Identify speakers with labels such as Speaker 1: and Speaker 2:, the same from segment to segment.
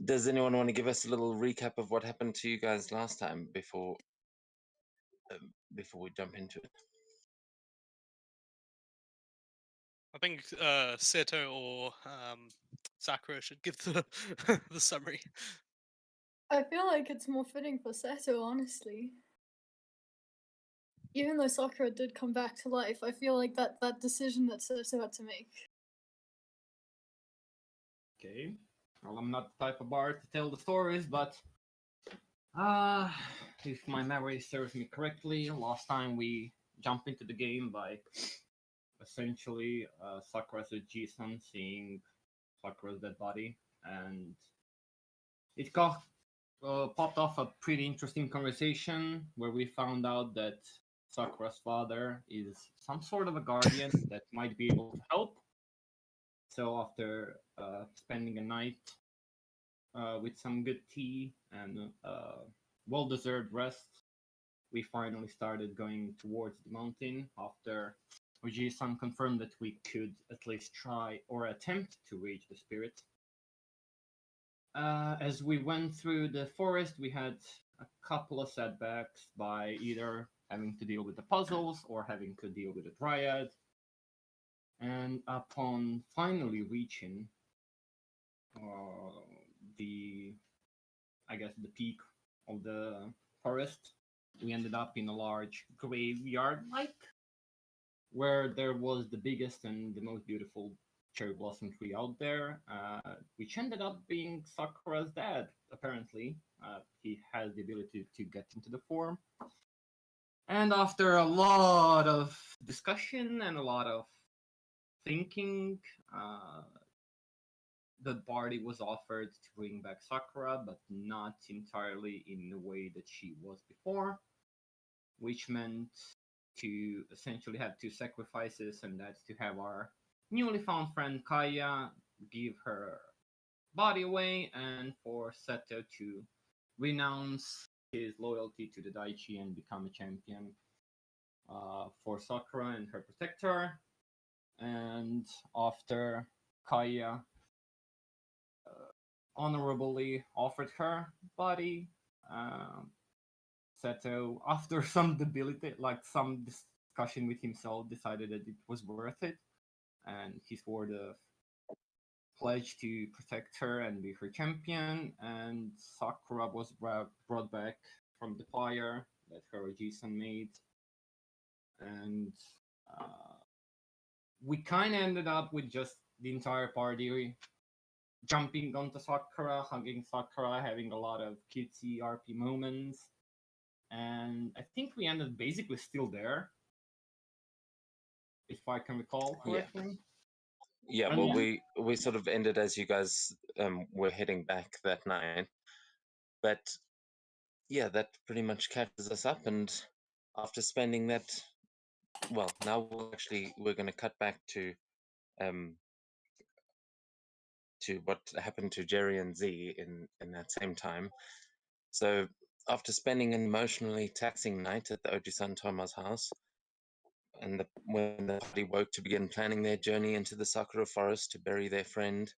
Speaker 1: Does anyone want to give us a little recap of what happened to you guys last time before we jump into it?
Speaker 2: I think Seto or Sakura should give the the summary.
Speaker 3: I feel like it's more fitting for Seto, honestly. Even though Sakura did come back to life, I feel like that decision that Seto had to make.
Speaker 4: Okay. Well, I'm not the type of bard to tell the stories, but if my memory serves me correctly, last time we jumped into the game by essentially Sakura's G-san seeing Sakura's dead body, and it got popped off a pretty interesting conversation where we found out that Sakura's father is some sort of a guardian that might be able to help. So after spending a night with some good tea and well-deserved rest, we finally started going towards the mountain after Oji-san confirmed that we could at least try or attempt to reach the spirit. As we went through the forest, we had a couple of setbacks by either having to deal with the puzzles or having to deal with the dryad. And upon finally reaching the, I guess, the peak of the forest, we ended up in a large graveyard-like, where there was the biggest and the most beautiful cherry blossom tree out there, which ended up being Sakura's dad, apparently. He has the ability to get into the form. And after a lot of discussion and a lot of thinking, the party was offered to bring back Sakura, but not entirely in the way that she was before, which meant to essentially have two sacrifices, and that's to have our newly found friend Kaiya give her body away, and for Seto to renounce his loyalty to the Daichi and become a champion for Sakura and her protector. And after Kaiya honorably offered her body, Seto, after some debility, like some discussion with himself, decided that it was worth it, and he swore the pledge to protect her and be her champion. And Sakura was brought back from the fire that her Oji-san made, and we kind of ended up with just the entire party jumping onto Sakura, hugging Sakura, having a lot of cutesy RP moments. And I think we ended basically still there, if I can recall correctly.
Speaker 1: Yeah, well, we sort of ended as you guys were heading back that night. But yeah, that pretty much catches us up. And after spending that, well, now we're going to cut back to what happened to Jerry and Z in that same time. So after spending an emotionally taxing night at the Oji-san Toma's house, and when the party woke to begin planning their journey into the Sakura forest to bury their friend,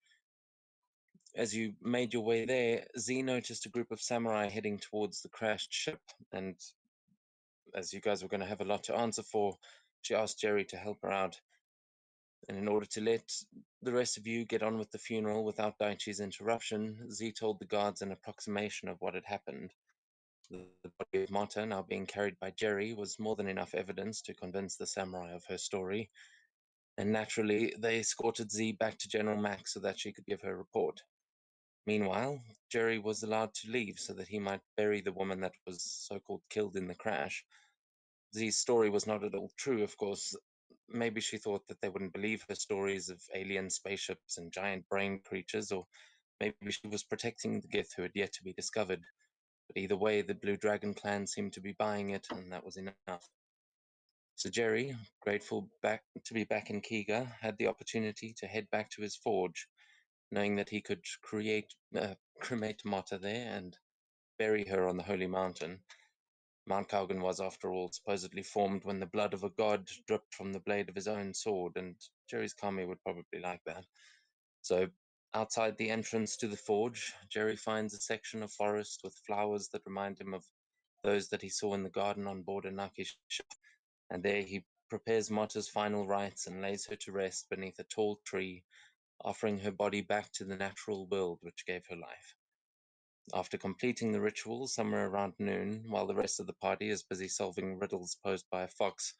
Speaker 1: as you made your way there, Z noticed a group of samurai heading towards the crashed ship, and as you guys were going to have a lot to answer for, she asked Jerry to help her out. And in order to let the rest of you get on with the funeral without Daichi's interruption, Z told the guards an approximation of what had happened. The body of Mata, now being carried by Jerry, was more than enough evidence to convince the samurai of her story, and naturally they escorted Z back to General Max so that she could give her report. Meanwhile, Jerry was allowed to leave so that he might bury the woman that was so-called killed in the crash. Z's story was not at all true, of course. Maybe she thought that they wouldn't believe her stories of alien spaceships and giant brain creatures, or maybe she was protecting the Gith who had yet to be discovered. But either way, the Blue Dragon clan seemed to be buying it, and that was enough. So Jerry, grateful to be back in Kaiya, had the opportunity to head back to his forge, knowing that he could cremate Mata there and bury her on the holy mountain. Mount Kaugen was, after all, supposedly formed when the blood of a god dripped from the blade of his own sword, and Jerry's kami would probably like that. So, Outside the entrance to the forge, Jerry finds a section of forest with flowers that remind him of those that he saw in the garden on board Anaki's ship, and there he prepares Motta's final rites and lays her to rest beneath a tall tree, offering her body back to the natural world which gave her life. After completing the ritual somewhere around noon, while the rest of the party is busy solving riddles posed by a fox,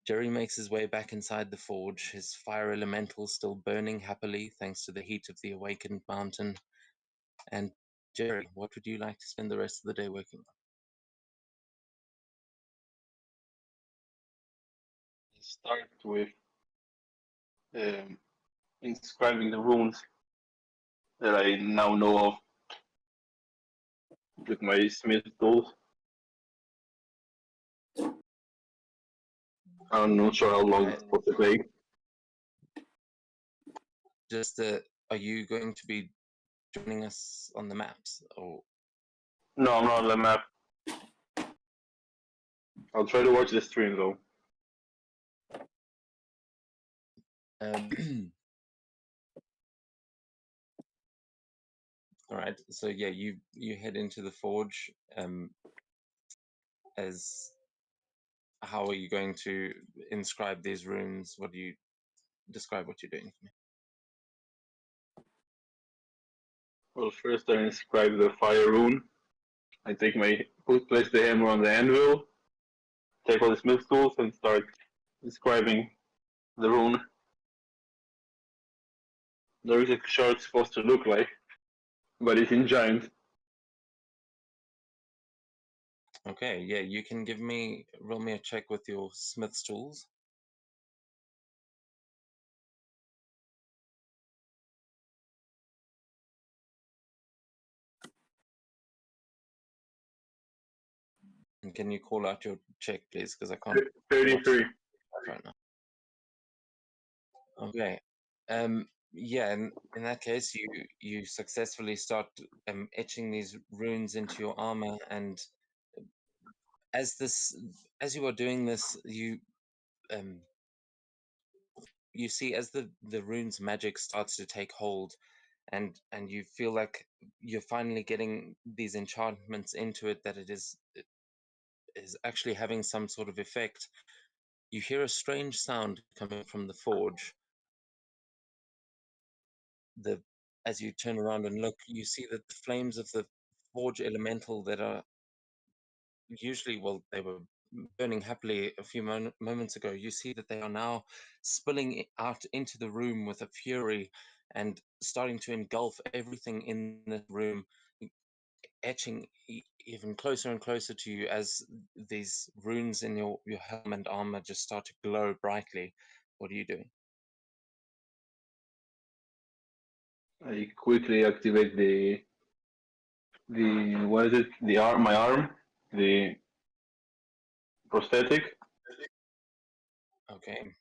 Speaker 1: Jerry makes his way back inside the forge, his fire elemental still burning happily thanks to the heat of the awakened mountain. And Jerry, what would you like to spend the rest of the day working on?
Speaker 5: Start with inscribing the runes that I now know of with my smith tools. I'm not sure how long it will take.
Speaker 1: Just, are you going to be joining us on the maps, or?
Speaker 5: No, I'm not on the map. I'll try to watch the stream though.
Speaker 1: All right. So yeah, you head into the forge. As how are you going to inscribe these runes? What do you describe what you're doing for me?
Speaker 5: Well, first I inscribe the fire rune. I take place the hammer on the anvil, take all the smith tools, and start inscribing the rune. There is a chart supposed to look like, but it's in giant.
Speaker 1: Okay, yeah, you can roll me a check with your smith's tools. And can you call out your check, please? Because I can't.
Speaker 5: 33.
Speaker 1: Right now. Okay. Yeah, in that case, you successfully start etching these runes into your armor, and as you are doing this, you see as the runes magic starts to take hold, and you feel like you're finally getting these enchantments into it, that it is actually having some sort of effect. You hear a strange sound coming from the forge. As you turn around and look, you see that the flames of the forge elemental that are usually, well, they were burning happily a few moments ago, you see that they are now spilling out into the room with a fury and starting to engulf everything in the room, etching even closer and closer to you as these runes in your helm and armor just start to glow brightly. What are you doing?
Speaker 5: I quickly activate the what is it? The arm, my arm, the prosthetic.
Speaker 1: Okay.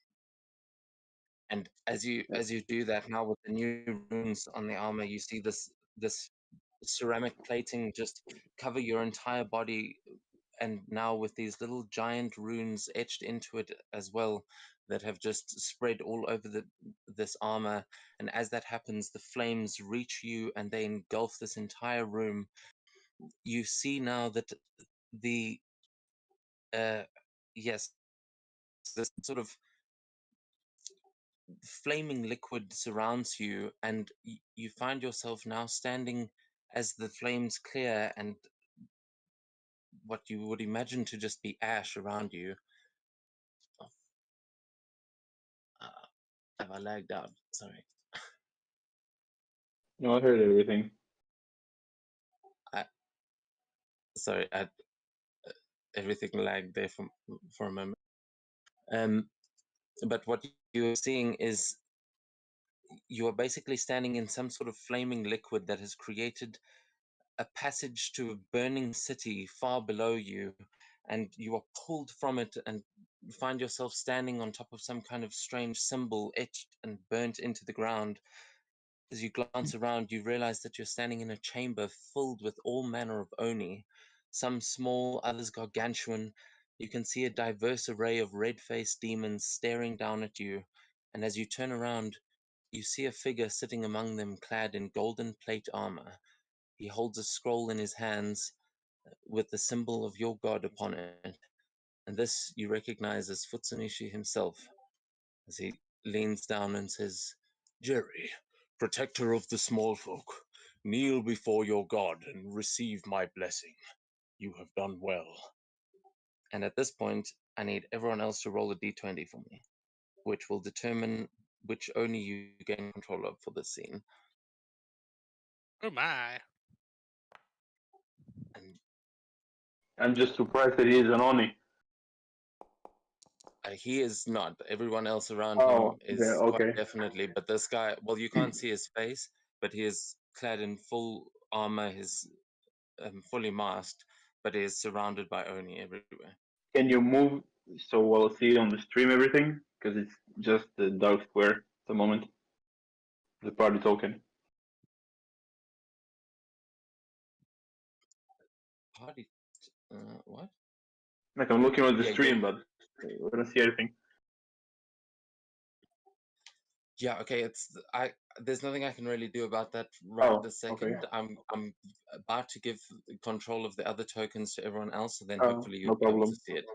Speaker 1: And as you do that now with the new runes on the armor, you see this ceramic plating just cover your entire body, and now with these little giant runes etched into it as well that have just spread all over this armor. And as that happens, the flames reach you and they engulf this entire room. You see now that the yes, this sort of flaming liquid surrounds you, and you find yourself now standing as the flames clear and what you would imagine to just be ash around you. Oh, have I lagged out? Sorry.
Speaker 5: No, I heard everything.
Speaker 1: Sorry, everything lagged there for a moment. But what you're seeing is you are basically standing in some sort of flaming liquid that has created a passage to a burning city far below you, and you are pulled from it and find yourself standing on top of some kind of strange symbol etched and burnt into the ground. As you glance around, you realize that you're standing in a chamber filled with all manner of oni, some small, others gargantuan. You can see a diverse array of red-faced demons staring down at you, and as you turn around, you see a figure sitting among them clad in golden plate armor. He holds a scroll in his hands with the symbol of your god upon it, and this you recognize as Futsunishi himself, as he leans down and says, "Jerry, protector of the small folk, kneel before your god and receive my blessing. You have done well." And at this point, I need everyone else to roll a d20 for me, which will determine which Oni you gain control of for this scene.
Speaker 2: Oh my.
Speaker 1: And
Speaker 5: I'm just surprised that he is an Oni.
Speaker 1: he is not. Everyone else around
Speaker 5: Oh,
Speaker 1: him is
Speaker 5: yeah,
Speaker 1: quite
Speaker 5: okay.
Speaker 1: definitely. But this guy, well, you can't see his face, but he is clad in full armor. He's fully masked, but he is surrounded by Oni everywhere.
Speaker 5: Can you move so we'll see on the stream everything? Because it's just the dark square at the moment. The party token.
Speaker 1: Party, what?
Speaker 5: Like I'm looking at the
Speaker 1: Yeah,
Speaker 5: stream, but we don't see anything.
Speaker 1: Yeah, okay. There's nothing I can really do about that right
Speaker 5: Oh,
Speaker 1: this
Speaker 5: okay.
Speaker 1: second. I'm about to give control of the other tokens to everyone else, so then
Speaker 5: Oh,
Speaker 1: hopefully
Speaker 5: no
Speaker 1: you'll be able
Speaker 5: problem.
Speaker 1: to see it.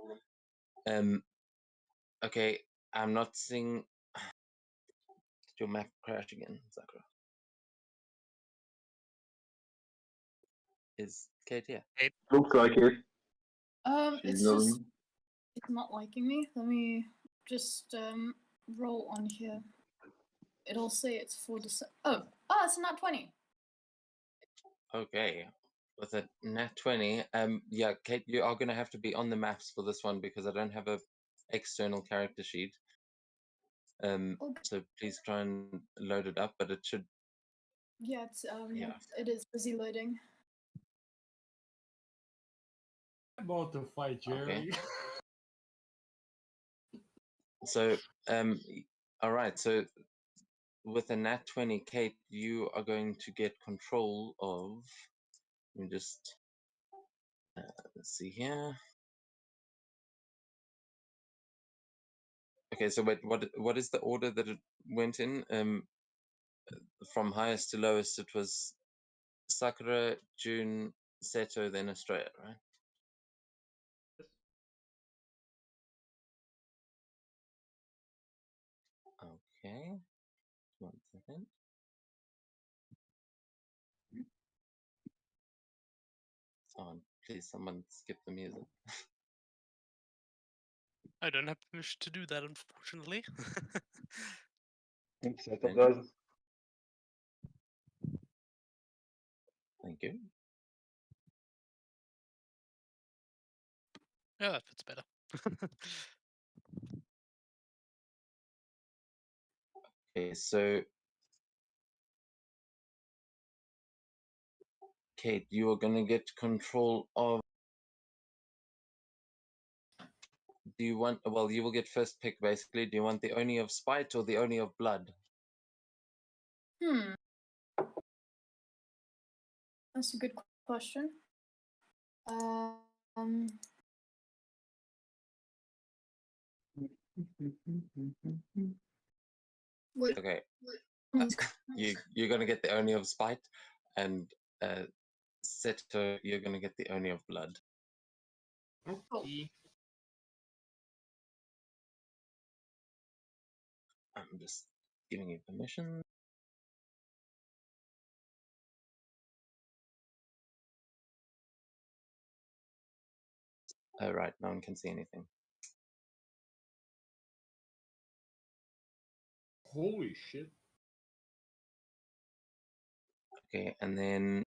Speaker 1: Okay, I'm not seeing. Did your map crash again, Sakura? Is Kate here?
Speaker 5: Looks like it. She's
Speaker 3: It's just
Speaker 5: moving.
Speaker 3: it's not liking me. Let me just roll on here. It'll say it's for December. Oh, it's not 20.
Speaker 1: Okay. With a nat 20, yeah, Kate, you are going to have to be on the maps for this one because I don't have a external character sheet.
Speaker 3: Okay.
Speaker 1: So please try and load it up, but it should.
Speaker 3: Yeah, it's
Speaker 1: Yeah.
Speaker 3: it is busy loading.
Speaker 4: About to fight Jerry.
Speaker 1: So, all right. So with a nat 20, Kate, you are going to get control of. Let me just let's see here. Okay, so wait, what is the order that it went in? From highest to lowest, it was Sakura, June, Seto, then Astraea, right? Okay, 1 second. Someone, please, someone skip the music.
Speaker 2: I don't have permission to do that, unfortunately.
Speaker 5: Seto
Speaker 1: Thank
Speaker 5: does.
Speaker 1: Thank you.
Speaker 2: Yeah, that fits better.
Speaker 1: Okay, so Kate, you are gonna get control of. Do you want? Well, you will get first pick basically. Do you want the Oni of Spite or the Oni of Blood?
Speaker 3: That's a good question. Um, wait.
Speaker 1: Okay, you're gonna get the Oni of Spite, and Seto, you're gonna get the Oni of Blood.
Speaker 4: Okay.
Speaker 1: I'm just giving you permission. Oh, right, no one can see anything.
Speaker 4: Holy shit.
Speaker 1: Okay, and then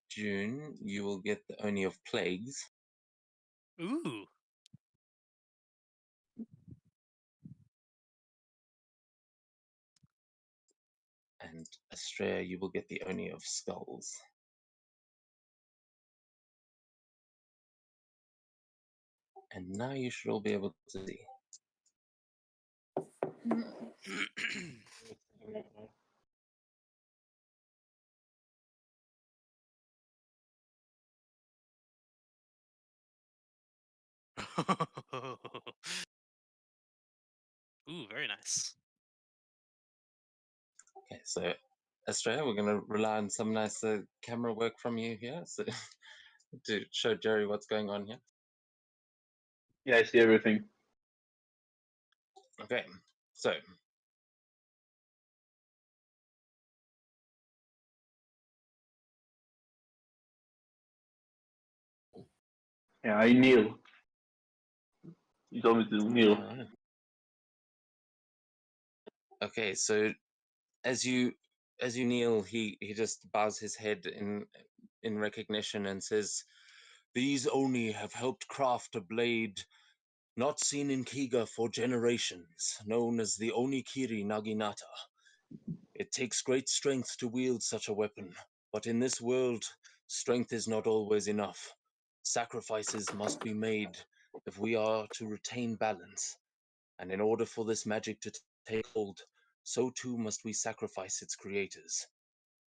Speaker 1: June, you will get the Oni of Plagues.
Speaker 2: Ooh.
Speaker 1: And Astraea, you will get the Oni of Skulls. And now you should all be able to see.
Speaker 2: Ooh, very nice.
Speaker 1: Okay, so Astraea, we're going to rely on some nice camera work from you here, so to show Jerry what's going on here.
Speaker 5: Yeah, I see everything.
Speaker 1: Okay, so
Speaker 5: Yeah, I kneel. You told me to kneel.
Speaker 1: alright. Okay, so as you kneel, he just bows his head in recognition and says, "These only have helped craft a blade not seen in Kiga for generations, known as the Onikiri Naginata. It takes great strength to wield such a weapon, but in this world, strength is not always enough. Sacrifices must be made if we are to retain balance, and in order for this magic to take hold, so too must we sacrifice its creators.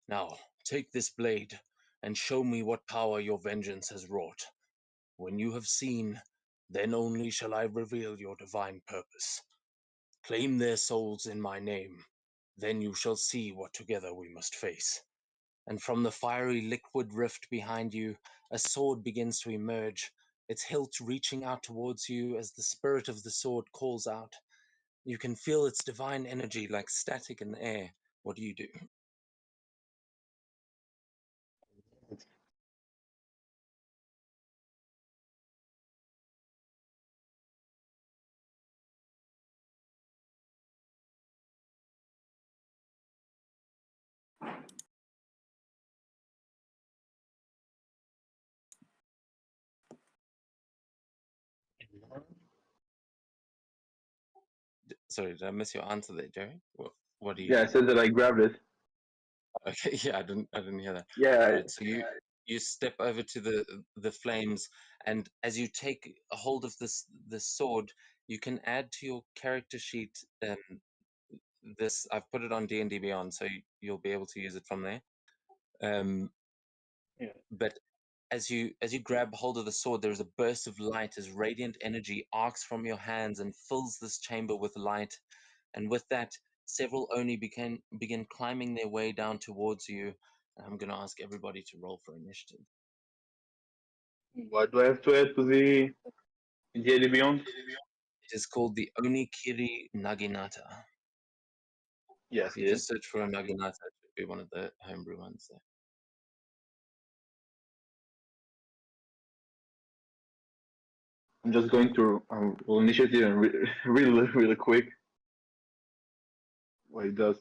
Speaker 1: Now, take this blade and show me what power your vengeance has wrought. When you have seen, then only shall I reveal your divine purpose. Claim their souls in my name, then you shall see what together we must face." And from the fiery liquid rift behind you, a sword begins to emerge, its hilt reaching out towards you as the spirit of the sword calls out. You can feel its divine energy like static in the air. What do you do? Sorry, did I miss your answer there, Jerry? What do you
Speaker 5: Yeah, I
Speaker 1: do?
Speaker 5: said that I grabbed it.
Speaker 1: Okay, yeah, I didn't hear that.
Speaker 5: Yeah,
Speaker 1: Right, so you step over to the flames, and as you take a hold of this sword, you can add to your character sheet. This I've put it on D&D Beyond, so you'll be able to use it from there.
Speaker 5: yeah.
Speaker 1: But as you grab hold of the sword, there is a burst of light as radiant energy arcs from your hands and fills this chamber with light. And with that, several Oni begin climbing their way down towards you. I'm going to ask everybody to roll for initiative.
Speaker 5: What do I have to add to the Jedi Beyond?
Speaker 1: It is called the Onikiri Naginata.
Speaker 5: Yeah, I
Speaker 1: If
Speaker 5: see
Speaker 1: you
Speaker 5: it.
Speaker 1: just search for a Naginata, it should be one of the homebrew ones there.
Speaker 5: I'm just going to roll initiative and really, really quick. What it does.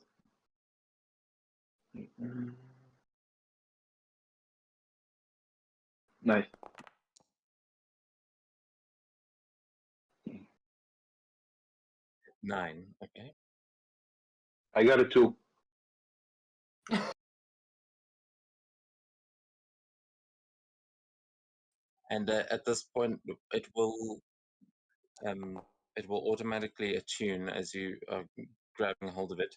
Speaker 5: Nice.
Speaker 1: 9, okay.
Speaker 5: I got a 2.
Speaker 1: And at this point, it will automatically attune as you are grabbing hold of it,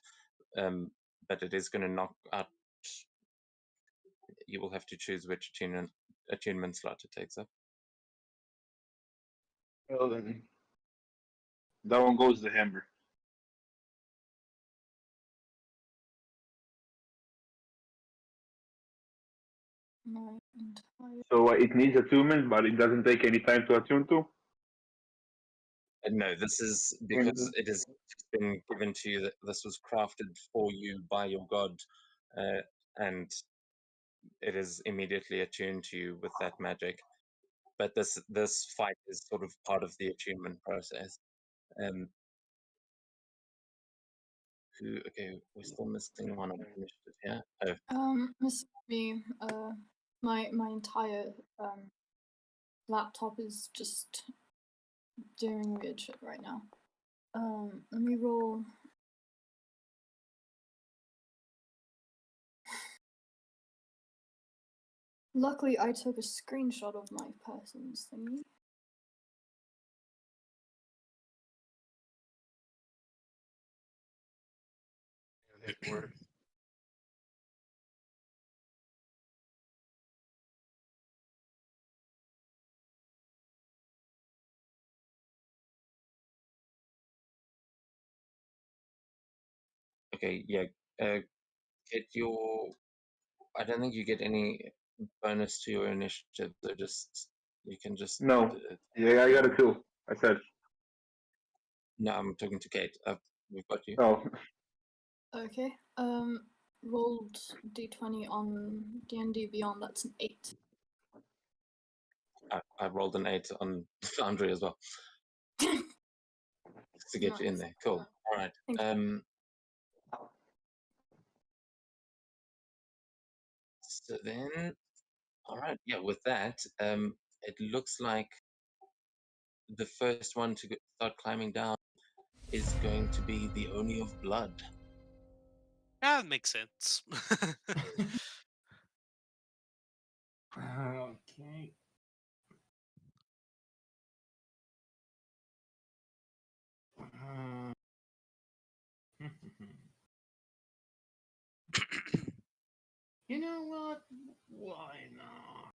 Speaker 1: but it is going to knock out. You will have to choose which attunement slot it takes up.
Speaker 5: Well then, that one goes the hammer.
Speaker 3: My entire.
Speaker 5: So it needs attunement, but it doesn't take any time to attune to.
Speaker 1: No, this is because it has been given to you that this was crafted for you by your god, and it is immediately attuned to you with that magic. But this fight is sort of part of the attunement process. Um, okay, we're still missing one on initiative here. Oh,
Speaker 3: Miss me, my entire laptop is just doing weird shit right now. Let me roll. Luckily, I took a screenshot of my person's thingy.
Speaker 1: Okay, yeah. Get your. I don't think you get any bonus to your initiative. So just you can just.
Speaker 5: No. Yeah, I got a 2. I said.
Speaker 1: No, I'm talking to Kate. We've got you.
Speaker 5: Oh.
Speaker 3: Okay. Rolled d20 on D&D Beyond. That's an 8.
Speaker 1: I rolled an 8 on Foundry as well to get you in
Speaker 3: Nice.
Speaker 1: there. Cool. All right.
Speaker 3: Thank you.
Speaker 1: So then, all right. Yeah. With that, it looks like the first one to start climbing down is going to be the Oni of Blood.
Speaker 2: That makes sense.
Speaker 4: Okay. You know what? Why not?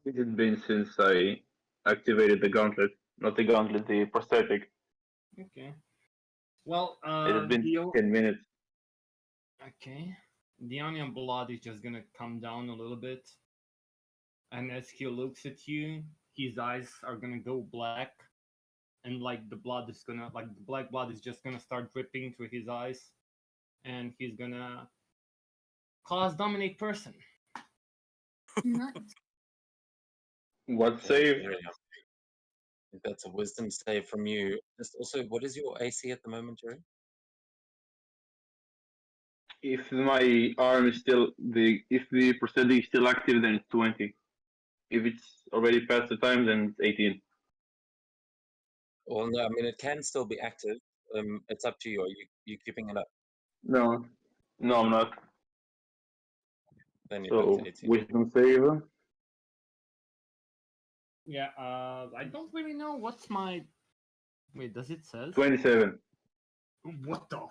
Speaker 5: It has been since I activated the gauntlet. Not the gauntlet, the prosthetic.
Speaker 4: Okay. Well,
Speaker 5: It has been 10 minutes.
Speaker 4: Okay. The onion blood is just gonna come down a little bit. And as he looks at you, his eyes are gonna go black. And like the blood is gonna, like the black blood is just gonna start dripping through his eyes. And he's gonna cause dominate person.
Speaker 3: Nice.
Speaker 5: What save?
Speaker 1: Very nice. That's a wisdom save from you. Just also, what is your AC at the moment, Jerry?
Speaker 5: If my arm is still if the prosthetic is still active, then it's 20. If it's already past the time, then it's 18.
Speaker 1: Well, no, I mean it can still be active. It's up to you. Are you keeping it up?
Speaker 5: No, no, I'm not.
Speaker 1: Then you're back
Speaker 5: So
Speaker 1: to 18.
Speaker 5: wisdom save.
Speaker 4: Yeah, I don't really know what's my. Wait, does it says?
Speaker 5: 27.
Speaker 4: What the?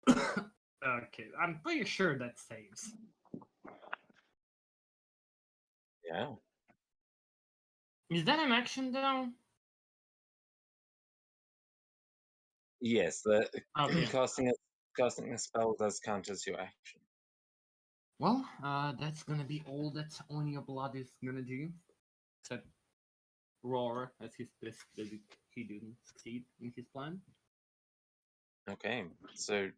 Speaker 4: Okay, I'm pretty sure that saves.
Speaker 1: Yeah.
Speaker 4: Is that an action though?
Speaker 1: Yes. The
Speaker 4: Okay.
Speaker 1: casting a spell does count as your action.
Speaker 4: Well, that's gonna be all that Onion Blood is gonna do. Except roar as he didn't succeed in his plan.
Speaker 1: Okay. So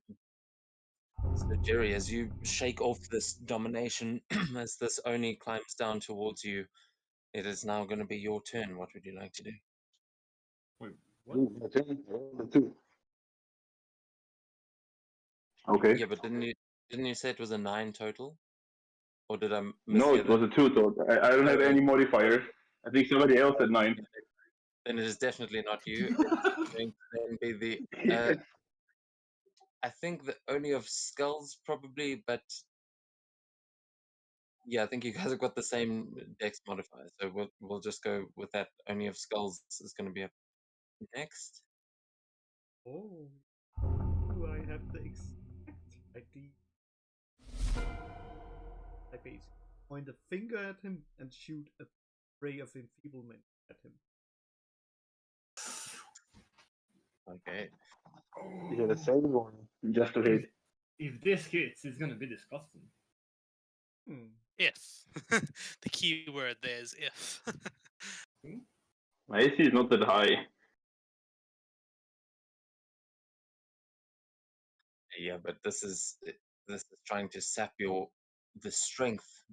Speaker 1: Jerry, as you shake off this domination, as this Oni climbs down towards you, it is now going to be your turn. What would you like to do?
Speaker 4: Wait, what?
Speaker 5: Ooh, my turn. Roll the 2. Okay.
Speaker 1: Yeah, but didn't you say it was a 9 total? Or did I mishear
Speaker 5: No, it was
Speaker 1: that?
Speaker 5: a 2 total. I don't have any modifiers. I think somebody else had 9.
Speaker 1: Then it is definitely not you. It's going to then be the. I think the Oni of Skulls probably, but yeah, I think you guys have got the same dex modifier, so we'll just go with that. Oni of Skulls is going to be up next.
Speaker 6: Oh, do I have the exact ID? I basically point a finger at him and shoot a ray of enfeeblement at him.
Speaker 1: Okay.
Speaker 5: Is it a save or just to hit?
Speaker 4: If this hits, it's gonna be disgusting.
Speaker 2: If. The key word there is if.
Speaker 5: My AC is not that high.
Speaker 1: Yeah, but this is trying to sap the strength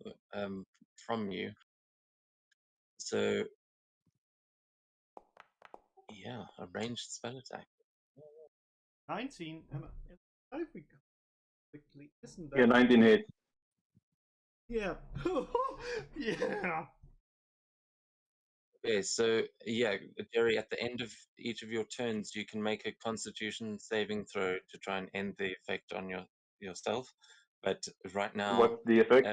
Speaker 1: from you. So yeah, a ranged spell attack.
Speaker 6: 19, and I think quickly, isn't that?
Speaker 5: Yeah, 19 hits.
Speaker 6: Yeah. Yeah.
Speaker 1: Okay, so yeah, Jerry, at the end of each of your turns, you can make a Constitution saving throw to try and end the effect on yourself. But right now,
Speaker 5: What's the effect?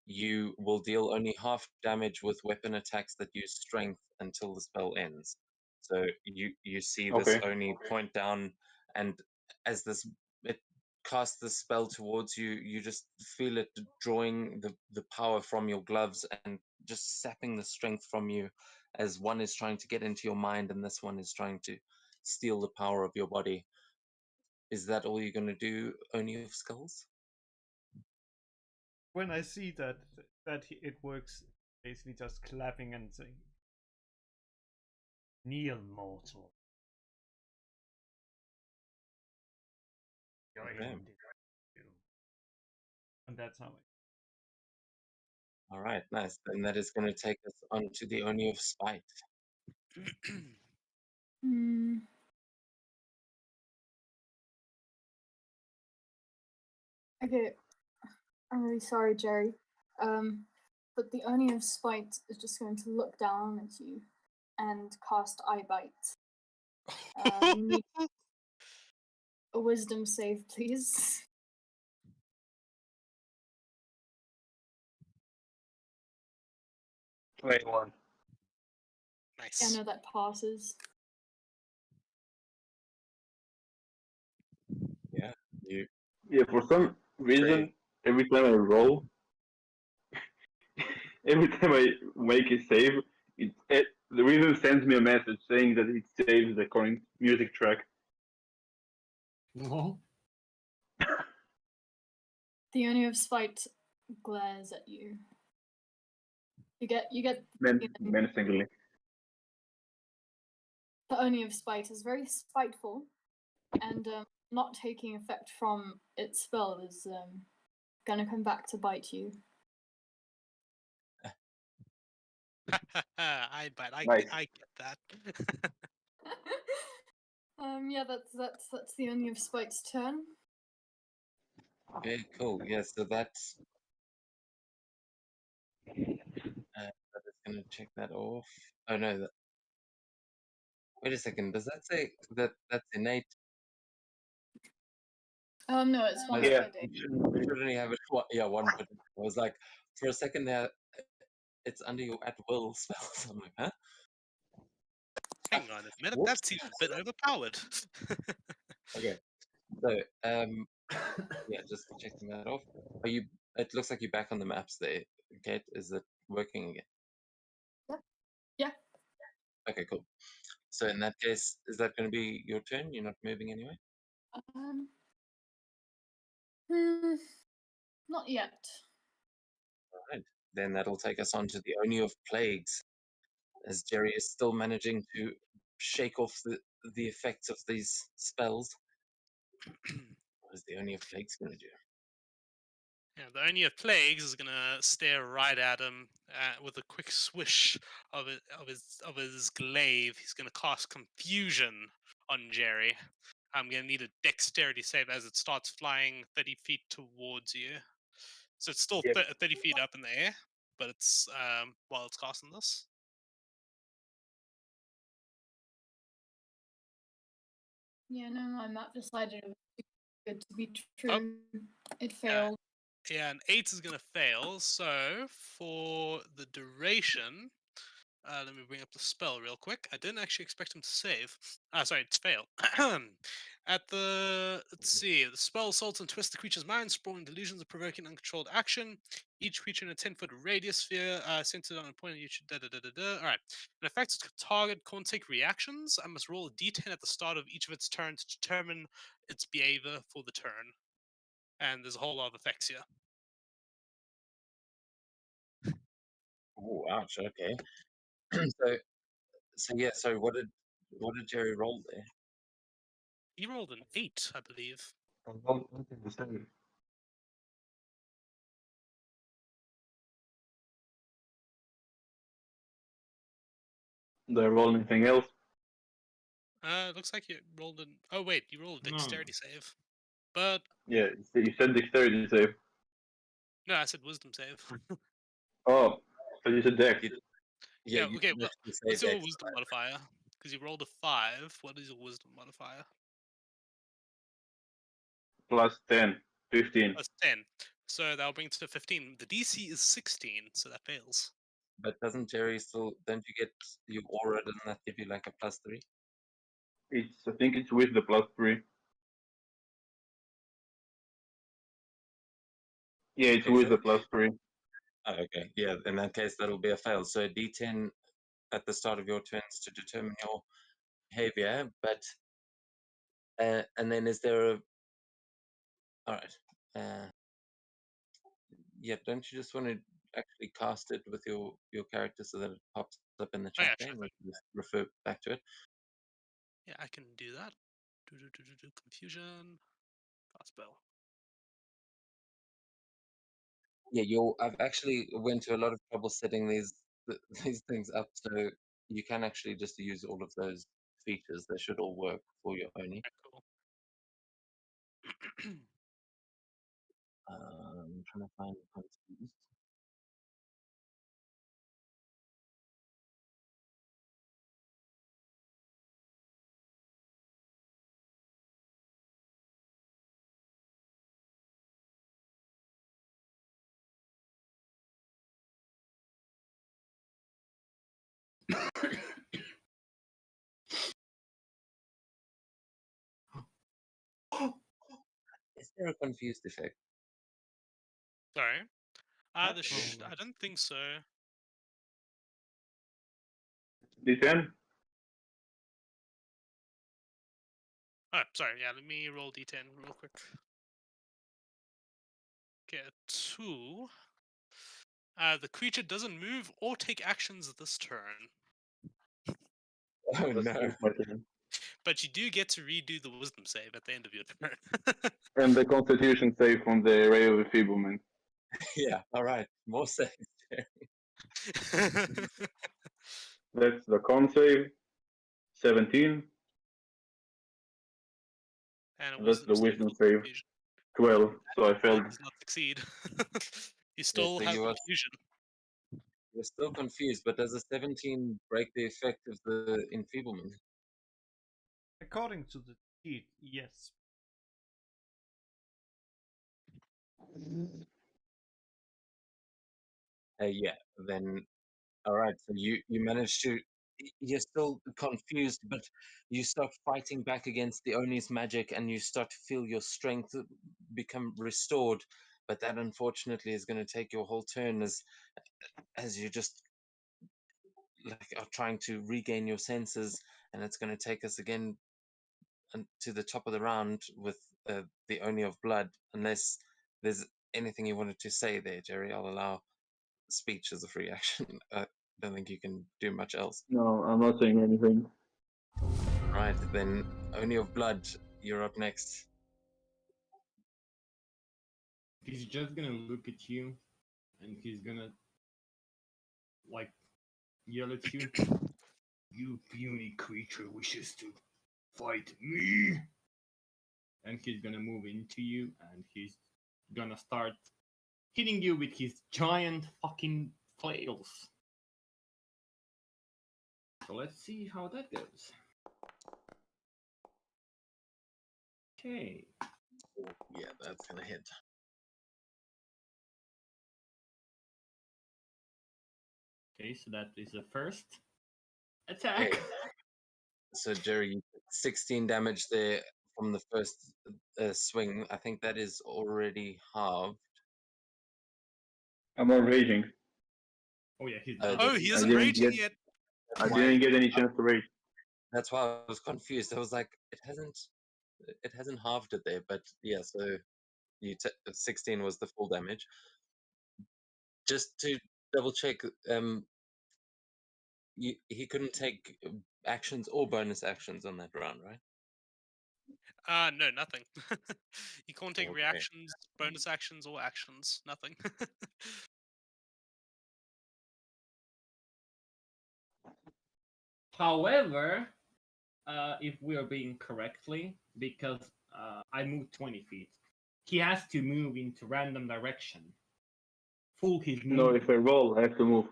Speaker 1: you will deal only half damage with weapon attacks that use strength until the spell ends. So you see this
Speaker 5: Okay.
Speaker 1: only point down, and as it casts the spell towards you, you just feel it drawing the power from your gloves and just sapping the strength from you, as one is trying to get into your mind and this one is trying to steal the power of your body. Is that all you're going to do, Oni of Skulls?
Speaker 6: When I see that it works, basically just clapping and saying, "Kneel, mortal. Your
Speaker 1: Okay.
Speaker 6: end is you." And that's how
Speaker 1: All right, nice. Then that is going to take us on to the Oni of Spite.
Speaker 3: Hmm. Okay, I'm really sorry, Jerry. But the Oni of Spite is just going to look down at you and cast Eye Bite. You need a wisdom save, please.
Speaker 5: 21.
Speaker 3: I
Speaker 2: Nice.
Speaker 3: know that passes.
Speaker 1: Yeah, you.
Speaker 5: Yeah, for some reason, every time I roll, every time I make a save, the reason sends me a message saying that it saves the current music track.
Speaker 4: No.
Speaker 3: The Oni of Spite glares at you. You get
Speaker 5: Menacingly.
Speaker 3: the Oni of Spite is very spiteful, and not taking effect from its spell is gonna come back to bite you.
Speaker 2: I bet
Speaker 5: Nice.
Speaker 2: I get that.
Speaker 3: Yeah, that's the Oni of Spite's turn.
Speaker 1: Very cool. Yeah, so that's. That is going to check that off. Oh no, wait a second. Does that say that that's innate?
Speaker 3: No, it's one
Speaker 5: Yeah.
Speaker 3: per day.
Speaker 1: You should only have it. Yeah, one per. I was like, for a second there, it's under your at will spells. I'm like, huh?
Speaker 2: Hang on a minute,
Speaker 1: Whoops.
Speaker 2: that seems a bit overpowered.
Speaker 1: Okay, so yeah, just checking that off. Are you? It looks like you're back on the maps there. Kate, is it working again?
Speaker 3: Yeah.
Speaker 1: Okay, cool. So in that case, is that going to be your turn? You're not moving anyway?
Speaker 3: Hmm, not yet.
Speaker 1: All right. Then that'll take us on to the Oni of Plagues, as Jerry is still managing to shake off the effects of these spells. What is the Oni of Plagues going to do?
Speaker 2: Yeah, the Oni of Plagues is gonna stare right at him with a quick swish of his glaive. He's gonna cast Confusion on Jerry. I'm gonna need a Dexterity save as it starts flying 30 feet towards you. So it's still
Speaker 5: Yep.
Speaker 2: 30 feet up in the air, but it's while it's casting this.
Speaker 3: Yeah, no, my map decided it was too good to be
Speaker 2: Oh.
Speaker 3: true. It failed.
Speaker 2: Yeah, an 8 is going to fail. So for the duration, let me bring up the spell real quick. I didn't actually expect him to save. Sorry, it's failed. Let's see, the spell assaults and twists the creature's mind, sprawling delusions of provoking uncontrolled action. Each creature in a 10-foot radius sphere centered on a point. You should All right. In effect, its target can't take reactions. I must roll a d10 at the start of each of its turns to determine its behavior for the turn. And there's a whole lot of effects here.
Speaker 1: Oh, ouch. Okay. So yeah. So what did Jerry roll there?
Speaker 2: He rolled an 8, I believe.
Speaker 5: Do I roll anything else?
Speaker 2: Looks like you rolled an. Oh wait, you rolled a
Speaker 4: No.
Speaker 2: dexterity save. But
Speaker 5: Yeah, you said dexterity save.
Speaker 2: no, I said wisdom save.
Speaker 5: Oh, so you said dex.
Speaker 2: Yeah.
Speaker 1: You
Speaker 2: Okay.
Speaker 1: can
Speaker 2: Well,
Speaker 1: actually say
Speaker 2: what's your
Speaker 1: Dex.
Speaker 2: wisdom modifier? Because you rolled a 5. What is your wisdom modifier?
Speaker 5: Plus 10, 15.
Speaker 2: That's 10. So that'll bring it to 15. The DC is 16, so that fails.
Speaker 1: But doesn't Jerry still? Don't you get your aura? Doesn't that give you like a +3?
Speaker 5: I think it's with the plus 3. Yeah, it's
Speaker 1: Are you
Speaker 5: with the
Speaker 1: sure?
Speaker 5: plus 3.
Speaker 1: Oh, okay. Yeah. In that case, that'll be a fail. So D10 at the start of your turns to determine your behavior, but and then is there a all right? Yeah, don't you just want to actually cast it with your character so that it pops up in the
Speaker 2: Oh,
Speaker 1: chat
Speaker 2: yeah,
Speaker 1: there,
Speaker 2: sure.
Speaker 1: and we can just refer back to it?
Speaker 2: Yeah, I can do that. Confusion. Cast spell.
Speaker 1: Yeah, I've actually went to a lot of trouble setting these things up, so you can actually just use all of those features. They should all work for your Oni.
Speaker 2: Okay, cool.
Speaker 1: I'm trying to find confused. Is there a confused effect?
Speaker 2: Sorry.
Speaker 6: That's
Speaker 2: I
Speaker 6: probably-
Speaker 2: don't think so.
Speaker 5: D10.
Speaker 2: Oh, sorry. Yeah, let me roll D10 real quick. Okay, a 2. The creature doesn't move or take actions this turn,
Speaker 1: Oh
Speaker 5: Let's
Speaker 1: no!
Speaker 5: use my turn.
Speaker 2: but you do get to redo the wisdom save at the end of your turn.
Speaker 5: And the Constitution save from the Ray of Enfeeblement.
Speaker 1: Yeah, all right, more safe.
Speaker 5: That's the con save. 17.
Speaker 2: And a
Speaker 5: And that's
Speaker 2: wisdom
Speaker 5: the
Speaker 2: save
Speaker 5: wisdom
Speaker 2: for
Speaker 5: save.
Speaker 2: confusion.
Speaker 5: 12. So I failed.
Speaker 2: Does not succeed. You
Speaker 1: Yeah,
Speaker 2: still
Speaker 1: so
Speaker 2: have
Speaker 1: you are
Speaker 2: confusion.
Speaker 1: you're still confused, but does a 17 break the effect of the enfeeblement?
Speaker 6: According to the sheet, yes.
Speaker 1: Yeah, then all right. So you manage to. You're still confused, but you start fighting back against the Oni's magic, and you start to feel your strength become restored. But that unfortunately is going to take your whole turn as you just like are trying to regain your senses, and it's going to take us again to the top of the round with the Oni of Blood, unless there's anything you wanted to say there, Jerry. I'll allow speech as a free action. I don't think you can do much else.
Speaker 5: No, I'm not saying anything.
Speaker 1: Right, then Oni of Blood, you're up next.
Speaker 4: He's just gonna look at you, and he's gonna like yell at you. You puny creature wishes to fight me. And he's gonna move into you, and he's gonna start hitting you with his giant fucking flails. So let's see how that goes. Okay.
Speaker 1: Yeah, that's gonna hit.
Speaker 4: Okay, so that is the first attack.
Speaker 1: Okay. So Jerry, you took 16 damage there from the first swing. I think that is already halved.
Speaker 5: I'm not raging.
Speaker 4: Oh yeah, he's
Speaker 1: Oh,
Speaker 4: done.
Speaker 2: Oh, he
Speaker 5: I
Speaker 2: isn't
Speaker 5: didn't
Speaker 2: raging
Speaker 5: get-
Speaker 2: yet.
Speaker 5: I
Speaker 1: why-
Speaker 5: didn't get any chance to rage.
Speaker 1: That's why I was confused. I was like, it hasn't halved it there, but yeah. So 16 was the full damage. Just to double check, he couldn't take actions or bonus actions on that round, right?
Speaker 2: No, nothing. You can't take
Speaker 1: Okay.
Speaker 2: reactions, bonus actions, or actions. Nothing.
Speaker 4: However, if we are being correctly, because I moved 20 feet, he has to move into random direction. Full his
Speaker 5: No,
Speaker 4: movement.
Speaker 5: if I roll, I have to move.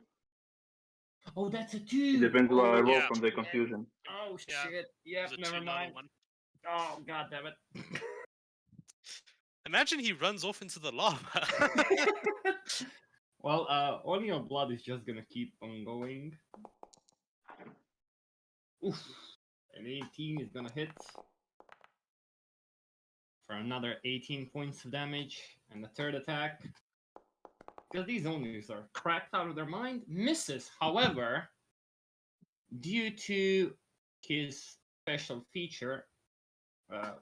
Speaker 4: Oh, that's a 2.
Speaker 5: It depends what I roll
Speaker 2: Yeah.
Speaker 5: from the confusion.
Speaker 4: Oh
Speaker 2: Yeah,
Speaker 4: shit. Yep,
Speaker 2: There's a
Speaker 4: never
Speaker 2: 2
Speaker 4: mind.
Speaker 2: level one.
Speaker 4: Oh god damn it.
Speaker 2: Imagine he runs off into the lava.
Speaker 4: Well, Only your blood is just gonna keep on going. Oof. An 18 is gonna hit for another 18 points of damage, and the third attack, because these Onis are cracked out of their mind, misses. However, due to his special feature,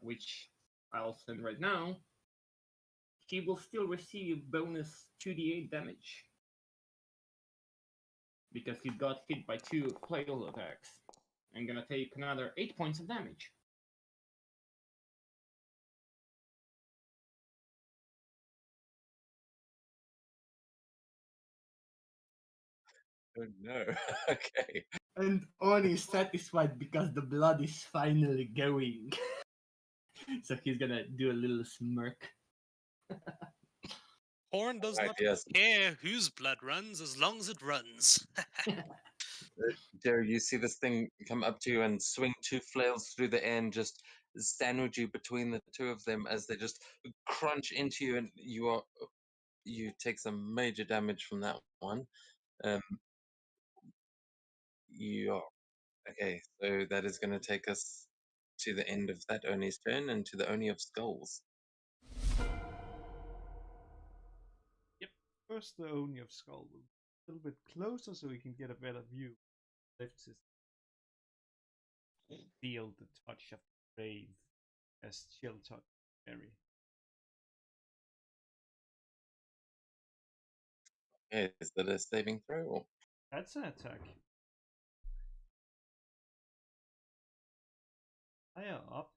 Speaker 4: which I'll send right now, he will still receive bonus 2d8 damage because he got hit by 2 flail attacks and gonna take another 8 points of damage.
Speaker 1: Oh no. Okay.
Speaker 4: And Oni is satisfied because the blood is finally going. So he's gonna do a little smirk.
Speaker 2: Horn does
Speaker 1: Right,
Speaker 2: not
Speaker 1: yes.
Speaker 2: care whose blood runs as long as it runs.
Speaker 1: Jerry, you see this thing come up to you and swing two flails through the air and just sandwich you between the two of them as they just crunch into you, and you take some major damage from that one. You are okay, so that is going to take us to the end of that Oni's turn and to the Oni of Skulls.
Speaker 6: Yep. First, the Oni of Skull will be a little bit closer so we can get a better view. Lifts his feel the touch of the grave as chill touch Jerry.
Speaker 1: Okay, is that a saving throw? Or...
Speaker 6: That's an attack. Higher up.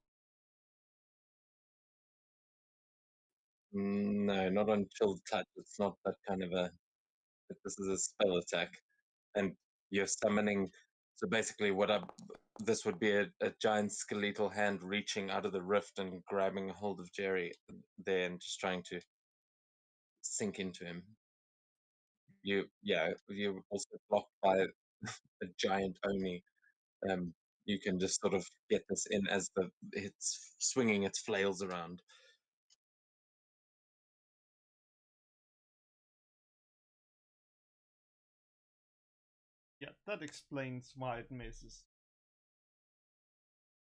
Speaker 1: No, not on chilled touch. It's not that kind of a. This is a spell attack, and you're summoning. So basically, this would be a giant skeletal hand reaching out of the rift and grabbing a hold of Jerry there and just trying to sink into him. You're also blocked by a giant Oni. You can just sort of get this in as it's swinging its flails around.
Speaker 6: Yeah, that explains why it misses.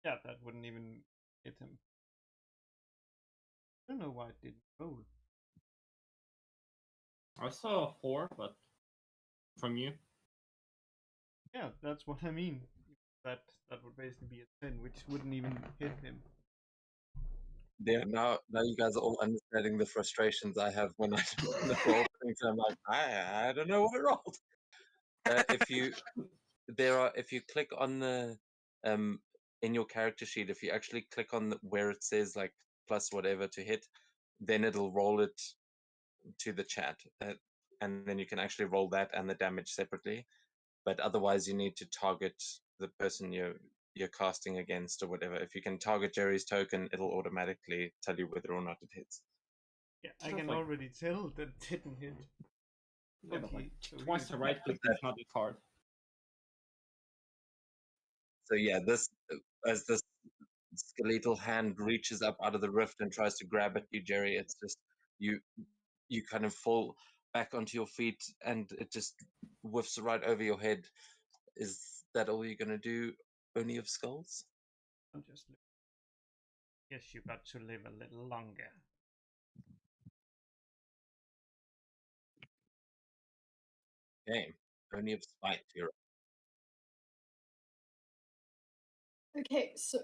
Speaker 6: Yeah, that wouldn't even hit him. I don't know why it didn't roll.
Speaker 4: I saw a 4, but from you.
Speaker 6: Yeah, that's what I mean. That would basically be a 10, which wouldn't even hit him.
Speaker 1: Yeah, now you guys are all understanding the frustrations I have when I roll things. I'm like, I don't know what I rolled. If you click on the in your character sheet, if you actually click on where it says like plus whatever to hit, then it'll roll it to the chat, and then you can actually roll that and the damage separately. But otherwise, you need to target the person you're casting against or whatever. If you can target Jerry's token, it'll automatically tell you whether or not it hits.
Speaker 6: Yeah, I can already tell that it didn't hit.
Speaker 4: Yeah, but like
Speaker 6: so
Speaker 4: twice the right click is not that hard.
Speaker 1: So yeah, as this skeletal hand reaches up out of the rift and tries to grab at you, Jerry, it's just you kind of fall back onto your feet and it just whiffs right over your head. Is that all you're gonna do, Oni of Skulls?
Speaker 6: I'm just. Guess you got to live a little longer.
Speaker 1: Okay, Oni of Spite, you're
Speaker 3: Okay, so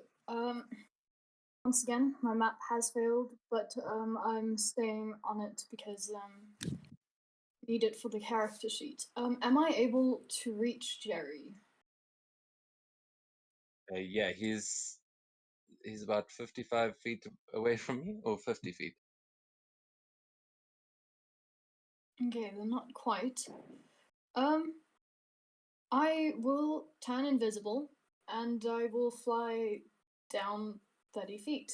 Speaker 3: once again, my map has failed, but I'm staying on it because need it for the character sheet. Am I able to reach Jerry?
Speaker 1: yeah, he's about 55 feet away from you, or 50 feet.
Speaker 3: Okay, then not quite. I will turn invisible and I will fly down 30 feet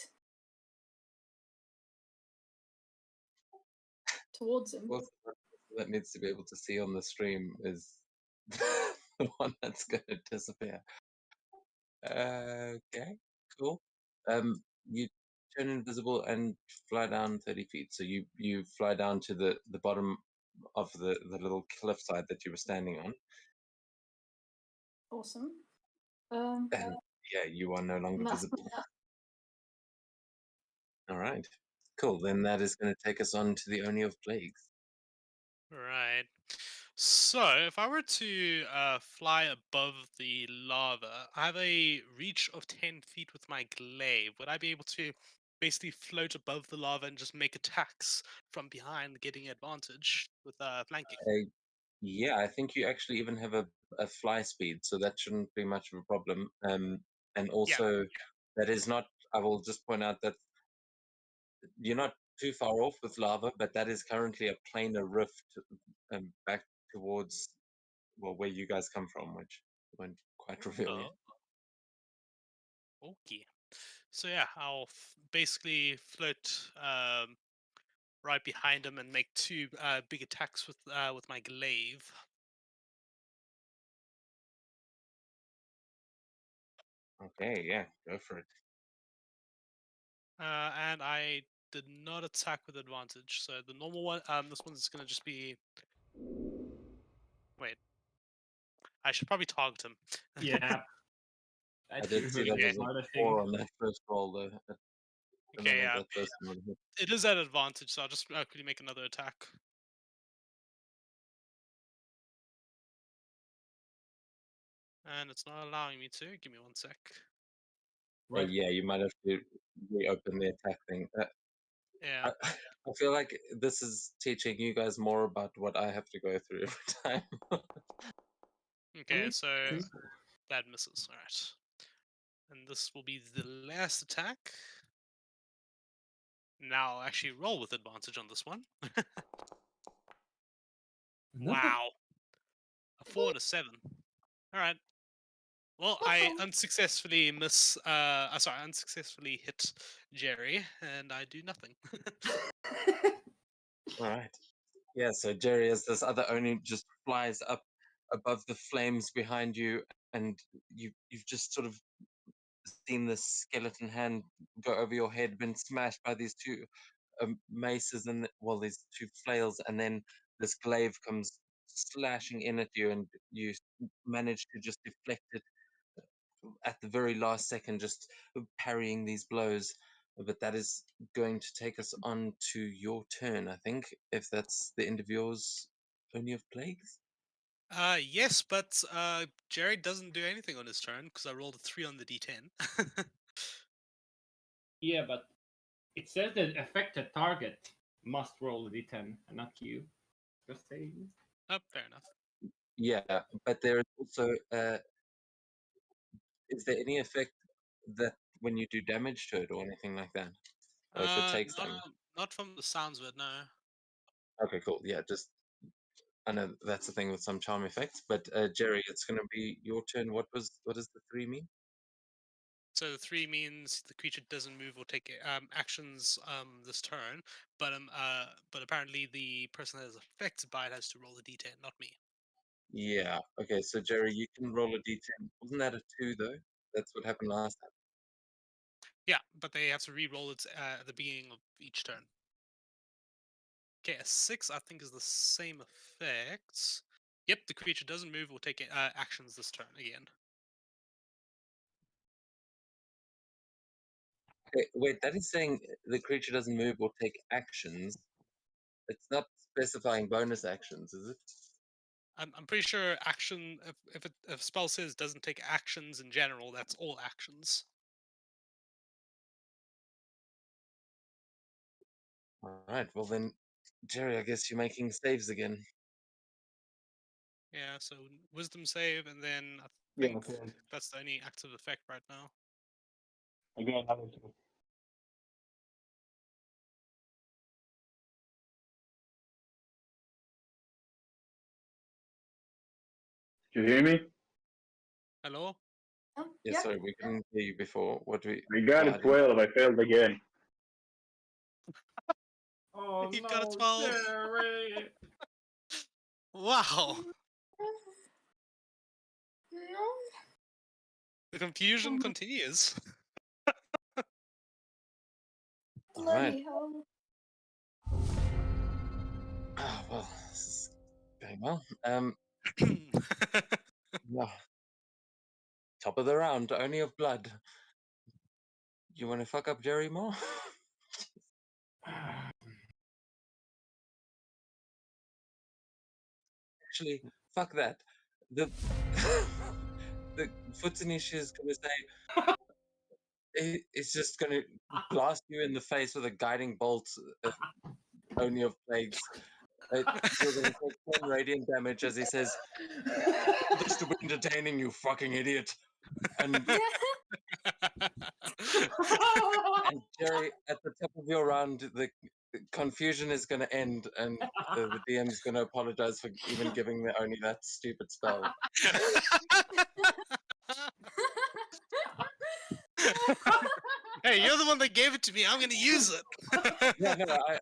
Speaker 3: towards him.
Speaker 1: Well, that needs to be able to see on the stream is the one that's going to disappear. Okay, cool. You turn invisible and fly down 30 feet. So you fly down to the bottom of the little cliffside that you were standing on.
Speaker 3: Awesome.
Speaker 1: And yeah, you are no longer
Speaker 3: that's
Speaker 1: visible. All right, cool. Then that is going to take us on to the Oni of Plagues.
Speaker 2: Right. So, if I were to fly above the lava, I have a reach of 10 feet with my glaive. Would I be able to basically float above the lava and just make attacks from behind, getting advantage with flanking?
Speaker 1: Yeah, I think you actually even have a fly speed, so that shouldn't be much of a problem. And
Speaker 2: Yeah.
Speaker 1: also, that is not. I will just point out that you're not too far off with lava, but that is currently a planar rift back towards well where you guys come from, which won't quite reveal yet.
Speaker 2: Okay. So yeah, I'll basically float right behind him and make two big attacks with my glaive.
Speaker 1: Okay, yeah, go for it.
Speaker 2: And I did not attack with advantage. So the normal one, this one's gonna just be. Wait, I should probably target him.
Speaker 4: Yeah,
Speaker 1: I
Speaker 4: that's
Speaker 1: did see
Speaker 4: usually
Speaker 1: that
Speaker 4: the
Speaker 2: Okay.
Speaker 1: was a
Speaker 4: smartest thing.
Speaker 1: 4 on that first roll, though. I don't know
Speaker 2: Okay,
Speaker 1: that
Speaker 2: yeah,
Speaker 1: that first one would hit.
Speaker 2: it is at advantage, so I'll just quickly make another attack. And it's not allowing me to. Give me 1 sec.
Speaker 4: Right.
Speaker 1: Yeah, you might have to reopen the attack thing.
Speaker 2: Yeah.
Speaker 1: I feel like this is teaching you guys more about what I have to go through every time.
Speaker 2: Okay,
Speaker 4: Only
Speaker 2: so
Speaker 4: simple.
Speaker 2: that misses. All right. And this will be the last attack. Now I'll actually roll with advantage on this one.
Speaker 4: Another
Speaker 2: Wow. A 4 and a 7. All right. Well, I unsuccessfully unsuccessfully hit Jerry, and I do nothing.
Speaker 1: All right. Yeah, so Jerry, as this other Oni just flies up above the flames behind you, and you've just sort of seen this skeleton hand go over your head, been smashed by these two maces and well, these two flails, and then this glaive comes slashing in at you, and you manage to just deflect it at the very last second, just parrying these blows. But that is going to take us on to your turn, I think, if that's the end of yours, only of plagues.
Speaker 2: Yes, but Jerry doesn't do anything on his turn because I rolled a 3 on the d10.
Speaker 4: Yeah, but it says that affected target must roll a d10 and not you. Just saying.
Speaker 2: Oh, fair enough.
Speaker 1: Yeah, but there is also, is there any effect that when you do damage to it or anything like that? Or if it takes
Speaker 2: Not
Speaker 1: damage?
Speaker 2: not from the sounds of it, no.
Speaker 1: Okay, cool. Yeah, just I know that's the thing with some charm effects, but Jerry, it's going to be your turn. What does the 3 mean?
Speaker 2: So the 3 means the creature doesn't move or take actions this turn, but apparently the person that is affected by it has to roll a d10, not me.
Speaker 1: Yeah. Okay, so Jerry, you can roll a d10. Wasn't that a 2 though? That's what happened last time.
Speaker 2: Yeah, but they have to re-roll it at the beginning of each turn. Okay, a 6 I think is the same effect. Yep, the creature doesn't move or take actions this turn again.
Speaker 1: Okay, wait, that is saying the creature doesn't move or take actions. It's not specifying bonus actions, is it?
Speaker 2: I'm pretty sure action if a spell says doesn't take actions in general, that's all actions.
Speaker 1: All right. Well then, Jerry, I guess you're making saves again.
Speaker 2: Yeah, so wisdom save, and then I
Speaker 5: Yeah,
Speaker 2: think
Speaker 5: okay.
Speaker 2: that's the only active effect right now.
Speaker 5: Again, another two. Did you hear me?
Speaker 2: Hello?
Speaker 1: Yeah,
Speaker 3: Yeah.
Speaker 1: sorry, we couldn't hear you before. What we?
Speaker 5: I got
Speaker 1: Oh,
Speaker 5: a 12. I failed again.
Speaker 4: Oh
Speaker 2: You've got a
Speaker 4: no,
Speaker 2: 12.
Speaker 4: Jerry!
Speaker 2: Wow.
Speaker 3: No.
Speaker 2: The confusion continues.
Speaker 1: all right.
Speaker 3: Bloody hell.
Speaker 1: Oh, well, this is going well. Yeah, top of the round, only of blood. You want to fuck up Jerry more? actually, fuck that. The the Futsunishi is gonna say it's just gonna blast you in the face with a guiding bolt, only of plagues. You're gonna take 10 radiant damage as he says, "This to be entertaining, you fucking idiot." And and Jerry, at the top of your round, the confusion is going to end, and the DM's going to apologize for even giving the Oni that stupid spell.
Speaker 2: Hey, you're the one that gave it to me. I'm gonna use it.
Speaker 1: Yeah, no, I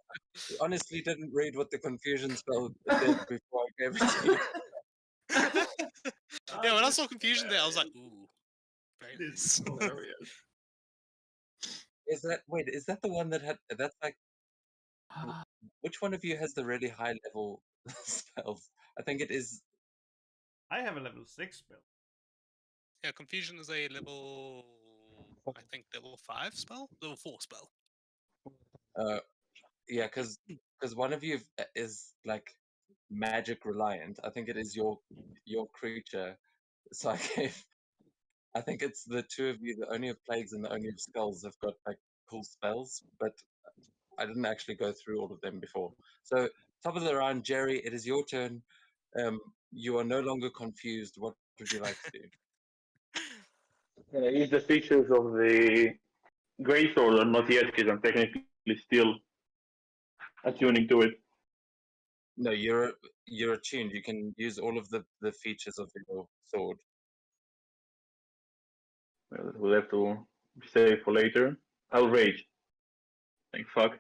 Speaker 1: honestly didn't read what the confusion spell did before I gave it to you.
Speaker 2: Yeah, when I saw confusion there, I was like, ooh. Very
Speaker 4: This
Speaker 2: nice.
Speaker 4: is hilarious.
Speaker 1: Is that the one that had? That's like, which one of you has the really high level spells? I think it is.
Speaker 6: I have a level 6 spell.
Speaker 2: Yeah, confusion is a level, I think level 5 spell, level 4 spell.
Speaker 1: Yeah, because one of you is like magic reliant. I think it is your creature. So I think it's the two of you, the Oni of Plagues and the Oni of Skulls, have got like cool spells, but I didn't actually go through all of them before. So top of the round, Jerry, it is your turn. You are no longer confused. What would you like to do?
Speaker 5: If the features of the Greatsword are not yet, because I'm technically still attuning to it.
Speaker 1: No, you're attuned. You can use all of the features of your sword.
Speaker 5: Well, we'll have to save for later. I'll rage. Like fuck.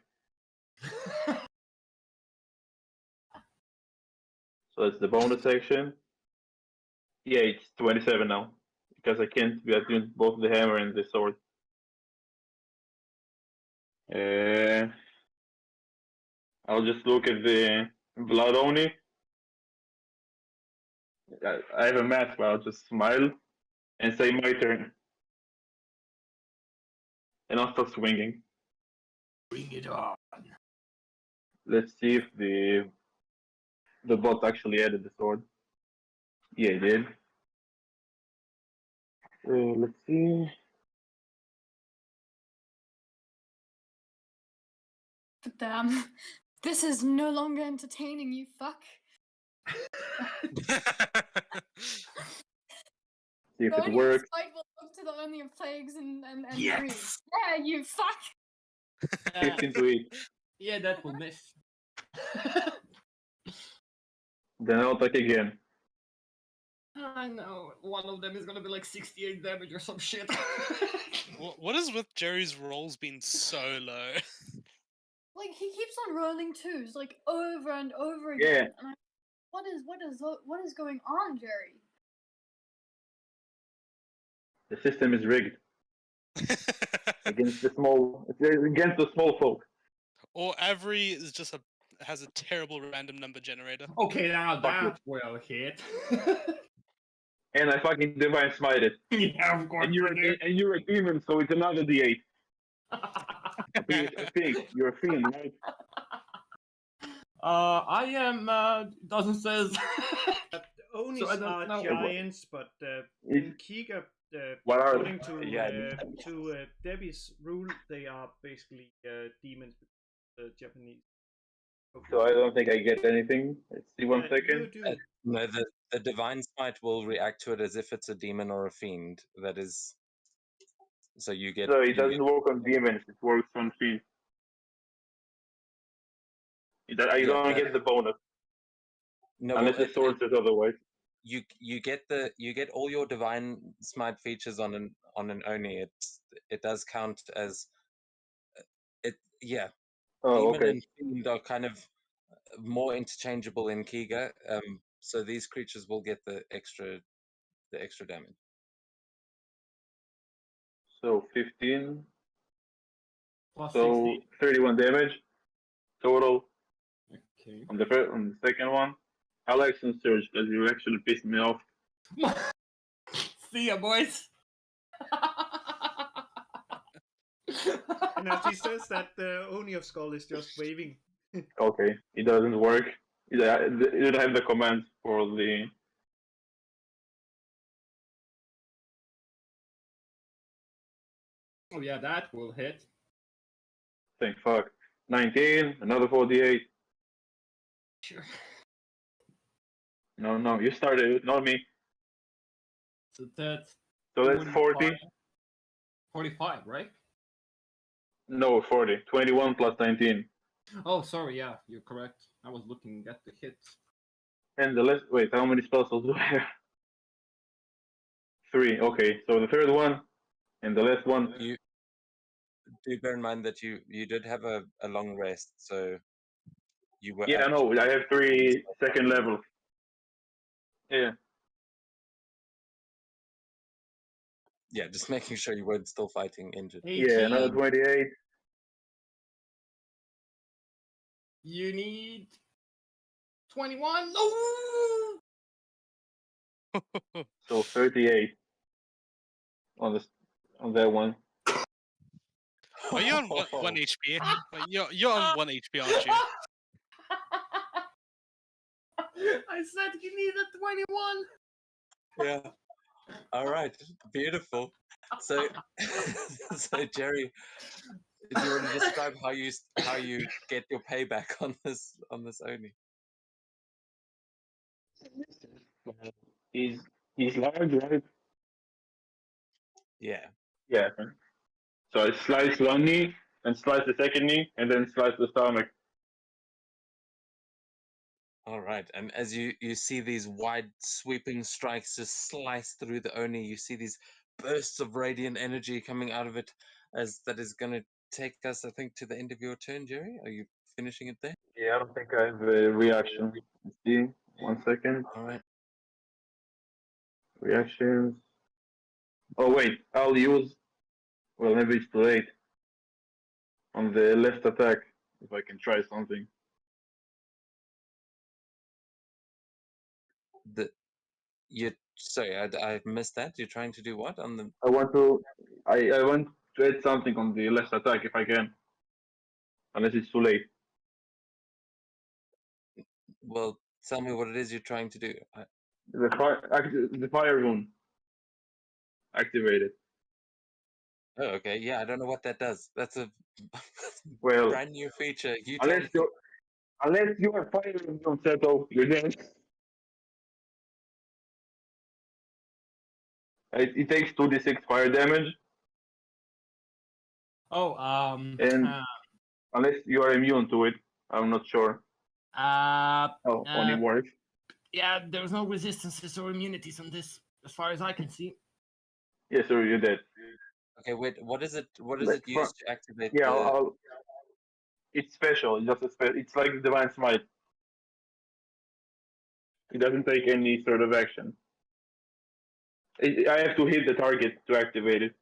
Speaker 5: So that's the bonus action. Yeah, it's 27 now. Because I can't be attuned both the hammer and the sword. I'll just look at the Blood Oni. I have a mask, but I'll just smile and say my turn. And I'll start swinging.
Speaker 4: Bring it on.
Speaker 5: Let's see if the bot actually added the sword. Yeah, it did. Let's see.
Speaker 3: But damn, this is no longer entertaining, you fuck.
Speaker 5: See if
Speaker 3: The
Speaker 5: it
Speaker 3: only
Speaker 5: works.
Speaker 3: spite will look to the only of plagues and
Speaker 4: Yes!
Speaker 3: breathe. Yeah, you fuck.
Speaker 5: 15 to 8.
Speaker 4: Yeah, that will miss.
Speaker 5: Then I'll attack again.
Speaker 4: I know. One of them is gonna be like 68 damage or some shit.
Speaker 2: What is with Jerry's rolls being so low?
Speaker 3: Like he keeps on rolling twos, like over and over
Speaker 5: Yeah.
Speaker 3: again. And what is going on, Jerry?
Speaker 5: The system is rigged against the small folk.
Speaker 2: Or Avery is just has a terrible random number generator.
Speaker 4: Okay, now
Speaker 5: Fuck
Speaker 4: that will hit.
Speaker 5: And I fucking divine smite it.
Speaker 4: Yeah, of course.
Speaker 5: And you're a demon, so it's another D8. A pig. You're a fiend, right?
Speaker 4: I am. Doesn't says.
Speaker 6: The Onis
Speaker 4: So I don't
Speaker 6: are
Speaker 4: know.
Speaker 6: giants, but in Kaiya,
Speaker 5: What are
Speaker 6: according
Speaker 1: Yeah.
Speaker 6: to Debbie's rule, they are basically demons, Japanese.
Speaker 5: So I don't think I get anything. Let's see one
Speaker 6: You
Speaker 5: second.
Speaker 6: do.
Speaker 1: No, the divine smite will react to it as if it's a demon or a fiend. That is, so you get.
Speaker 5: So
Speaker 1: you
Speaker 5: it doesn't work on demons, it works on fiends. You
Speaker 1: Yeah,
Speaker 5: don't
Speaker 1: that-
Speaker 5: get the bonus.
Speaker 1: No,
Speaker 5: Unless
Speaker 1: well,
Speaker 5: the sword says otherwise.
Speaker 1: you get all your divine smite features on an Oni. It does count as it. Yeah,
Speaker 5: Oh,
Speaker 1: demon
Speaker 5: okay.
Speaker 1: and fiend are kind of more interchangeable in Kaiya. So these creatures will get the extra damage.
Speaker 5: So 15.
Speaker 4: Plus
Speaker 5: So
Speaker 4: 16.
Speaker 5: 31 damage total
Speaker 4: Okay.
Speaker 5: on the second one. Alex and Surge, because you actually pissed me off.
Speaker 4: See ya, boys.
Speaker 6: And as he says that, the Oni of Skull is just waving.
Speaker 5: Okay, it doesn't work. Yeah, you have the commands for the.
Speaker 4: Oh yeah, that will hit.
Speaker 5: Think fuck. 19, another 48.
Speaker 4: Sure.
Speaker 5: No, you started it, not me.
Speaker 4: So that's
Speaker 5: So that's 40.
Speaker 4: 45, right?
Speaker 5: No, 40. 21 plus 19.
Speaker 4: Oh, sorry. Yeah, you're correct. I was looking at the hits.
Speaker 5: And the last. Wait, how many spell slots do I have? 3. Okay, so the third one and the last one.
Speaker 1: You do bear in mind that you did have a long rest, so you were
Speaker 5: Yeah,
Speaker 1: up
Speaker 5: no,
Speaker 1: to
Speaker 5: I have 3 second levels. Yeah.
Speaker 1: yeah, just making sure you weren't still fighting injured.
Speaker 4: 18.
Speaker 5: Yeah, another 28.
Speaker 4: You need 21. No!
Speaker 5: So 38 on this on that one.
Speaker 2: Are you on one HP? Like, you're on 1 HP, aren't you?
Speaker 4: I said you needed 21.
Speaker 1: Yeah. All right. Beautiful. So, so Jerry, do you want to describe how you get your payback on this Oni?
Speaker 5: He's he's large, right?
Speaker 1: Yeah.
Speaker 5: Yeah. So I slice one knee and slice the second knee and then slice the stomach.
Speaker 1: All right. And as you see these wide sweeping strikes just slice through the Oni, you see these bursts of radiant energy coming out of it, as that is going to take us, I think, to the end of your turn, Jerry. Are you finishing it there?
Speaker 5: Yeah, I don't think I have a reaction. Let's see. 1 second.
Speaker 1: All right.
Speaker 5: Reactions. Oh wait, I'll use. Well, maybe it's too late. On the left attack, if I can try something.
Speaker 1: The you sorry, I missed that. You're trying to do what on the?
Speaker 5: I want to. I want to add something on the left attack if I can. Unless it's too late.
Speaker 1: Well, tell me what it is you're trying to do.
Speaker 5: The fire rune activated.
Speaker 1: Oh, okay. Yeah, I don't know what that does. That's a
Speaker 5: Well,
Speaker 1: brand new feature. You tell me.
Speaker 5: unless you are fire rune Seto, you're dead. It takes 2d6 fire damage,
Speaker 4: Oh,
Speaker 5: and unless you are immune to it, I'm not sure
Speaker 4: uh,
Speaker 5: how only works.
Speaker 4: yeah, there's no resistances or immunities on this, as far as I can see.
Speaker 5: Yes, sir, you're dead.
Speaker 1: Okay, wait. What is it? What is
Speaker 5: Like,
Speaker 1: it used to activate
Speaker 5: yeah,
Speaker 1: the?
Speaker 5: it's special. It's just a it's like the divine smite. It doesn't take any sort of action. I have to hit the target to activate it.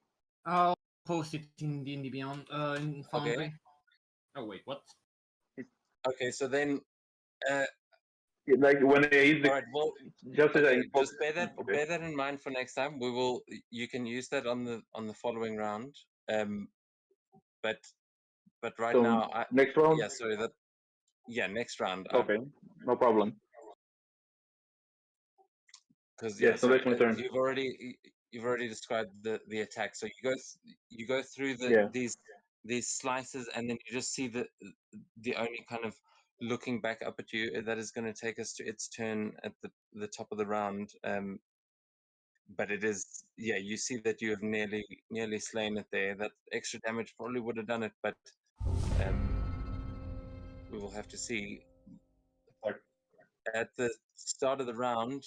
Speaker 4: I'll post it in D&D Beyond, in Foundry.
Speaker 1: Okay.
Speaker 4: Oh wait, what?
Speaker 1: Okay, so then,
Speaker 5: Like when I hit the,
Speaker 1: all right. Well,
Speaker 5: just as
Speaker 1: okay.
Speaker 5: I
Speaker 1: Just
Speaker 5: okay.
Speaker 1: bear that in mind for next time. We will. You can use that on the following round. But right
Speaker 5: So
Speaker 1: now,
Speaker 5: next round,
Speaker 1: yeah. Sorry. Yeah. Next round.
Speaker 5: okay, no problem.
Speaker 1: Because
Speaker 5: Yeah,
Speaker 1: yeah.
Speaker 5: so
Speaker 1: So
Speaker 5: that's my turn.
Speaker 1: you've already described the attack. So you go through
Speaker 5: Yeah.
Speaker 1: these slices, and then you just see the only kind of looking back up at you. That is going to take us to its turn at the top of the round. But it is, yeah, you see that you have nearly slain it there. That extra damage probably would have done it, but we will have to see. At the start of the round,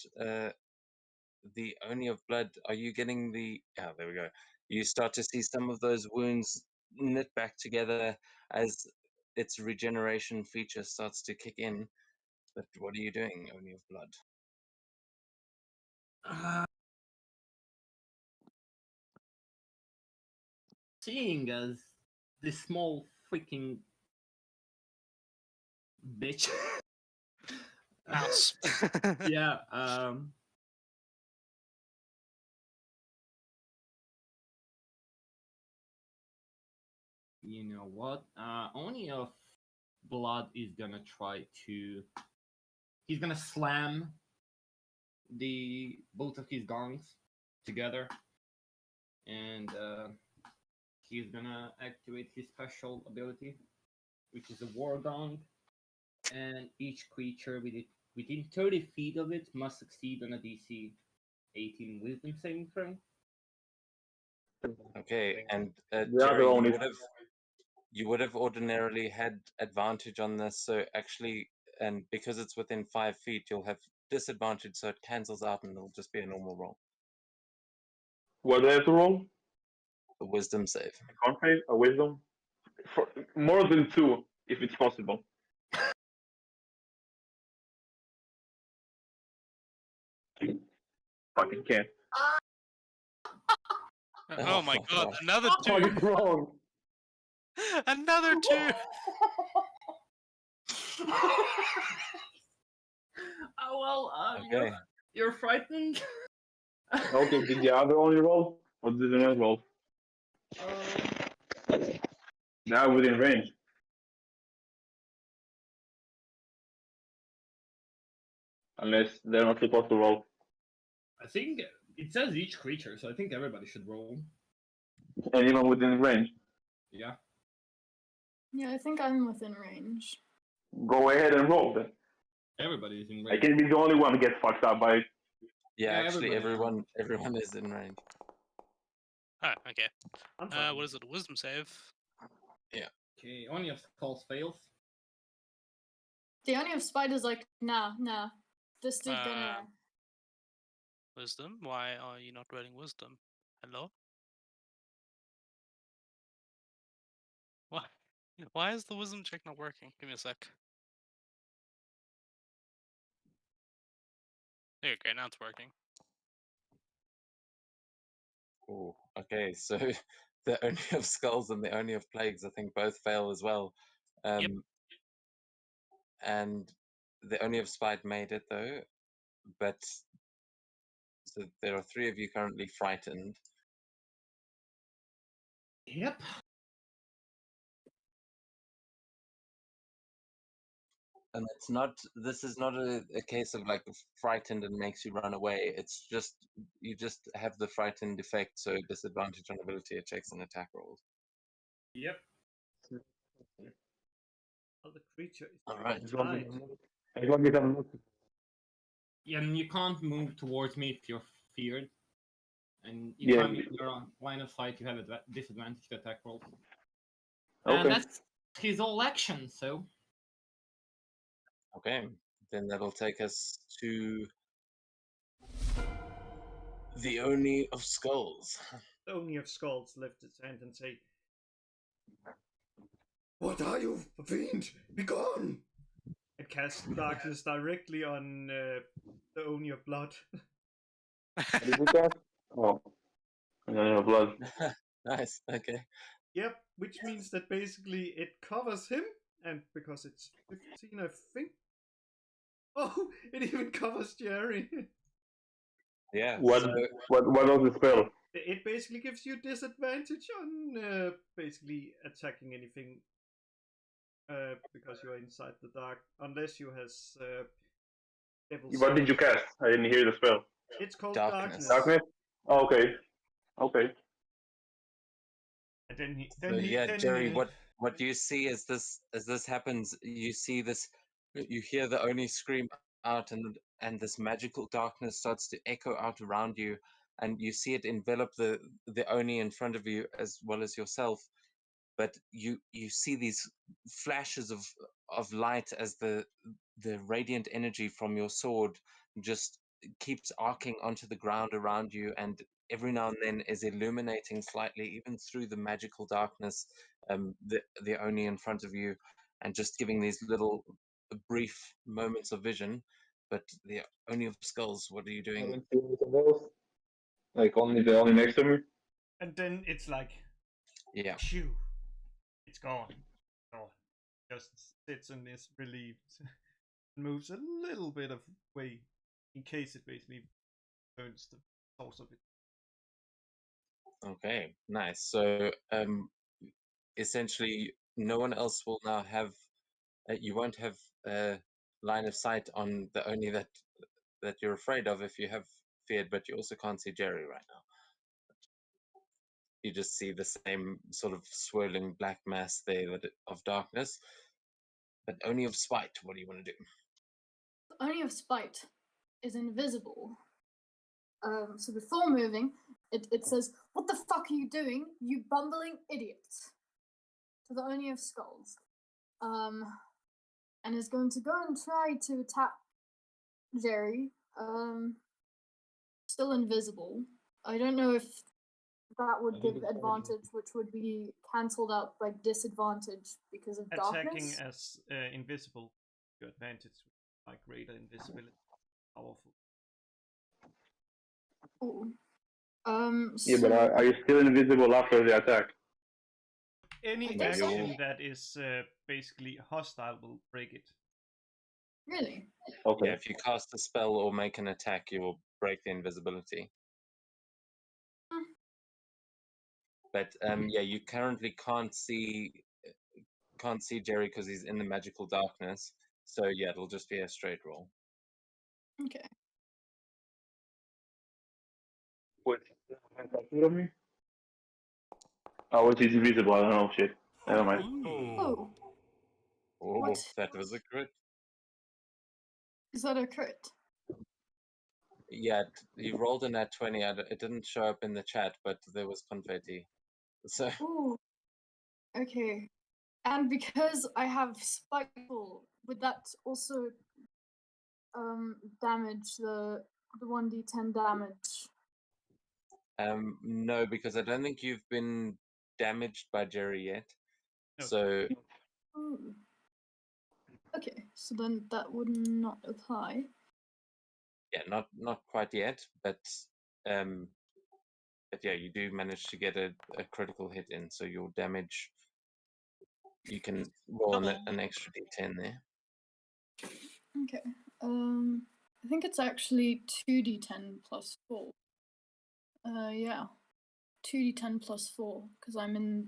Speaker 1: the Oni of Blood, are you getting the? Oh, there we go. You start to see some of those wounds knit back together as its regeneration feature starts to kick in. But what are you doing, Oni of Blood?
Speaker 4: Seeing as this small freaking bitch.
Speaker 2: Mouse.
Speaker 4: Yeah, you know what? Oni of Blood is gonna try to he's gonna slam both of his gongs together, and he's gonna activate his special ability, which is a war gong, and each creature within 30 feet of it must succeed on a DC 18 Wisdom saving throw.
Speaker 1: Okay, and
Speaker 5: The
Speaker 1: Jerry,
Speaker 5: other only
Speaker 1: you would have ordinarily had advantage on this, so actually, and because it's within 5 feet, you'll have disadvantage, so it cancels out and it'll just be a normal roll.
Speaker 5: what do I have to roll?
Speaker 1: A wisdom save.
Speaker 5: A con save, a wisdom, for more than 2 if it's possible. Fucking can't.
Speaker 2: Oh my god,
Speaker 1: God.
Speaker 2: another
Speaker 5: Oh,
Speaker 2: two!
Speaker 5: it's wrong.
Speaker 2: Another two!
Speaker 4: Oh well,
Speaker 1: Okay.
Speaker 4: you're frightened.
Speaker 5: Okay, did the other only roll? Or did the not roll? Now within range. Unless they're not supposed to roll.
Speaker 4: I think it says each creature, so I think everybody should roll.
Speaker 5: And even within range.
Speaker 4: Yeah.
Speaker 3: Yeah, I think I'm within range.
Speaker 5: Go ahead and roll then.
Speaker 4: Everybody is in
Speaker 5: I
Speaker 4: range.
Speaker 5: can be the only one who gets fucked up by it.
Speaker 1: Yeah,
Speaker 4: Yeah,
Speaker 1: actually,
Speaker 4: everybody
Speaker 1: everyone is in range.
Speaker 2: Oh, okay.
Speaker 6: I'm fine.
Speaker 2: What is it? Wisdom save?
Speaker 4: Okay, only if calls fails.
Speaker 3: The only of Spider's like, nah. This dude gonna.
Speaker 2: Wisdom? Why are you not rolling wisdom? Hello? Why? Why is the wisdom check not working? Give me a sec. There you go, now it's working.
Speaker 1: Oh, okay, so the Oni of Skulls and the Oni of Plagues, I think, both fail as well.
Speaker 2: Yep.
Speaker 1: And the Oni of Spite made it, though. But so there are 3 of you currently frightened.
Speaker 4: Yep.
Speaker 1: And this is not a case of like frightened and makes you run away. It's just, you just have the frightened effect, so disadvantage on ability checks and attack rolls.
Speaker 4: Yep.
Speaker 6: Well, the creature is
Speaker 1: All right.
Speaker 5: As long as
Speaker 6: tied.
Speaker 5: I'm not.
Speaker 4: Yeah, and you can't move towards me if you're feared. And if
Speaker 5: Yeah.
Speaker 4: I'm in your line of sight, you have a disadvantage to attack rolls.
Speaker 5: Okay.
Speaker 4: And that's his all action, so.
Speaker 1: Okay, then that'll take us to the Oni of Skulls.
Speaker 6: The Oni of Skulls lift its hand and say, "What are you, fiend? Be gone!" It casts darkness directly on the Oni of Blood.
Speaker 5: What did you cast? Oh. And then your blood.
Speaker 1: Nice. Okay.
Speaker 6: Yep, which means that basically it covers him, and because it's 15, I think. Oh, it even covers Jerry.
Speaker 1: Yeah.
Speaker 5: What
Speaker 1: So,
Speaker 5: what was the spell?
Speaker 6: It basically gives you disadvantage on basically attacking anything because you're inside the dark, unless you has Devil's
Speaker 5: What did you
Speaker 6: Sword.
Speaker 5: cast? I didn't hear the spell.
Speaker 6: It's called
Speaker 1: Darkness.
Speaker 5: Darkness? Oh, okay. Okay.
Speaker 6: And then
Speaker 1: so yeah, Jerry, what you see as this happens, you see this, you hear the Oni scream out, and this magical darkness starts to echo out around you, and you see it envelop the Oni in front of you as well as yourself. But you see these flashes of light as the radiant energy from your sword just keeps arcing onto the ground around you, and every now and then is illuminating slightly even through the magical darkness, the Oni in front of you, and just giving these little brief moments of vision. But the Oni of Skulls, what are you
Speaker 5: I
Speaker 1: doing?
Speaker 5: don't see anything else. Like only the Oni next to me.
Speaker 6: And then it's like,
Speaker 1: Yeah.
Speaker 6: phew, it's gone. Oh, just sits and is relieved. Moves a little bit of way in case it basically turns the source of it.
Speaker 1: Okay, nice. So essentially, no one else will now have. You won't have line of sight on the only that you're afraid of if you have feared, but you also can't see Jerry right now. You just see the same sort of swirling black mass there of darkness, but only of spite. What do you want to do?
Speaker 3: Only of spite is invisible. So before moving, it says, "What the fuck are you doing, you bumbling idiot?" To the Oni of Skulls. And is going to go and try to attack Jerry. Still invisible. I don't know if that would give advantage, which would be cancelled out by disadvantage because of
Speaker 6: Attacking
Speaker 3: darkness.
Speaker 6: as invisible, your advantage, like greater invisibility, powerful.
Speaker 3: Ooh.
Speaker 5: Yeah,
Speaker 3: So
Speaker 5: but are you still invisible after the attack?
Speaker 6: Any
Speaker 3: think so.
Speaker 6: action that is basically hostile will break it.
Speaker 3: really,
Speaker 5: Okay.
Speaker 1: Yeah, if you cast a spell or make an attack, you will break the invisibility. But yeah, you currently can't see Jerry because he's in the magical darkness. So yeah, it'll just be a straight roll.
Speaker 3: okay.
Speaker 5: Wait, of me? Oh, it's invisible. I don't know. Shit. Never mind.
Speaker 3: Oh,
Speaker 1: Oh,
Speaker 3: What?
Speaker 1: that was a crit.
Speaker 3: is that a crit?
Speaker 1: Yeah, you rolled in that 20. It didn't show up in the chat, but there was confetti. So
Speaker 3: Ooh. Okay. And because I have spiteful, would that also damage the 1d10 damage?
Speaker 1: no, because I don't think you've been damaged by Jerry yet.
Speaker 6: No.
Speaker 1: So
Speaker 3: Ooh. Okay, so then that would not apply.
Speaker 1: yeah, not quite yet, but yeah, you do manage to get a critical hit in, so your damage, you can roll an extra d10 there.
Speaker 3: Okay. I think it's actually 2d10 plus 4. Yeah. 2d10 plus 4, because I'm in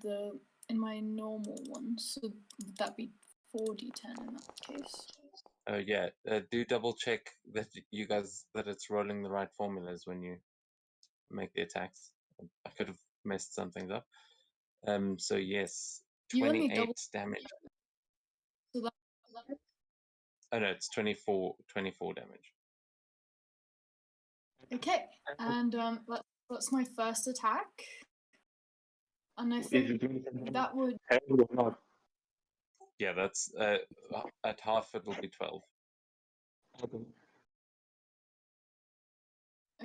Speaker 3: my normal one, so would that be 4d10 in that case?
Speaker 1: Oh yeah, do double check that you guys that it's rolling the right formulas when you make the attacks. I could have messed some things up. So yes,
Speaker 3: You only
Speaker 1: 28
Speaker 3: double,
Speaker 1: damage.
Speaker 3: so that,
Speaker 1: Oh no, it's 24 damage.
Speaker 3: okay, and that's my first attack, and I
Speaker 5: Is
Speaker 3: think
Speaker 5: it
Speaker 3: that would,
Speaker 5: held or not?
Speaker 1: Yeah, that's at half it will be 12.
Speaker 5: Okay.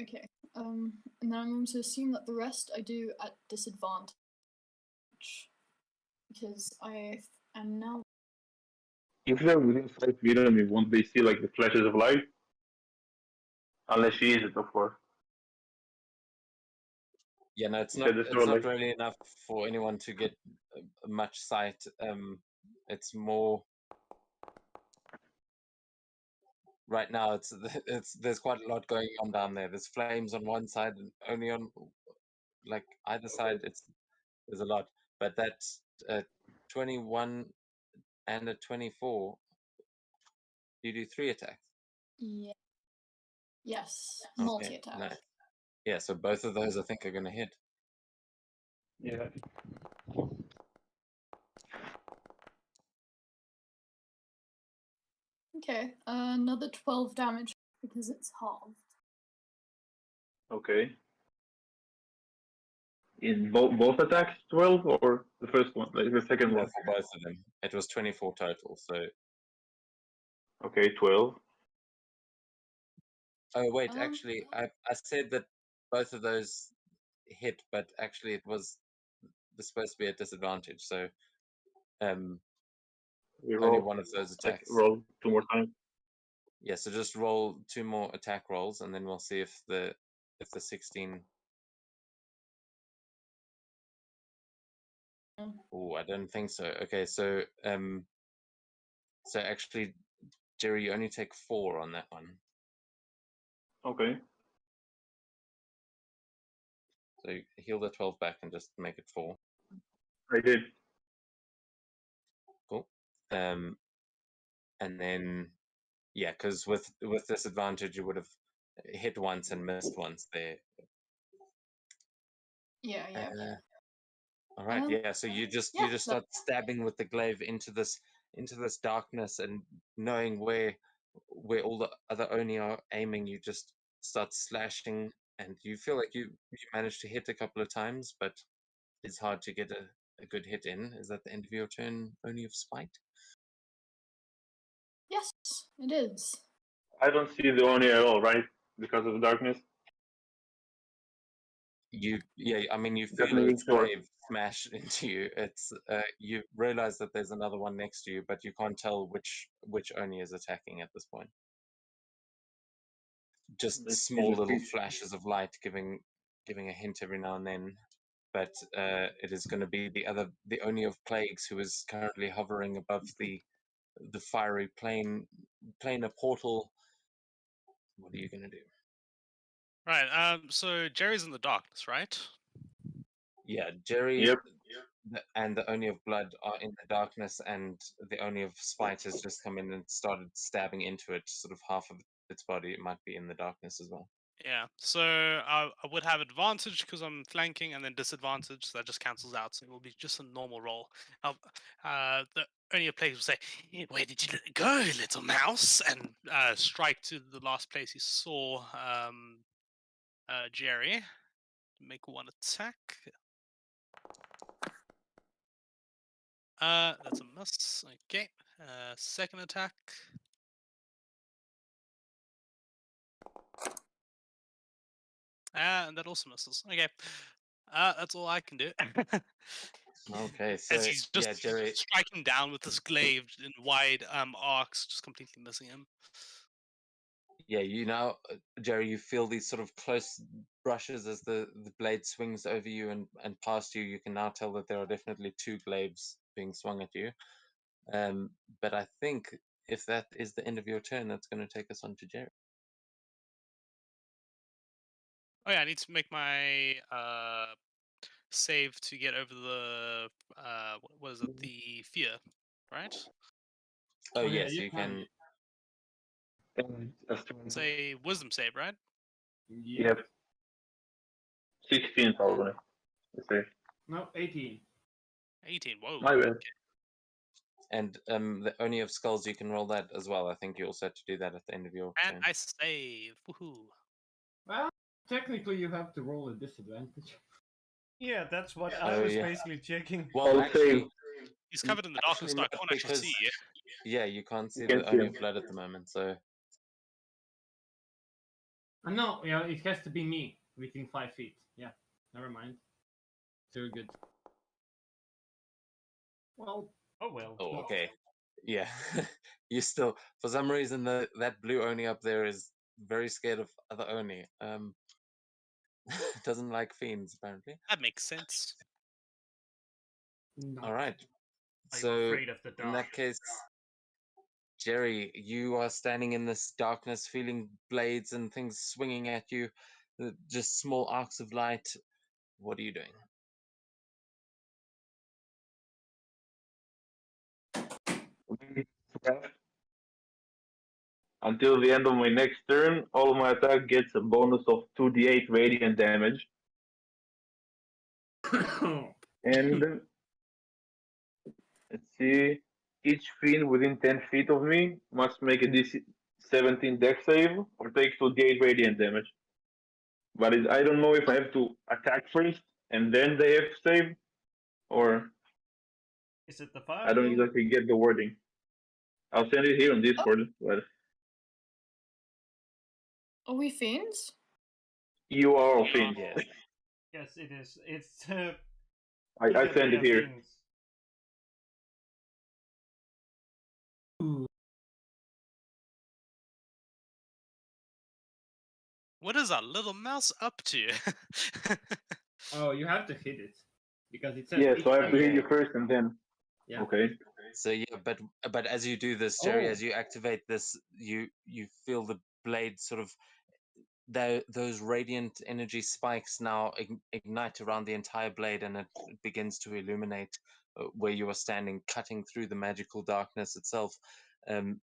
Speaker 3: okay, and then I'm going to assume that the rest I do at disadvantage, because I am now,
Speaker 5: If they're within 5 feet of me, won't they see like the flashes of light? Unless she is it, of course.
Speaker 1: Yeah, no, it's
Speaker 5: You
Speaker 1: not.
Speaker 5: said this
Speaker 1: It's not
Speaker 5: like
Speaker 1: really enough for anyone to get much sight. It's more right now. It's there's quite a lot going on down there. There's flames on one side, and only on like either side. There's a lot, but that's 21 and a 24. You do 3 attacks.
Speaker 3: yeah, yes,
Speaker 1: Okay,
Speaker 3: multi-attack.
Speaker 1: nice. Yeah, so both of those I think are going to hit.
Speaker 5: yeah.
Speaker 3: Okay, another 12 damage because it's halved.
Speaker 5: Okay. Is both attacks 12 or the first one, like the second
Speaker 1: No,
Speaker 5: one?
Speaker 1: for both of them, it was 24 total. So
Speaker 5: Okay, 12.
Speaker 1: oh wait,
Speaker 3: Um,
Speaker 1: actually, I said that both of those hit, but actually it was supposed to be a disadvantage. So
Speaker 5: We
Speaker 1: only
Speaker 5: roll
Speaker 1: one of those
Speaker 5: like
Speaker 1: attacks.
Speaker 5: roll 2 more times.
Speaker 1: Yeah, so just roll 2 more attack rolls, and then we'll see if the 16. Oh, I don't think so. Okay, so actually, Jerry, you only take 4 on that one.
Speaker 5: Okay.
Speaker 1: So you heal the 12 back and just make it 4.
Speaker 5: I did.
Speaker 1: Cool. And then Yeah, because with disadvantage, you would have hit once and missed once there.
Speaker 3: Yeah, yeah.
Speaker 1: All right,
Speaker 3: Um,
Speaker 1: yeah. So you just
Speaker 3: yeah,
Speaker 1: start stabbing with the glaive into this darkness, and knowing where all the other Oni are aiming, you just start slashing, and you feel like you managed to hit a couple of times, but it's hard to get a good hit in. Is that the end of your turn, Oni of Spite?
Speaker 3: Yes, it is.
Speaker 5: I don't see the Oni at all, right? Because of the darkness.
Speaker 1: I mean, you
Speaker 5: Just
Speaker 1: feel
Speaker 5: making
Speaker 1: its
Speaker 5: sure.
Speaker 1: glaive smash into you. It's you realize that there's another one next to you, but you can't tell which Oni is attacking at this point. Just
Speaker 5: Let's see
Speaker 1: small
Speaker 5: the
Speaker 1: little
Speaker 5: speech.
Speaker 1: flashes of light giving a hint every now and then. But it is going to be the Oni of Plagues, who is currently hovering above the fiery plane a portal. What are you going to do?
Speaker 2: Right. So Jerry's in the darkness, right?
Speaker 1: Yeah, Jerry
Speaker 5: Yep.
Speaker 1: and the Oni of Blood are in the darkness, and the Oni of Spite has just come in and started stabbing into it. Sort of half of its body might be in the darkness as well.
Speaker 2: Yeah. So I would have advantage because I'm flanking, and then disadvantage, so that just cancels out. So it will be just a normal roll. The only player will say, "Where did you let it go, little mouse?" and strike to the last place he saw Jerry. Make one attack. That's a miss. Okay. Second attack. And that also misses. Okay. That's all I can do.
Speaker 1: Okay, so
Speaker 2: As he's just
Speaker 1: yeah, Jerry.
Speaker 2: striking down with this glaive in wide arcs, just completely missing him.
Speaker 1: Yeah, Jerry, you feel these sort of close brushes as the blade swings over you and past you. You can now tell that there are definitely two glaives being swung at you. But I think if that is the end of your turn, that's going to take us on to Jerry.
Speaker 2: Oh yeah, I need to make my save to get over the what is it? The fear, right?
Speaker 1: Oh,
Speaker 4: yeah,
Speaker 1: yes, you can.
Speaker 2: It's a wisdom save, right?
Speaker 5: Yep. 16 probably. Let's say.
Speaker 4: No, 18.
Speaker 2: 18. Whoa.
Speaker 5: My bad.
Speaker 1: And the Oni of Skulls, you can roll that as well. I think you also have to do that at the end of your
Speaker 2: And
Speaker 1: turn.
Speaker 2: I save. Woohoo.
Speaker 4: Well, technically you have to roll a disadvantage.
Speaker 6: Yeah, that's what I
Speaker 1: Oh,
Speaker 6: was
Speaker 1: yeah.
Speaker 6: basically checking.
Speaker 1: Well,
Speaker 5: I'll
Speaker 1: actually,
Speaker 5: save.
Speaker 2: He's covered in the
Speaker 1: actually
Speaker 2: darkness, so I
Speaker 1: not,
Speaker 2: can't actually
Speaker 1: because
Speaker 2: see.
Speaker 1: yeah, you can't see
Speaker 5: can't
Speaker 1: the
Speaker 5: see
Speaker 1: Oni
Speaker 5: him.
Speaker 1: of Blood at the moment. So
Speaker 4: No, yeah, it has to be me within 5 feet. Yeah, never mind. Very good. Well,
Speaker 6: Oh well.
Speaker 1: oh, okay, yeah. You still, for some reason, that blue Oni up there is very scared of other Oni. Doesn't like fiends apparently.
Speaker 2: That makes sense.
Speaker 4: no.
Speaker 1: All right.
Speaker 6: I'm
Speaker 1: So
Speaker 6: afraid of the
Speaker 1: in
Speaker 6: dark.
Speaker 1: that case, Jerry, you are standing in this darkness, feeling blades and things swinging at you, just small arcs of light. What are you doing?
Speaker 5: Until the end of my next turn, all of my attack gets a bonus of 2d8 radiant damage. And let's see, each fiend within 10 feet of me must make a DC 17 dex save or take 2d8 radiant damage. But I don't know if I have to attack first and then they have to save, or
Speaker 6: Is it the fire
Speaker 5: I don't
Speaker 6: rule?
Speaker 5: exactly get the wording. I'll send it here on Discord, but
Speaker 3: Are we fiends?
Speaker 5: you are all fiends.
Speaker 1: Yes.
Speaker 6: Yes, it is. It's
Speaker 5: I send it here.
Speaker 6: things.
Speaker 2: What is our little mouse up to?
Speaker 4: Oh, you have to hit it because it says.
Speaker 5: Yeah, so I have
Speaker 1: Oh,
Speaker 5: to hit
Speaker 1: yeah.
Speaker 5: you first and then.
Speaker 4: Yeah.
Speaker 5: Okay.
Speaker 1: So yeah, but as you do this, Jerry,
Speaker 4: Oh.
Speaker 1: as you activate this, you feel the blade sort of those radiant energy spikes now ignite around the entire blade, and it begins to illuminate where you are standing, cutting through the magical darkness itself.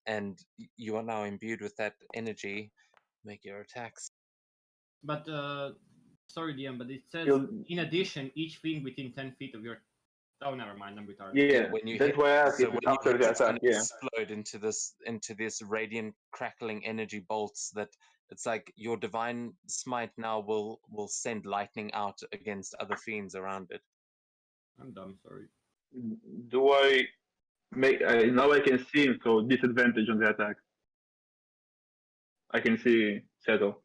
Speaker 1: and you are now imbued with that energy. Make your attacks.
Speaker 4: But sorry, DM, but it says
Speaker 5: You'll-
Speaker 4: in addition, each thing within 10 feet of your. Oh, never mind. I'm retarded.
Speaker 5: Yeah,
Speaker 1: When you
Speaker 5: that's
Speaker 1: hit,
Speaker 5: why I asked
Speaker 1: so
Speaker 5: if
Speaker 1: when
Speaker 5: it's
Speaker 1: you
Speaker 5: after
Speaker 1: hit,
Speaker 5: the
Speaker 1: it's going
Speaker 5: attack.
Speaker 1: to
Speaker 5: Yeah.
Speaker 1: explode into this radiant crackling energy bolts that it's like your divine smite now will send lightning out against other fiends around it.
Speaker 4: I'm dumb. Sorry.
Speaker 5: Do I make now? I can see him, so disadvantage on the attack. I can see Seto.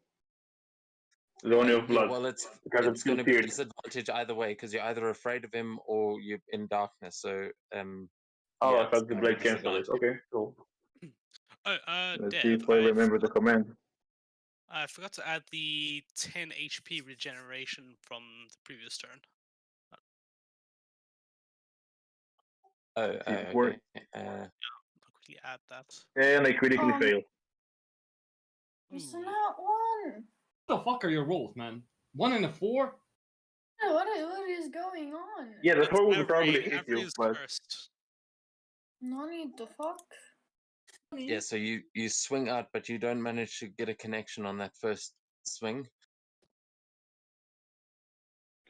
Speaker 5: The only of blood
Speaker 1: Well, it's
Speaker 5: because it's
Speaker 1: going to be
Speaker 5: pierced.
Speaker 1: disadvantage either way because you're either afraid of him or you're in darkness. So
Speaker 5: Oh,
Speaker 1: yeah,
Speaker 5: I
Speaker 1: it's
Speaker 5: thought the
Speaker 1: gonna be
Speaker 5: blade cancel it.
Speaker 1: disadvantage.
Speaker 5: Okay, cool.
Speaker 2: Oh,
Speaker 5: Let's see
Speaker 2: Dev,
Speaker 5: if I remember the command.
Speaker 2: I forgot to add the 10 HP regeneration from the previous turn.
Speaker 5: See if it
Speaker 1: Okay.
Speaker 5: works.
Speaker 2: I'll quickly add that.
Speaker 5: And I critically fail.
Speaker 3: It's
Speaker 2: Ooh.
Speaker 3: not one.
Speaker 4: What the fuck are your rolls, man? 1 and a 4?
Speaker 3: What is going on?
Speaker 5: Yeah, the
Speaker 2: It's
Speaker 5: 4 would probably
Speaker 2: Avery.
Speaker 5: hit
Speaker 2: Avery
Speaker 5: you,
Speaker 2: is
Speaker 5: but
Speaker 2: cursed.
Speaker 3: Nani the fuck?
Speaker 1: Yeah, so you swing out, but you don't manage to get a connection on that first swing.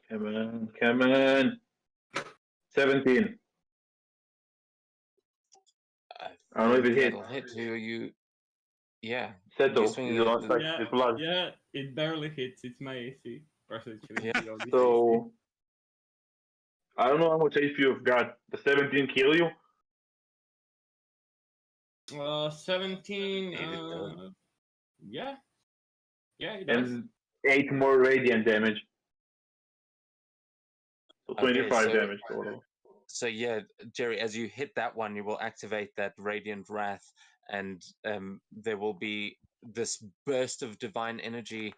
Speaker 5: come on. 17. I don't know if it hit.
Speaker 1: That'll hit. Who are you? Yeah.
Speaker 5: Seto
Speaker 1: You
Speaker 5: is
Speaker 1: swinging
Speaker 5: the
Speaker 1: at
Speaker 5: one
Speaker 1: the-
Speaker 5: like
Speaker 4: Yeah,
Speaker 5: the blood.
Speaker 4: yeah, it barely hits. It's my AC.
Speaker 1: Yeah.
Speaker 5: So I don't know how much HP you've got. The 17 kill you?
Speaker 4: 17. Yeah. Yeah, it does.
Speaker 5: And 8 more radiant damage. So 25 damage total.
Speaker 1: So yeah, Jerry, as you hit that one, you will activate that Radiant Wrath, and there will be this burst of divine energy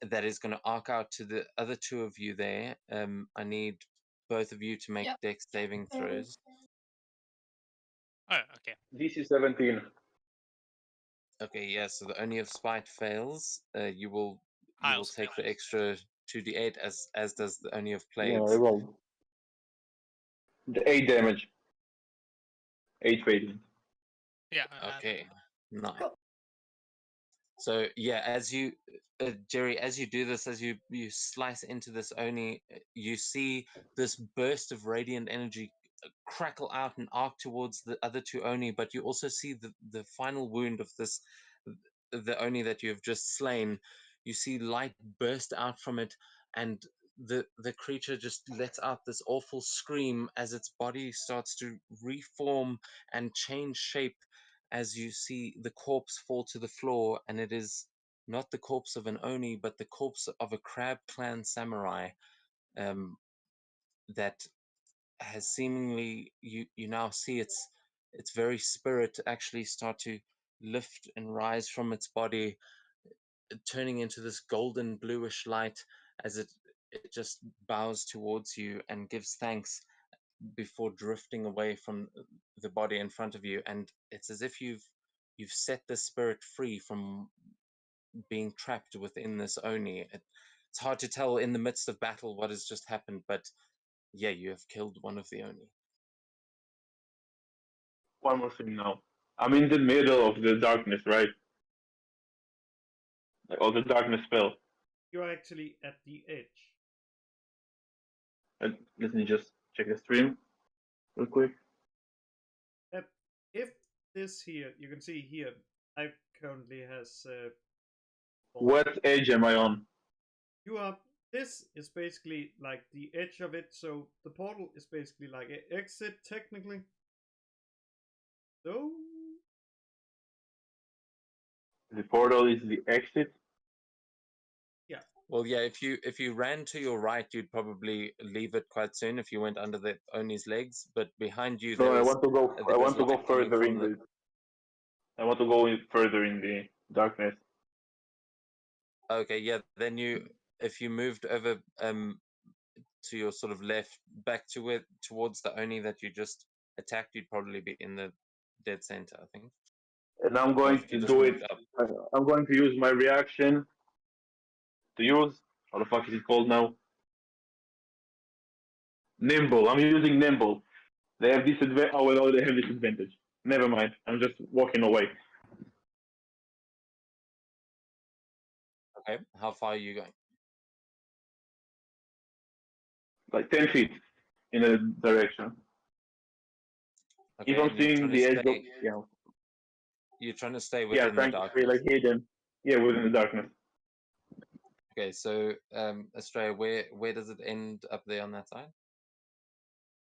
Speaker 1: that is going to arc out to the other two of you there. I need both of you to make
Speaker 3: Yep.
Speaker 1: dex saving throws.
Speaker 2: Oh, okay.
Speaker 5: DC 17.
Speaker 1: Okay, yeah. So the Oni of Spite fails. You will
Speaker 2: I
Speaker 1: will
Speaker 2: also
Speaker 1: take
Speaker 2: fail.
Speaker 1: the extra 2d8 as does the Oni of
Speaker 5: Yeah, I
Speaker 1: Plagues.
Speaker 5: rolled. The 8 damage. 8 radiant.
Speaker 2: Yeah.
Speaker 1: Okay, nice.
Speaker 3: Cool.
Speaker 1: So yeah, as you, Jerry, as you do this, as you slice into this Oni, you see this burst of radiant energy crackle out and arc towards the other two Oni, but you also see the final wound of this, the Oni that you have just slain. You see light burst out from it, and the creature just lets out this awful scream as its body starts to reform and change shape as you see the corpse fall to the floor, and it is not the corpse of an Oni, but the corpse of a Crab Clan samurai that has seemingly, you now see its very spirit actually start to lift and rise from its body, turning into this golden bluish light as it just bows towards you and gives thanks before drifting away from the body in front of you. And it's as if you've set the spirit free from being trapped within this Oni. It's hard to tell in the midst of battle what has just happened, but yeah, you have killed one of the Oni.
Speaker 5: One more thing now. I'm in the middle of the darkness, right? Like all the darkness fell.
Speaker 6: You're actually at the edge.
Speaker 5: Let me just check the stream real quick.
Speaker 6: If this here, you can see here, I currently has.
Speaker 5: What edge am I on?
Speaker 6: You are. This is basically like the edge of it, so the portal is basically like an exit technically. So
Speaker 5: The portal is the exit.
Speaker 1: Well, yeah, if you ran to your right, you'd probably leave it quite soon if you went under the Oni's legs. But behind you,
Speaker 5: No,
Speaker 1: there
Speaker 5: I
Speaker 1: is
Speaker 5: want to go.
Speaker 1: there
Speaker 5: I
Speaker 1: is
Speaker 5: want to go
Speaker 1: light coming
Speaker 5: further
Speaker 1: from
Speaker 5: in the. I want to go further in the darkness.
Speaker 1: Okay, yeah. Then if you moved over to your sort of left, back to it towards the Oni that you just attacked, you'd probably be in the dead center, I think.
Speaker 5: And I'm
Speaker 1: Or
Speaker 5: going
Speaker 1: if you
Speaker 5: to
Speaker 1: just
Speaker 5: do it.
Speaker 1: moved up.
Speaker 5: I'm going to use my reaction. To use how the fuck is it called now? Nimble. I'm using nimble. They have disadvantage. Oh well, they have disadvantage. Never mind. I'm just walking away.
Speaker 1: Okay, how far are you going?
Speaker 5: Like 10 feet in a direction.
Speaker 1: Okay,
Speaker 5: If I'm
Speaker 1: and you're
Speaker 5: seeing
Speaker 1: trying to
Speaker 5: the edge of,
Speaker 1: stay.
Speaker 5: yeah,
Speaker 1: You're trying to stay
Speaker 5: yeah,
Speaker 1: within the
Speaker 5: trying to stay
Speaker 1: darkness.
Speaker 5: like hidden. Yeah, within the darkness.
Speaker 1: Okay, so Astraea, where does it end up there on that side?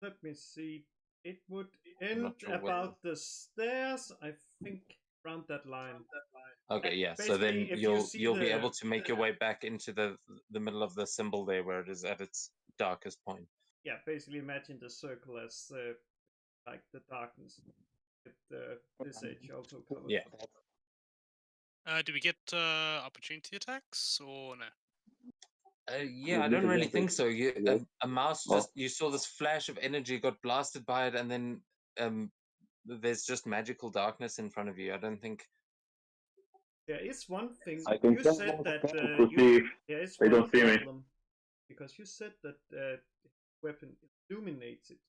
Speaker 6: Let me see. It would
Speaker 1: I'm not
Speaker 6: end
Speaker 1: sure where.
Speaker 6: about the stairs, I think, around that line.
Speaker 1: Okay, yeah. So
Speaker 6: Basically,
Speaker 1: then
Speaker 6: if you see
Speaker 1: you'll be
Speaker 6: the-
Speaker 1: able to make your way back into the middle of the symbol there, where it is at its darkest point.
Speaker 6: Yeah, basically imagine the circle as like the darkness. With this edge also covered.
Speaker 1: Yeah.
Speaker 2: Do we get opportunity attacks or no?
Speaker 1: Yeah, I don't really think so. A mouse
Speaker 5: Oh.
Speaker 1: just you saw this flash of energy, got blasted by it, and then there's just magical darkness in front of you. I don't think.
Speaker 6: There is one thing
Speaker 5: I can
Speaker 6: you
Speaker 5: tell
Speaker 6: said that
Speaker 5: to see if
Speaker 6: there is
Speaker 5: they
Speaker 6: one
Speaker 5: don't see me.
Speaker 6: problem because you said that the weapon illuminates it.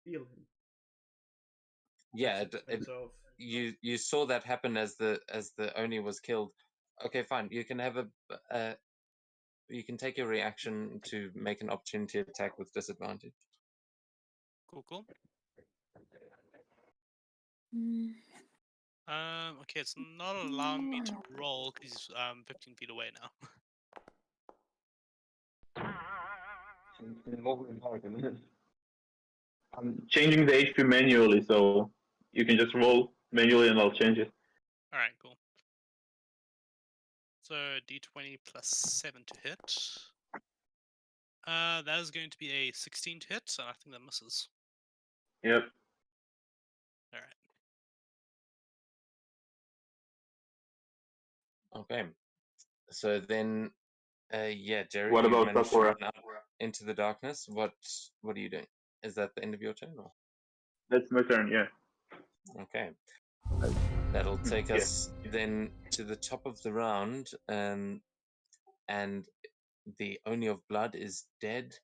Speaker 6: Feel him.
Speaker 1: Yeah,
Speaker 6: That's of
Speaker 1: you saw that happen as the Oni was killed. Okay, fine. You can have you can take your reaction to make an opportunity attack with disadvantage.
Speaker 2: Cool.
Speaker 3: Mm.
Speaker 2: Okay, it's not allowing me to roll because he's 15 feet away now.
Speaker 5: I'm changing the HP manually, so you can just roll manually and I'll change it.
Speaker 2: All right, cool. So d20 plus 7 to hit. That is going to be a 16 to hit, so I think that misses.
Speaker 5: Yep.
Speaker 2: All right.
Speaker 1: Okay. So then, yeah, Jerry,
Speaker 5: What
Speaker 1: you
Speaker 5: about
Speaker 1: managed to
Speaker 5: Sakura?
Speaker 1: run out into the darkness. What are you doing? Is that the end of your turn? Or?
Speaker 5: That's my turn, yeah.
Speaker 1: Okay. That'll take
Speaker 5: Yeah.
Speaker 1: us then to the top of the round, and the Oni of Blood is dead.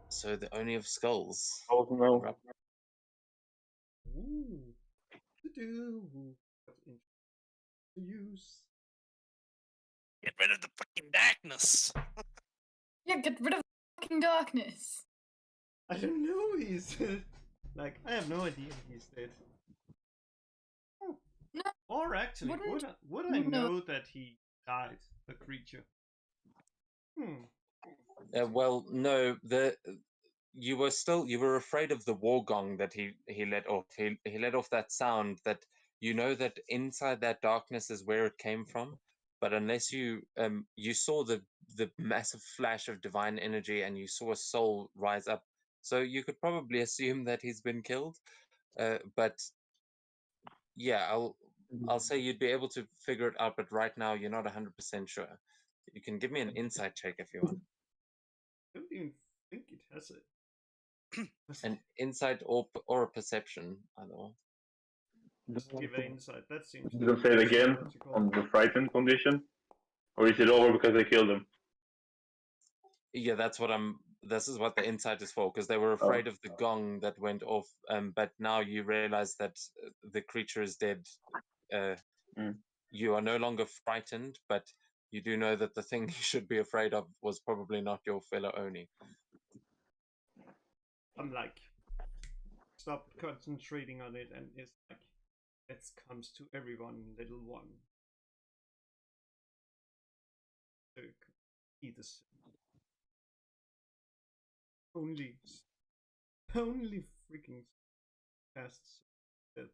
Speaker 1: So the Oni of Skulls.
Speaker 5: Oh no.
Speaker 1: are up.
Speaker 6: ooh, to do to use.
Speaker 2: Get rid of the fucking darkness.
Speaker 3: Yeah, get rid of fucking darkness.
Speaker 6: I don't know. He's like I have no idea he's dead. Oh.
Speaker 3: No,
Speaker 6: Or actually,
Speaker 3: wouldn't
Speaker 6: would I
Speaker 3: you know-
Speaker 6: know that he died, the creature?
Speaker 1: Well, no, you were afraid of the war gong that he let off. He let off that sound that you know that inside that darkness is where it came from. But unless you saw the massive flash of divine energy and you saw a soul rise up, so you could probably assume that he's been killed. But yeah, I'll say you'd be able to figure it out. But right now, you're not 100% sure. You can give me an insight check if you want.
Speaker 6: I don't even think it has it.
Speaker 1: An insight or a perception, either or.
Speaker 6: Give an insight. That seems.
Speaker 5: You don't say it again
Speaker 6: logical.
Speaker 5: on the frightened condition? Or is it over because I killed him?
Speaker 1: Yeah, this is what the insight is for, because they were afraid of the gong that went off, but now you realize that the creature is dead. You are no longer frightened, but you do know that the thing you should be afraid of was probably not your fellow Oni.
Speaker 6: I'm like, stop concentrating on it, and it's like, it comes to everyone, little one. Either only freaking casts that.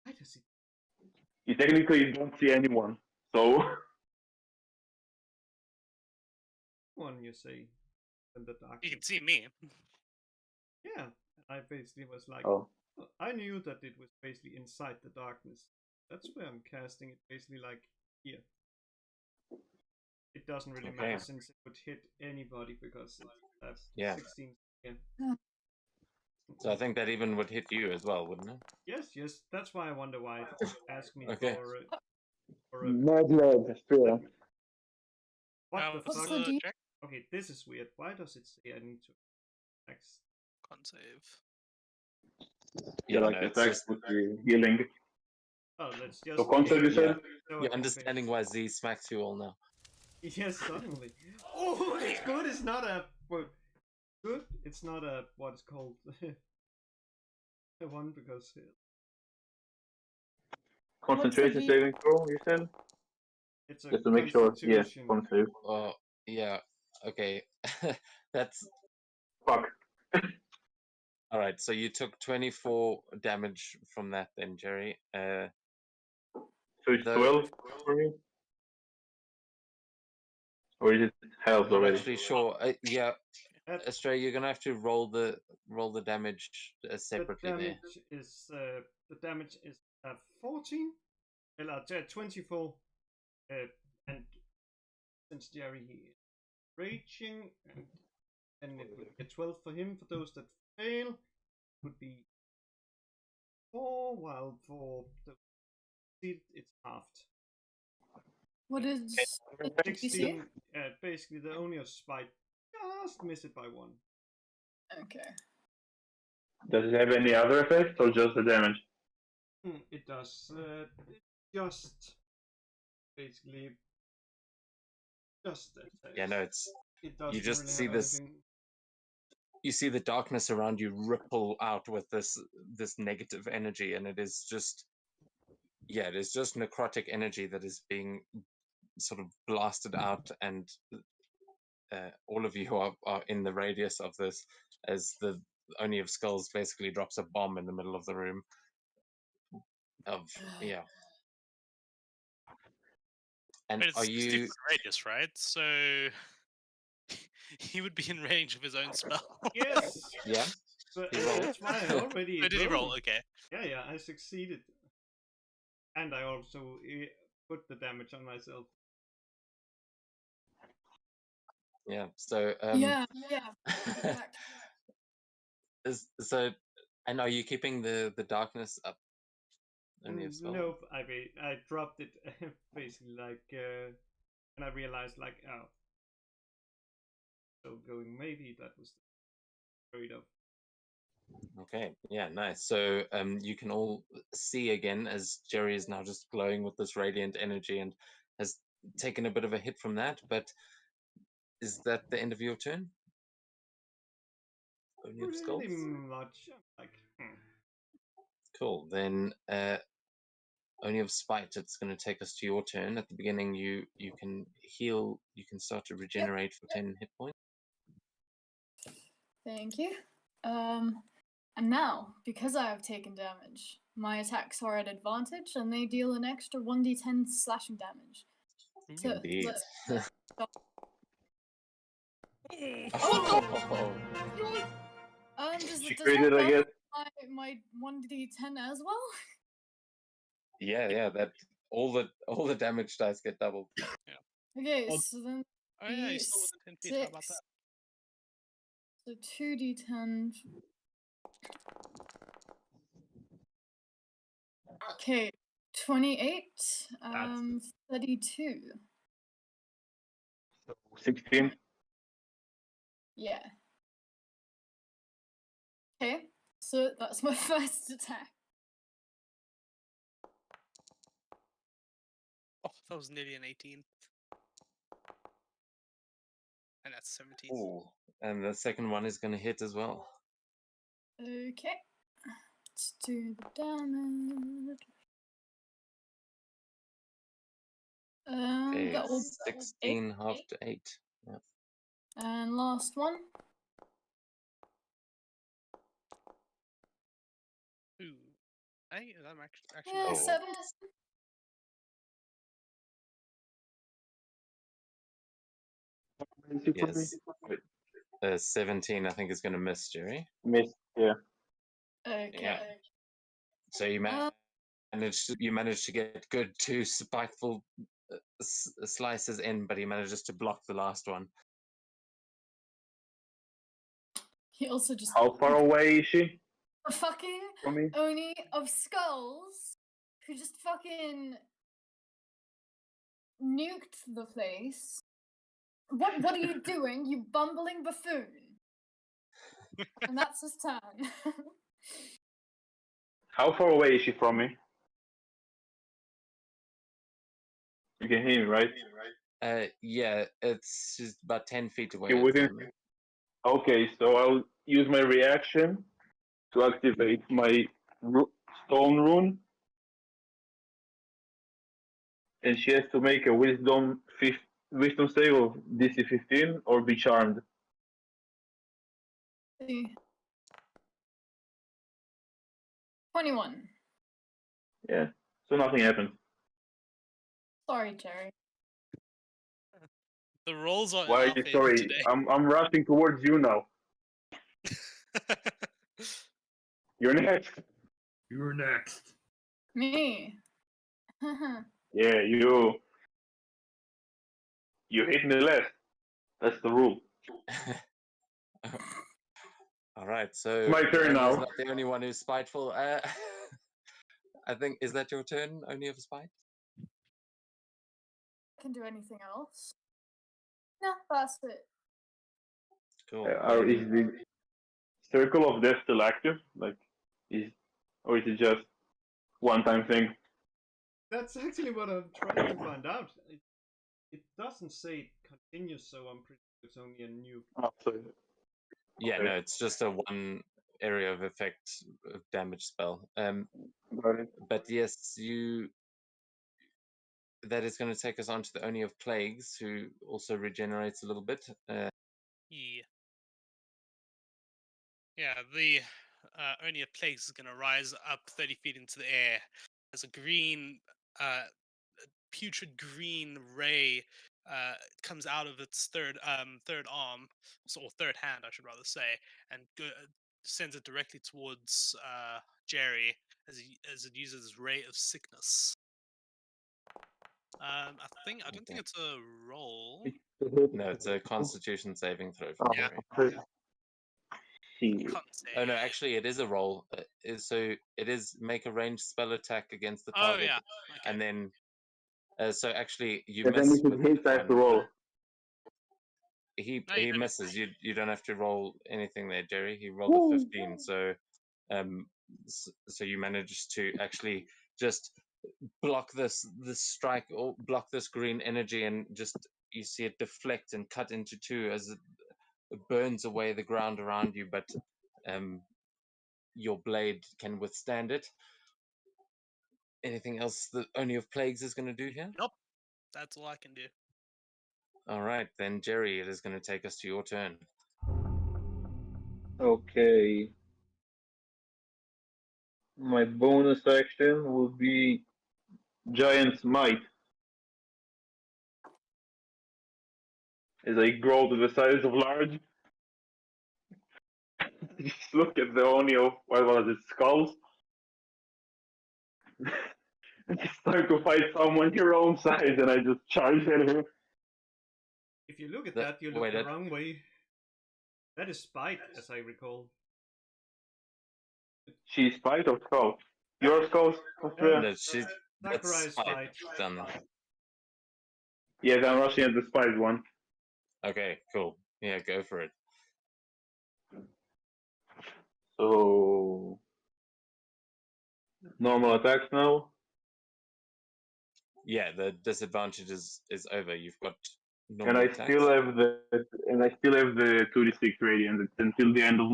Speaker 6: Why does it?
Speaker 5: You technically don't see anyone, so
Speaker 6: One you say in the dark.
Speaker 2: You can see me.
Speaker 6: Yeah, I basically was like, I knew that it was basically inside the darkness. That's where I'm casting it. Basically, like here. It doesn't really matter since it would hit anybody because that's 16. Yeah.
Speaker 1: So I think that even would hit you as well, wouldn't it?
Speaker 6: Yes. That's why I wonder why it asked me
Speaker 1: Okay.
Speaker 6: for
Speaker 5: Mad love, Astraea.
Speaker 6: What the
Speaker 3: What's
Speaker 6: fuck?
Speaker 3: the D?
Speaker 2: check?
Speaker 6: Okay, this is weird. Why does it say I need to X?
Speaker 2: Can't save.
Speaker 5: Yeah, like
Speaker 1: no, it's
Speaker 5: attack
Speaker 1: just
Speaker 5: with the healing.
Speaker 6: Oh, let's just.
Speaker 5: So concept you said?
Speaker 6: So,
Speaker 1: you're
Speaker 6: okay.
Speaker 1: understanding why Z smacks you all now.
Speaker 6: Yes, suddenly. Oh, it's good. It's not a good. It's not a what's called a one because
Speaker 5: Concentration
Speaker 3: D?
Speaker 5: saving throw, you said?
Speaker 6: it's a
Speaker 5: Just to make sure. Yeah,
Speaker 6: constitution.
Speaker 5: concave.
Speaker 1: Oh, yeah. Okay. That's
Speaker 5: Fuck.
Speaker 1: all right. So you took 24 damage from that, then, Jerry.
Speaker 5: So it's
Speaker 1: Though
Speaker 5: 12 for me? Or is it health
Speaker 1: I'm not
Speaker 5: already?
Speaker 1: actually sure. Yeah,
Speaker 6: That-
Speaker 1: Astraea, you're gonna have to roll the damage separately there.
Speaker 6: The damage is 14. Well, 24. And since Jerry he is raging, and it would be 12 for him. For those that fail, it would be 4. While for the succeed, it's halved.
Speaker 3: What is the DC?
Speaker 6: 16. Basically, the only of spite just miss it by 1.
Speaker 3: Okay.
Speaker 5: Does it have any other effects or just the damage?
Speaker 6: It does. It just basically just that.
Speaker 1: Yeah, no, it's
Speaker 6: It doesn't
Speaker 1: you just
Speaker 6: really
Speaker 1: see
Speaker 6: have
Speaker 1: this.
Speaker 6: anything.
Speaker 1: You see the darkness around you ripple out with this negative energy, and it is just necrotic energy that is being sort of blasted out, and all of you are in the radius of this as the Oni of Skulls basically drops a bomb in the middle of the room. And
Speaker 2: Wait, it's
Speaker 1: are
Speaker 2: 60
Speaker 1: you?
Speaker 2: foot radius, right? So he would be in range of his own spell.
Speaker 6: Yes,
Speaker 1: Yeah.
Speaker 6: but
Speaker 1: He rolled.
Speaker 6: that's why I already.
Speaker 2: Oh, did he roll?
Speaker 6: rolled.
Speaker 2: Okay.
Speaker 6: Yeah, I succeeded, and I also put the damage on myself.
Speaker 1: Yeah. So
Speaker 3: Yeah. Exactly.
Speaker 1: so, and are you keeping the darkness up? Only of Skull?
Speaker 6: Nope, I dropped it basically and I realized like so going maybe that was straight up.
Speaker 1: Okay, yeah, nice. So you can all see again as Jerry is now just glowing with this radiant energy and has taken a bit of a hit from that, but is that the end of your turn? Only of Skulls?
Speaker 6: Pretty much like
Speaker 1: Cool. Then Only of Spite, it's going to take us to your turn. At the beginning, you can heal, you can start to regenerate for 10 hit points.
Speaker 3: Thank you. And now, because I have taken damage, my attacks are at advantage and they deal an extra 1d10 slashing damage. So
Speaker 1: Indeed.
Speaker 3: let's stop.
Speaker 1: Oh.
Speaker 3: Does
Speaker 5: She
Speaker 3: that
Speaker 5: created, I guess.
Speaker 3: my 1d10 as well?
Speaker 1: Yeah, that all the damage dice get doubled.
Speaker 3: Okay,
Speaker 4: Oh.
Speaker 3: so then
Speaker 2: Oh yeah, he's still within 10 feet. How about that?
Speaker 3: so 2d10. Okay, 28, 32.
Speaker 5: 16.
Speaker 3: Yeah. Okay, so that's my first attack.
Speaker 2: Oh, that was nearly an 18. And that's 17.
Speaker 1: Ooh, and the second one is going to hit as well.
Speaker 3: Okay, let's do the damage.
Speaker 1: Okay,
Speaker 3: that will
Speaker 1: 16 half to 8. Yeah.
Speaker 3: And last one.
Speaker 2: Ooh. Hey, that actually
Speaker 3: Yeah,
Speaker 1: Oh.
Speaker 3: 7.
Speaker 1: Yes. 17, I think, is going to miss, Jerry.
Speaker 5: Missed, yeah.
Speaker 3: Okay.
Speaker 1: Yeah. So you managed to get good 2 spiteful slices in, but he manages to block the last one.
Speaker 3: He also just
Speaker 5: How far away is she
Speaker 3: a fucking
Speaker 5: from me?
Speaker 3: Oni of Skulls who just fucking nuked the place What are you doing, you bumbling buffoon? And that's his turn.
Speaker 5: How far away is she from me? You can hear me, right?
Speaker 1: Yeah, it's just about 10 feet away.
Speaker 5: Okay,
Speaker 1: at the
Speaker 5: within.
Speaker 1: moment.
Speaker 5: Okay, so I'll use my reaction to activate my stone rune, and she has to make a wisdom save of DC 15 or be charmed.
Speaker 3: 21.
Speaker 5: Yeah, so nothing happens.
Speaker 3: Sorry, Jerry.
Speaker 2: The rolls are in
Speaker 5: Why?
Speaker 2: our favor
Speaker 5: Sorry,
Speaker 2: today.
Speaker 5: I'm rushing towards you now. You're next.
Speaker 4: You're next.
Speaker 3: Me.
Speaker 5: Yeah, you hit me less. That's the rule.
Speaker 1: All right, so
Speaker 5: My turn
Speaker 1: Oni is
Speaker 5: now.
Speaker 1: not the only one who's spiteful. I think, is that your turn, Oni of Spite?
Speaker 3: Can do anything else. No, that's it.
Speaker 1: Cool.
Speaker 5: Is the circle of death still active? Or is it just one-time thing?
Speaker 6: That's actually what I'm trying to find out. It doesn't say it continues, so I'm pretty sure it's only a new.
Speaker 5: Absolutely.
Speaker 1: Yeah,
Speaker 5: Okay.
Speaker 1: no, it's just a one area of effect of damage spell.
Speaker 5: Got it.
Speaker 1: But yes, that is going to take us on to the Oni of Plagues, who also regenerates a little bit.
Speaker 2: Yeah. Yeah, the Oni of Plagues is going to rise up 30 feet into the air as a green, putrid green ray comes out of its third arm, or third hand, I should rather say, and sends it directly towards Jerry as it uses its ray of sickness. I don't think it's a roll.
Speaker 1: No, it's a Constitution saving throw for
Speaker 5: Oh,
Speaker 1: Jerry.
Speaker 5: okay.
Speaker 2: Can't say.
Speaker 1: Oh no, actually, it is a roll. So it is make a ranged spell attack against the
Speaker 2: Oh
Speaker 1: target,
Speaker 2: yeah. Okay.
Speaker 1: and then so actually you
Speaker 5: And then
Speaker 1: miss
Speaker 5: if it
Speaker 1: with
Speaker 5: hits, I
Speaker 1: that
Speaker 5: have to
Speaker 1: one.
Speaker 5: roll.
Speaker 1: He
Speaker 2: No, you
Speaker 1: he
Speaker 2: don't.
Speaker 1: misses. You don't have to roll anything there, Jerry. He rolled a 15, so so you managed to actually just block this strike, or block this green energy, and just you see it deflect and cut into two as it burns away the ground around you, but your blade can withstand it. Anything else that Oni of Plagues is going to do here?
Speaker 2: Nope. That's all I can do.
Speaker 1: All right, then Jerry, it is going to take us to your turn.
Speaker 5: Okay. My bonus action will be Giant Smite. As I grow to the size of large, just look at the Oni of, what was it, skulls? And just start to fight someone your own size, and I just charge at her.
Speaker 6: If you look at
Speaker 1: That-
Speaker 6: that, you look
Speaker 1: wait,
Speaker 6: the
Speaker 1: that-
Speaker 6: wrong way. That is spite, as I recall.
Speaker 5: She's Spite or Skull? Your Skull, Astraea?
Speaker 1: No, she's that's
Speaker 6: Sakurai's
Speaker 1: Spite
Speaker 6: Spite.
Speaker 1: done that.
Speaker 5: Yes, I'm rushing at the Spite one.
Speaker 1: Okay, cool. Yeah, go for it.
Speaker 5: So normal attacks now.
Speaker 1: Yeah, the disadvantage is over. You've got
Speaker 5: And
Speaker 1: normal
Speaker 5: I
Speaker 1: attacks.
Speaker 5: still have the 2d6 radiant. It's until the end of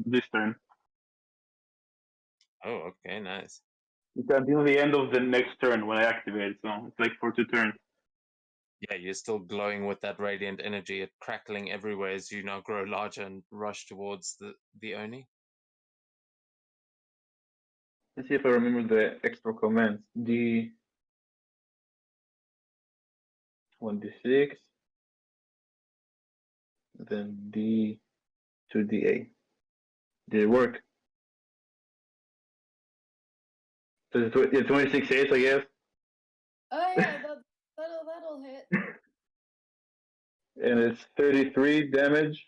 Speaker 5: this turn.
Speaker 1: Oh, okay, nice.
Speaker 5: It's until the end of the next turn when I activate it, so it's like for 2 turns.
Speaker 1: Yeah, you're still glowing with that radiant energy, it crackling everywhere as you now grow larger and rush towards the Oni.
Speaker 5: Let's see if I remember the extra commands. D 1d6, then D 2d8. Did it work? So it's 26 hits, I guess.
Speaker 3: Oh yeah, that'll hit.
Speaker 5: And it's 33 damage.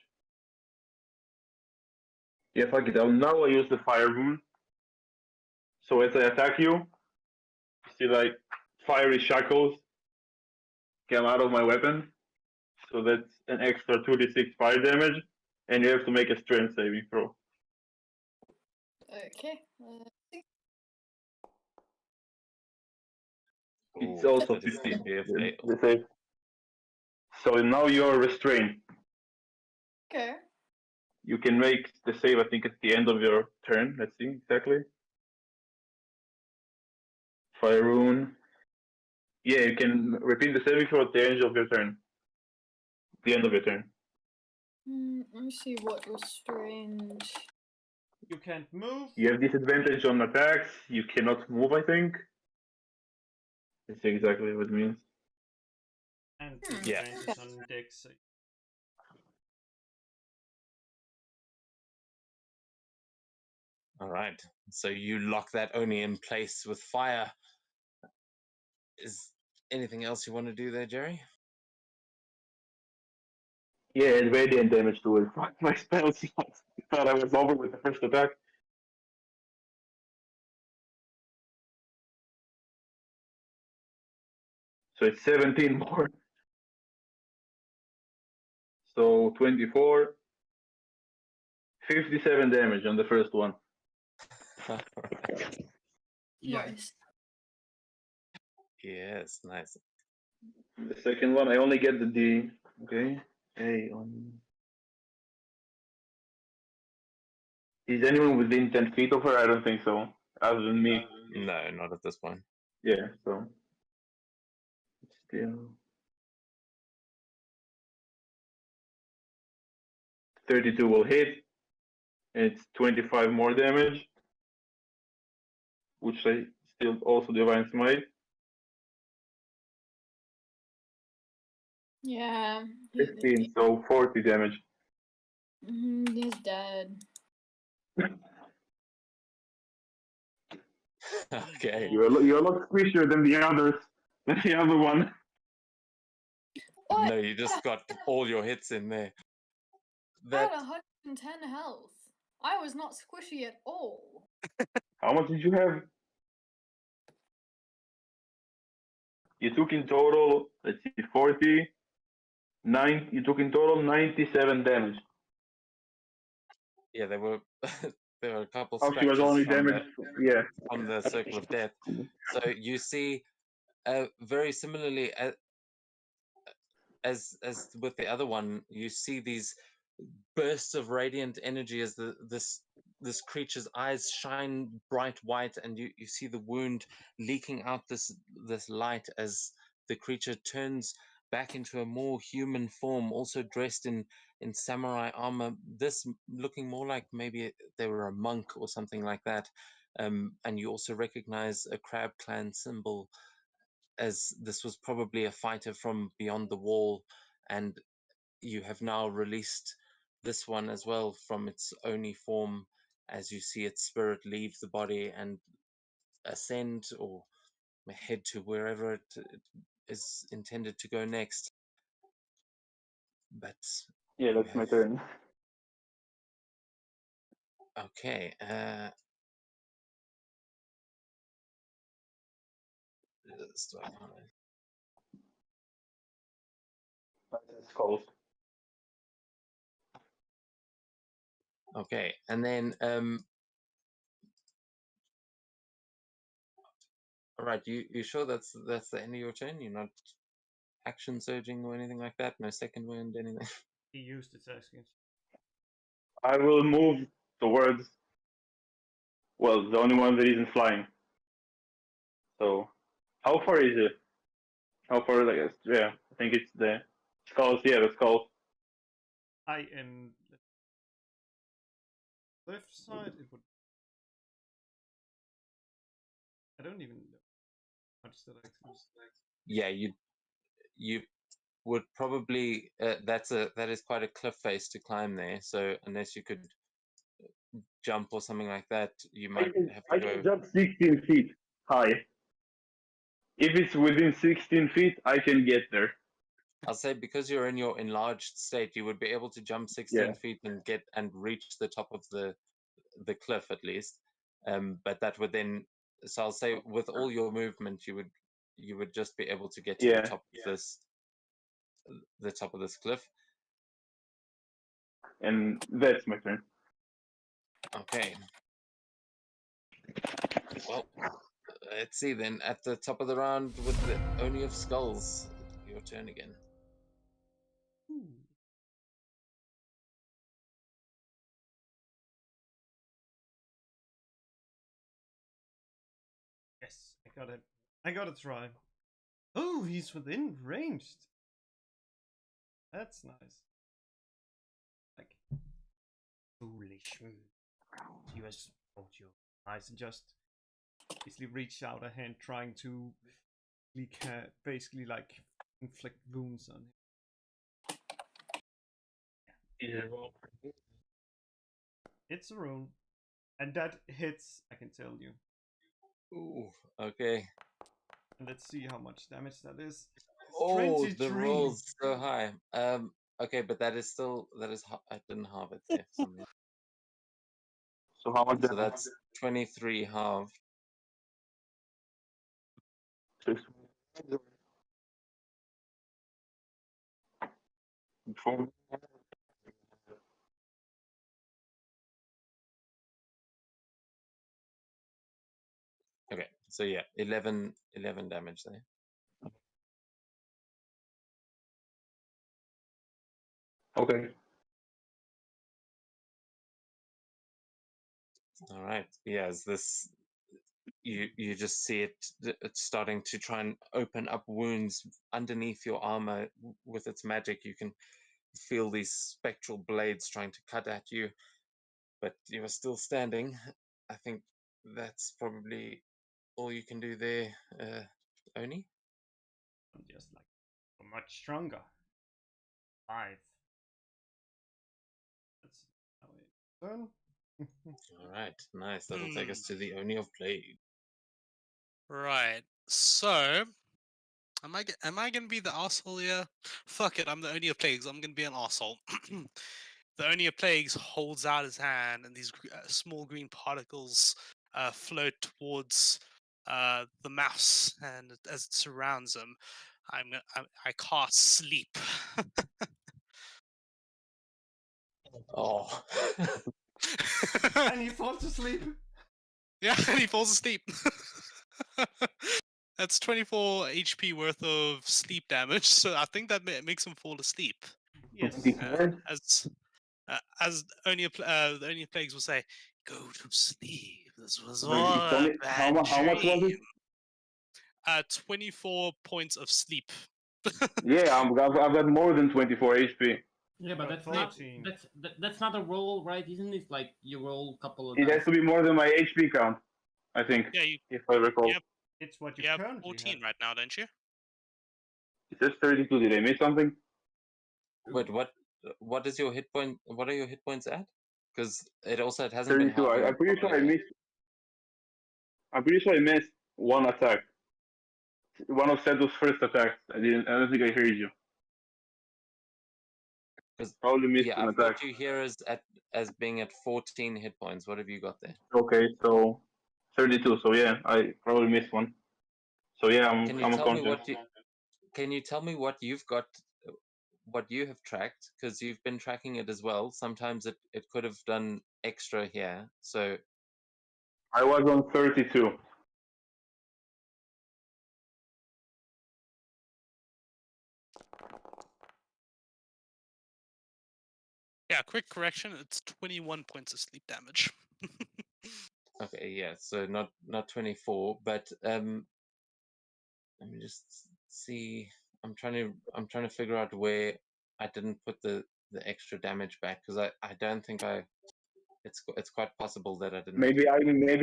Speaker 5: Yeah, fuck it. Now I use the fire rune. So as I attack you, see like fiery shackles come out of my weapon. so that's an extra 2d6 fire damage, and you have to make a strength saving throw.
Speaker 3: Okay.
Speaker 5: It's
Speaker 1: Ooh,
Speaker 5: also
Speaker 1: that is
Speaker 5: 15.
Speaker 1: gonna be a
Speaker 5: the-
Speaker 1: fail.
Speaker 5: the save. So now you're restrained.
Speaker 3: Okay.
Speaker 5: You can make the save, I think, at the end of your turn. Let's see exactly. Fire rune. Yeah, you can repeat the saving throw at the end of your turn. The end of your turn.
Speaker 3: Let me see what restrained.
Speaker 6: You can't move.
Speaker 5: You have disadvantage on attacks. You cannot move, I think. Let's see exactly what it means.
Speaker 6: And
Speaker 1: Yeah.
Speaker 6: disadvantage on dex save.
Speaker 1: All right. So you lock that only in place with fire. Is anything else you want to do there, Jerry?
Speaker 5: Yeah, and radiant damage to it. My spells. I thought I was over with the first attack. So it's 17 more. So 24. 57 damage on the first one.
Speaker 3: Nice.
Speaker 1: Yes, nice.
Speaker 5: The second one, I only get the D. Okay. Hey, is anyone within 10 feet of her? I don't think so. Other than me.
Speaker 1: No, not at this point.
Speaker 5: Yeah, so. Still. 32 will hit. It's 25 more damage. Which I still also divine smite.
Speaker 3: Yeah.
Speaker 5: 15, so 40 damage.
Speaker 3: He's dead.
Speaker 1: Okay.
Speaker 5: You're a lot squishier than the others. Than the other one.
Speaker 3: What?
Speaker 1: No, you just got all your hits in there.
Speaker 3: I
Speaker 1: That
Speaker 3: had 110 health. I was not squishy at all.
Speaker 5: How much did you have? You took in total, let's see, 40. You took in total 97 damage.
Speaker 1: yeah, there were there were a couple
Speaker 5: Oh, she was
Speaker 1: scratches
Speaker 5: only
Speaker 1: from
Speaker 5: damaged. Yeah.
Speaker 1: the circle of death. So you see, very similarly as with the other one, you see these bursts of radiant energy as this creature's eyes shine bright white, and you see the wound leaking out this light as the creature turns back into a more human form, also dressed in samurai armor, this looking more like maybe they were a monk or something like that. And you also recognize a Crab Clan symbol, as this was probably a fighter from beyond the wall, and you have now released this one as well from its Oni form, as you see its spirit leave the body and ascend or head to wherever it is intended to go next. But
Speaker 5: Yeah, that's my turn.
Speaker 1: okay.
Speaker 5: Skulls.
Speaker 1: Okay, and then all right. You sure that's the end of your turn? You're not action surging or anything like that? No second wind, anything?
Speaker 6: He used its actions.
Speaker 5: I will move towards, well, the only one that isn't flying. So, how far is it? How far, I guess? Yeah, I think it's the skulls. Yeah, the skulls.
Speaker 6: I am left side. It would. I don't even know how much that actually.
Speaker 1: Yeah, you would probably that is quite a cliff face to climb there. So unless you could jump or something like that, you might have to
Speaker 5: I
Speaker 1: go.
Speaker 5: can jump 16 feet high. If it's within 16 feet, I can get there.
Speaker 1: I'll say because you're in your enlarged state, you would be able to jump 16 feet and get and reach the top of the cliff at least. But that would then, so I'll say with all your movement, you would just be able to get to the
Speaker 5: Yeah.
Speaker 1: top of this the top of this cliff.
Speaker 5: And that's my turn.
Speaker 1: Okay. Well, let's see then. At the top of the round with the Oni of Skulls, your turn again.
Speaker 6: Ooh. Yes, I got it. I got to try. Oh, he's within ranged. That's nice. Like, foolish move. You has thought you nice and just basically reach out a hand trying to basically like inflict wounds on him. It's a rune. And that hits, I can tell you.
Speaker 1: Ooh, okay.
Speaker 6: And let's see how much damage that is. It's
Speaker 1: Oh, the
Speaker 6: 23.
Speaker 1: roll's so high. Okay, but that is I didn't halve it there for some reason.
Speaker 5: So how much
Speaker 1: So that's 23 half.
Speaker 5: Before
Speaker 1: Okay, so yeah, 11 damage there.
Speaker 5: okay.
Speaker 1: All right. Yeah, as this you just see it's starting to try and open up wounds underneath your armor with its magic. You can feel these spectral blades trying to cut at you, but you are still standing. I think that's probably all you can do there, Oni.
Speaker 6: I'm just like much stronger. 5. That's how I turn.
Speaker 1: All right, nice. That'll take us to the Oni of Plague.
Speaker 2: Right. So, am I gonna be the asshole here? Fuck it, I'm the Oni of Plagues. I'm gonna be an asshole. The Oni of Plagues holds out his hand, and these small green particles float towards the mouse, and as it surrounds him, I cast sleep.
Speaker 1: Oh.
Speaker 6: And he falls asleep.
Speaker 2: Yeah, and he falls asleep. That's 24 HP worth of sleep damage, so I think that makes him fall asleep.
Speaker 6: Yes.
Speaker 2: As the only plagues will say, "Go to sleep. This was
Speaker 5: Wait,
Speaker 2: all
Speaker 5: it's
Speaker 2: a
Speaker 5: only,
Speaker 2: bad
Speaker 5: how much was it?
Speaker 2: dream." 24 points of sleep.
Speaker 5: Yeah, I've got more than 24 HP.
Speaker 4: Yeah, but
Speaker 6: Got
Speaker 4: that's not
Speaker 6: 14.
Speaker 4: that's not a roll, right? Isn't it like you roll a couple of
Speaker 5: It has
Speaker 4: dice?
Speaker 5: to be more than my HP count, I think,
Speaker 2: Yeah,
Speaker 5: if I recall.
Speaker 2: Yep.
Speaker 6: It's what you
Speaker 2: you have
Speaker 6: currently
Speaker 2: 14
Speaker 6: have.
Speaker 2: right now, don't you?
Speaker 5: It says 32. Did I miss something?
Speaker 1: Wait, what is your hit point? What are your hit points at? Because it hasn't been
Speaker 5: 32.
Speaker 1: halving
Speaker 5: I'm pretty sure I
Speaker 1: properly.
Speaker 5: missed. I'm pretty sure I missed one attack. One of Seto's first attacks. I don't think I heard you.
Speaker 1: 'Cause,
Speaker 5: Probably missed
Speaker 1: yeah,
Speaker 5: an
Speaker 1: I've
Speaker 5: attack.
Speaker 1: got you here as being at 14 hit points. What have you got there?
Speaker 5: Okay, so 32. So yeah, I probably missed one. So yeah,
Speaker 1: Can you
Speaker 5: I'm
Speaker 1: tell me
Speaker 5: unconscious.
Speaker 1: Can you tell me what you've got, what you have tracked? Because you've been tracking it as well. Sometimes it could have done extra here. So
Speaker 5: I was on 32.
Speaker 2: Yeah, quick correction. It's 21 points of sleep damage.
Speaker 1: okay, yeah. So not 24, but let me just see. I'm trying to figure out where I didn't put the extra damage back because I don't think it's quite possible that I didn't.
Speaker 5: Maybe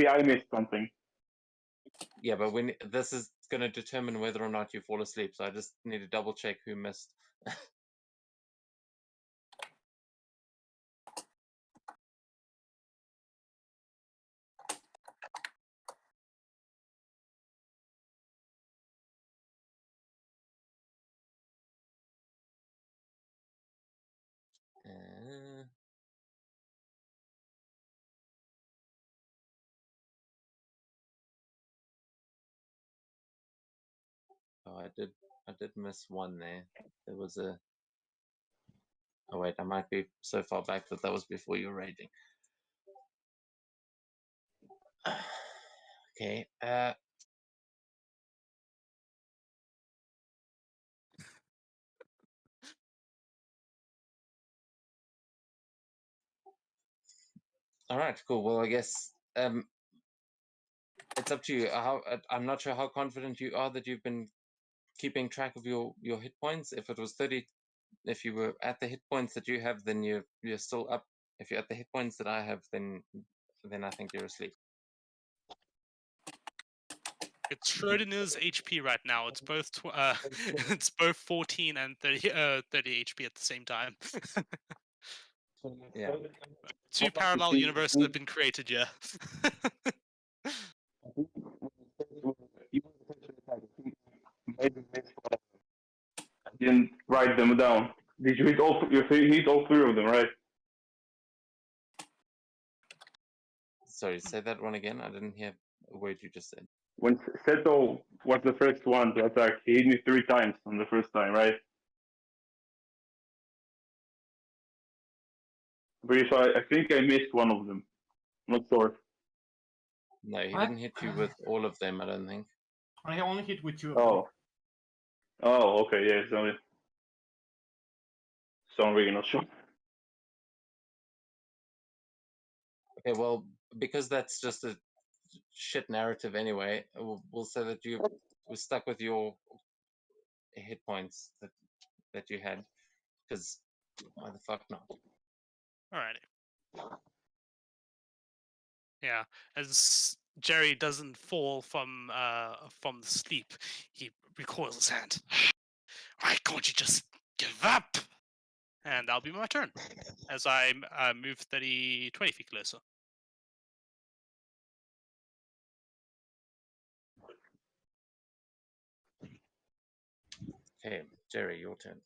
Speaker 5: I missed something.
Speaker 1: Yeah, but this is going to determine whether or not you fall asleep. So I just need to double check who missed. Uh, Oh, I did miss one there. There was a. Oh wait, I might be so far back that was before you were raiding. Okay. All right. Cool. Well, I guess it's up to you. I'm not sure how confident you are that you've been keeping track of your hit points. If it was 30, if you were at the hit points that you have, then you're still up. If you're at the hit points that I have, then I think you're asleep.
Speaker 2: It's Schrodinger's HP right now. It's both it's both 14 and 30 HP at the same time.
Speaker 1: Yeah.
Speaker 2: Two parallel universes have been created, yeah.
Speaker 5: I didn't write them down. Did you hit you hit all three of them, right?
Speaker 1: Sorry, say that one again. I didn't hear a word you just said.
Speaker 5: When Seto was the first one to attack, he hit me 3 times on the first time, right? Pretty sure. I think I missed one of them. Not sure.
Speaker 1: No, he
Speaker 4: What?
Speaker 1: didn't hit you with all of them, I don't think.
Speaker 4: I only hit with 2 of them.
Speaker 5: Oh. Oh, okay, yeah, so I'm really not sure.
Speaker 1: Okay, well, because that's just a shit narrative anyway, we'll say that you were stuck with your hit points that you had, because why the fuck not?
Speaker 2: Alrighty. Yeah, as Jerry doesn't fall from the sleep, he recoils his hand. Why can't you just give up? And that'll be my turn, as I move 20 feet closer.
Speaker 1: Okay, Jerry, your turn.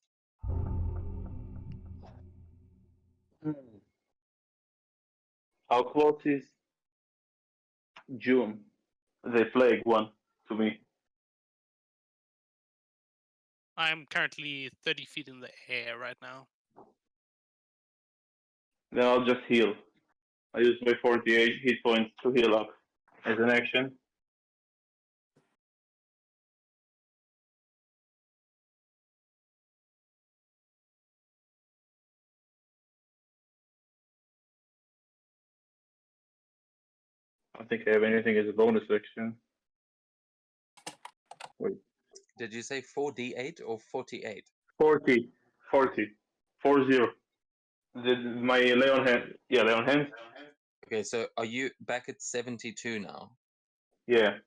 Speaker 5: How close is June, the plague one, to me?
Speaker 2: I'm currently 30 feet in the air right now.
Speaker 5: Then I'll just heal. I use my 48 hit points to heal up as an action. I don't think I have anything as a bonus action. Wait.
Speaker 1: Did you say 4d8 or 48?
Speaker 5: 40. 40. 40. My Leon hand. Yeah, Leon hand.
Speaker 1: Okay, so are you back at 72 now?
Speaker 5: Yeah.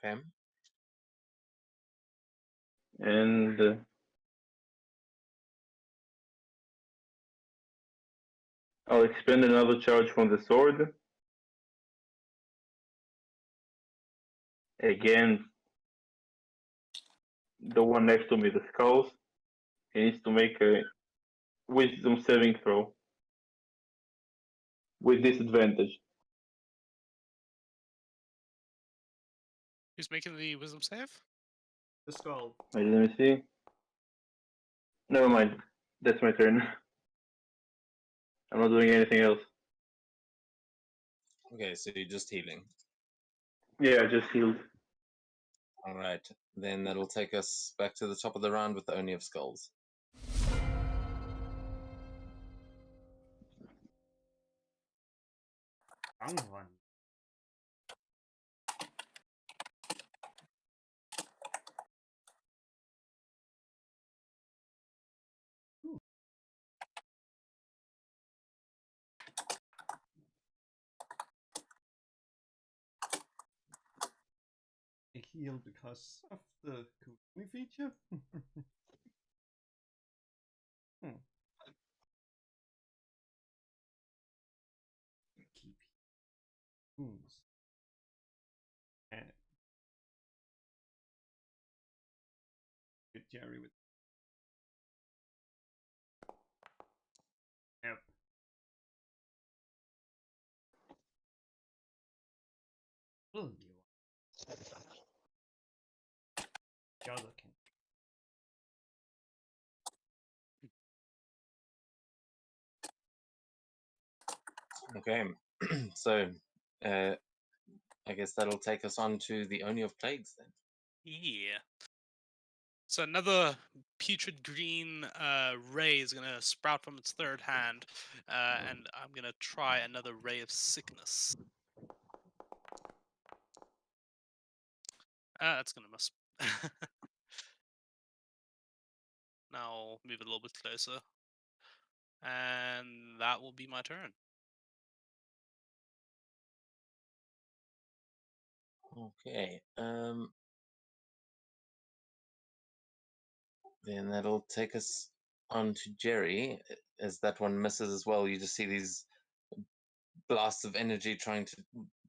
Speaker 1: Okay.
Speaker 5: And I'll expend another charge from the sword. Again, the one next to me, the skulls. He needs to make a wisdom saving throw with disadvantage.
Speaker 2: Who's making the wisdom save?
Speaker 6: The skull.
Speaker 5: Wait, let me see. Never mind. That's my turn. I'm not doing anything else.
Speaker 1: Okay, so you're just healing.
Speaker 5: Yeah, I just healed.
Speaker 1: All right, then that'll take us back to the top of the round with the Oni of Skulls.
Speaker 6: Wrong one. I heal because of the Kukumi feature. Keep wounds. And good Jerry with. Yep. Well, you're looking.
Speaker 1: Okay, so I guess that'll take us on to the Oni of Plagues then.
Speaker 2: Yeah. So another putrid green ray is going to sprout from its third hand, and I'm going to try another ray of sickness. That's going to miss. Now I'll move it a little bit closer. And that will be my turn.
Speaker 1: Okay, then that'll take us on to Jerry. As that one misses as well, you just see these blasts of energy trying to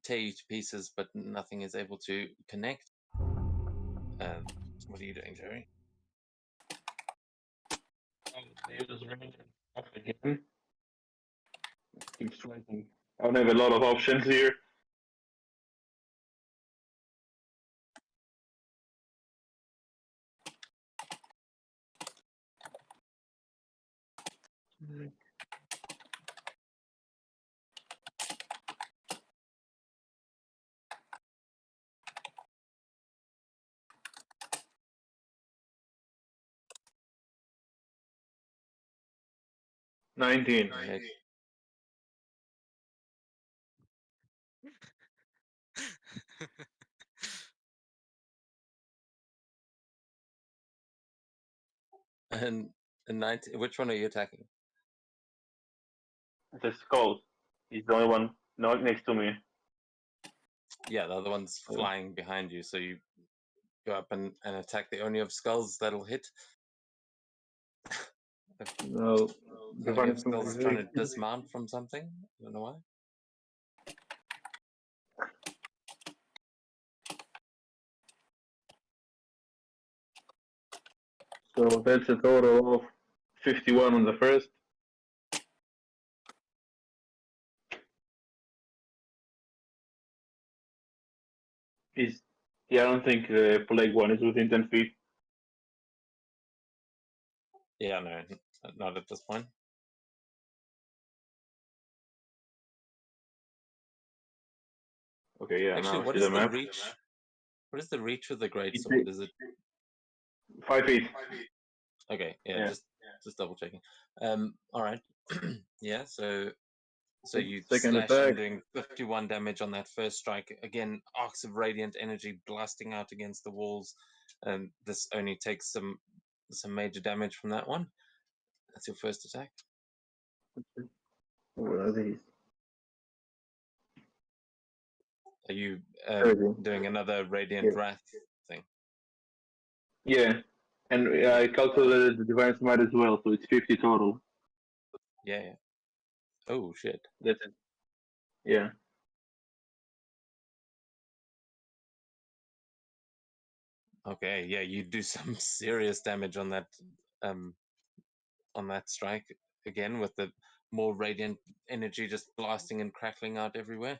Speaker 1: tear you to pieces, but nothing is able to connect. What are you doing, Jerry?
Speaker 5: Again. Keep striking. I don't have a lot of options here. $19.
Speaker 1: Right. And 19, which one are you attacking?
Speaker 5: The skull. He's the only one not next to me.
Speaker 1: Yeah, the other one's flying behind you, so you go up and attack the Oni of Skulls. That'll hit.
Speaker 5: No,
Speaker 1: The Oni of Skulls is trying to dismount from something. I don't know why.
Speaker 5: So that's a total of 51 on the first. Yeah, I don't think the plague one is within 10 feet.
Speaker 1: Yeah, no, not at this point.
Speaker 5: Okay, yeah.
Speaker 1: Actually,
Speaker 5: now
Speaker 1: what
Speaker 5: see
Speaker 1: is
Speaker 5: the
Speaker 1: the
Speaker 5: map.
Speaker 1: reach? What is the reach of the
Speaker 5: It's
Speaker 1: greatsword? Is it
Speaker 5: 5 feet.
Speaker 1: okay? Yeah,
Speaker 5: Yeah.
Speaker 1: just double checking. All right. Yeah, so you
Speaker 5: Second
Speaker 1: slash
Speaker 5: attack.
Speaker 1: and doing 51 damage on that first strike. Again, arcs of radiant energy blasting out against the walls. This only takes some major damage from that one. That's your first attack.
Speaker 5: What are these?
Speaker 1: Are you
Speaker 5: 30.
Speaker 1: doing another radiant
Speaker 5: Yeah.
Speaker 1: wrath thing?
Speaker 5: Yeah, and I calculated the divine smite as well, so it's 50 total.
Speaker 1: Yeah. Oh shit.
Speaker 5: That's it. Yeah.
Speaker 1: Okay. Yeah, you do some serious damage on that strike again with the more radiant energy just blasting and crackling out everywhere.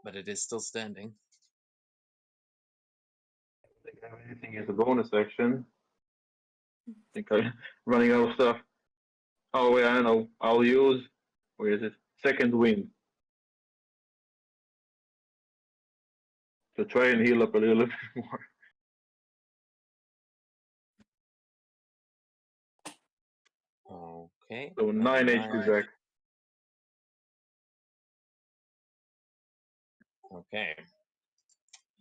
Speaker 1: But it is still standing.
Speaker 5: I don't think I have anything as a bonus action. I think I'm running out of stuff. Oh, yeah, I know. I'll use, where is it? Second wind. So try and heal up a little bit more.
Speaker 1: Okay.
Speaker 5: So 9 HP back.
Speaker 1: Okay.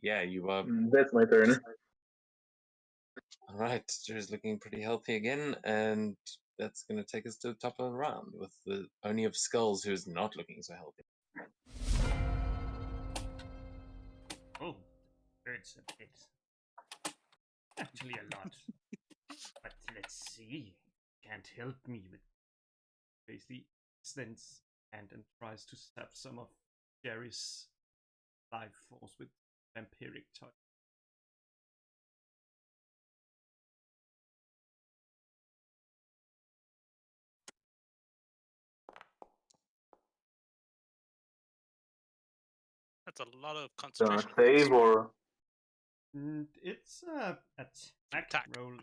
Speaker 1: Yeah, you are.
Speaker 5: That's my turn.
Speaker 1: All right. Drew's looking pretty healthy again, and that's going to take us to the top of the round with the Oni of Skulls, who's not looking so healthy.
Speaker 6: Oh, hurts a bit. Actually, a lot. But let's see. Can't help me with. Basically, extends hand and tries to stab some of Jerry's life force with vampiric touch.
Speaker 2: That's a lot of
Speaker 5: Gonna
Speaker 2: concentration.
Speaker 5: save or
Speaker 6: It's a attack
Speaker 2: Attack.
Speaker 6: roll.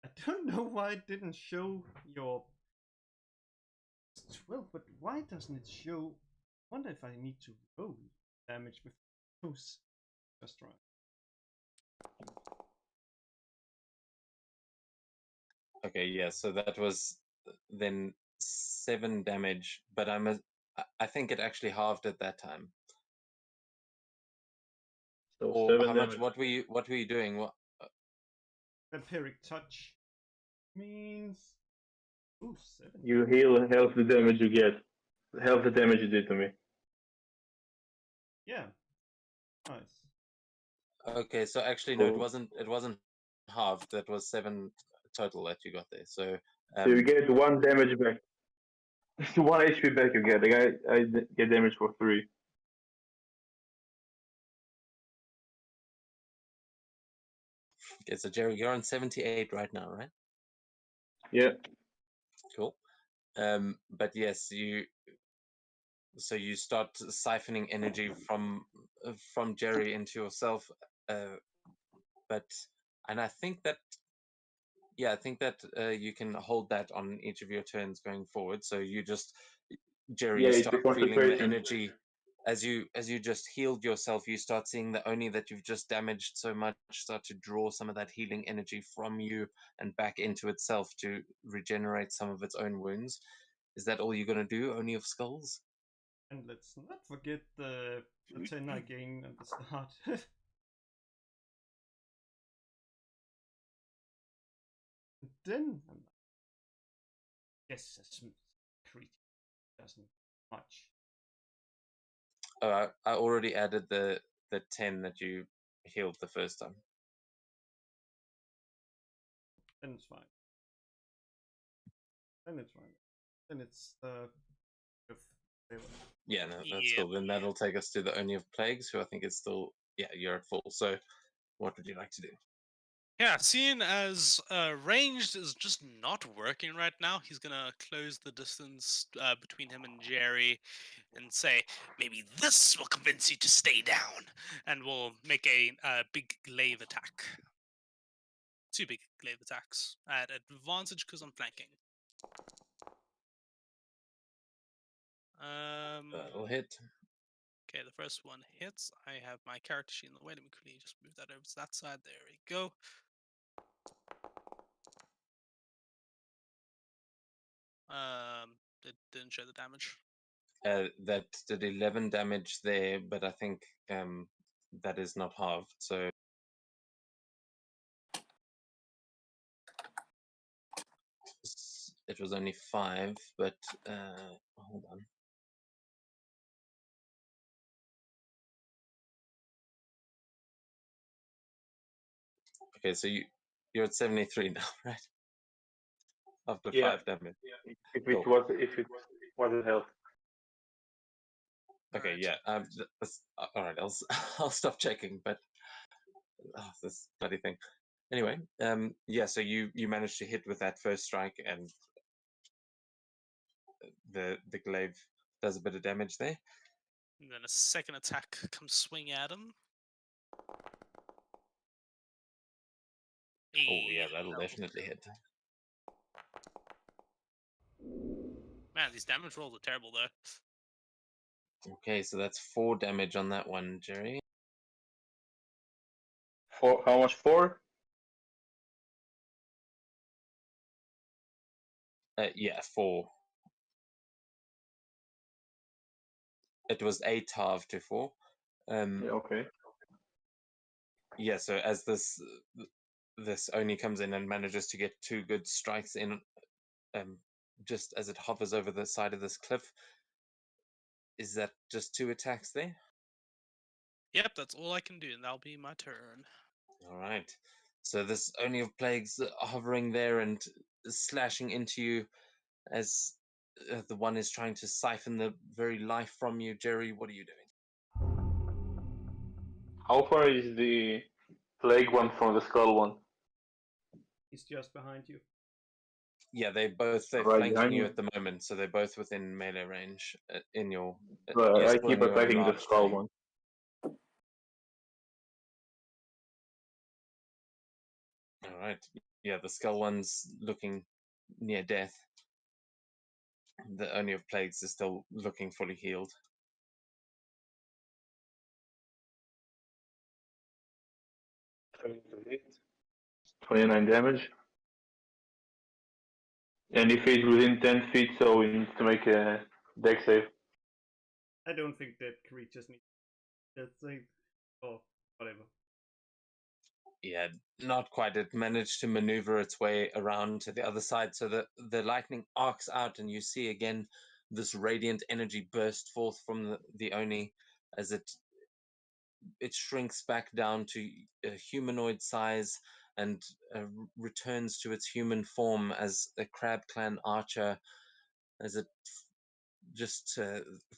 Speaker 6: I don't know why it didn't show your 12, but why doesn't it show? I wonder if I need to roll damage before it goes just right.
Speaker 1: Okay, yeah, so that was then 7 damage, but I think it actually halved at that time.
Speaker 5: so
Speaker 1: Or
Speaker 5: 7
Speaker 1: how much?
Speaker 5: damage.
Speaker 1: What were you doing? What?
Speaker 6: Vampiric touch means 7.
Speaker 5: You heal half the damage you get. Half the damage you did to me.
Speaker 6: Yeah, nice.
Speaker 1: Okay, so actually no,
Speaker 5: Cool.
Speaker 1: it wasn't halved. That was 7 total that you got there. So
Speaker 5: So you get 1 damage back. 1 HP back you get. I get damage for 3.
Speaker 1: okay, so Jerry, you're on 78 right now, right?
Speaker 5: Yeah.
Speaker 1: Cool. But yes, you start siphoning energy from Jerry into yourself, and I think that you can hold that on each of your turns going forward. So Jerry,
Speaker 5: Yeah,
Speaker 1: you
Speaker 5: it's the
Speaker 1: start feeling the
Speaker 5: concentration.
Speaker 1: energy as you just healed yourself. You start seeing that only that you've just damaged so much start to draw some of that healing energy from you and back into itself to regenerate some of its own wounds. Is that all you're going to do? Only of skulls?
Speaker 6: And let's not forget the 10 I gained at the start. Then, yes, a smooth creature doesn't much.
Speaker 1: Oh, I already added the 10 that you healed the first time.
Speaker 6: Then it's fine. Then it's fine. Then it's
Speaker 1: Yeah, no, that's cool. Then that'll take us to the Oni of Plagues, who I think is still, yeah, you're at full. So what would you like to do?
Speaker 2: Yeah, seeing as ranged is just not working right now, he's gonna close the distance between him and Jerry and say, maybe this will convince you to stay down, and we'll make a big glaive attack. 2 big glaive attacks at advantage because I'm flanking.
Speaker 1: That'll hit.
Speaker 2: Okay, the first one hits. I have my character sheet in the way. Let me quickly just move that over to that side. There we go. It didn't show the damage.
Speaker 1: That did 11 damage there, but I think that is not halved. So it was only 5, but hold on. Okay, so you're at 73 now, right? After 5 damage.
Speaker 5: If it wasn't health.
Speaker 1: Okay,
Speaker 2: Right.
Speaker 1: yeah. All right. I'll stop checking, but this bloody thing. Anyway, yeah. So you managed to hit with that first strike, and the glaive does a bit of damage there.
Speaker 2: And then a second attack comes swing at him.
Speaker 1: Oh yeah, that'll definitely hit.
Speaker 2: Man, these damage rolls are terrible though.
Speaker 1: Okay, so that's 4 damage on that one, Jerry.
Speaker 5: How much? 4?
Speaker 1: Yeah, 4. It was 8 halved to 4.
Speaker 5: Yeah, okay.
Speaker 1: Yeah, so as this only comes in and manages to get 2 good strikes in, just as it hovers over the side of this cliff. Is that just 2 attacks there?
Speaker 2: Yep, that's all I can do, and that'll be my turn.
Speaker 1: All right. So this Oni of Plagues hovering there and slashing into you as the one is trying to siphon the very life from you. Jerry, what are you doing?
Speaker 5: How far is the plague one from the skull one?
Speaker 6: He's just behind you.
Speaker 1: they're
Speaker 5: Right
Speaker 1: flanking
Speaker 5: behind
Speaker 1: you
Speaker 5: me.
Speaker 1: at the moment, so they're both within melee range. In your,
Speaker 5: But
Speaker 1: you're
Speaker 5: I
Speaker 1: still
Speaker 5: keep
Speaker 1: in your
Speaker 5: attacking the
Speaker 1: enlarged
Speaker 5: skull
Speaker 1: frame.
Speaker 5: one.
Speaker 1: All right. Yeah, the skull one's looking near death. The Oni of Plagues is still looking fully healed.
Speaker 5: Trying to hit. 29 damage. And if he's within 10 feet, so he needs to make a dex save.
Speaker 6: I don't think that creatures need that save. Or whatever.
Speaker 1: Yeah, not quite. It managed to maneuver its way around to the other side, so that the lightning arcs out, and you see again this radiant energy burst forth from the Oni as it shrinks back down to a humanoid size and returns to its human form as a Crab Clan archer. As it just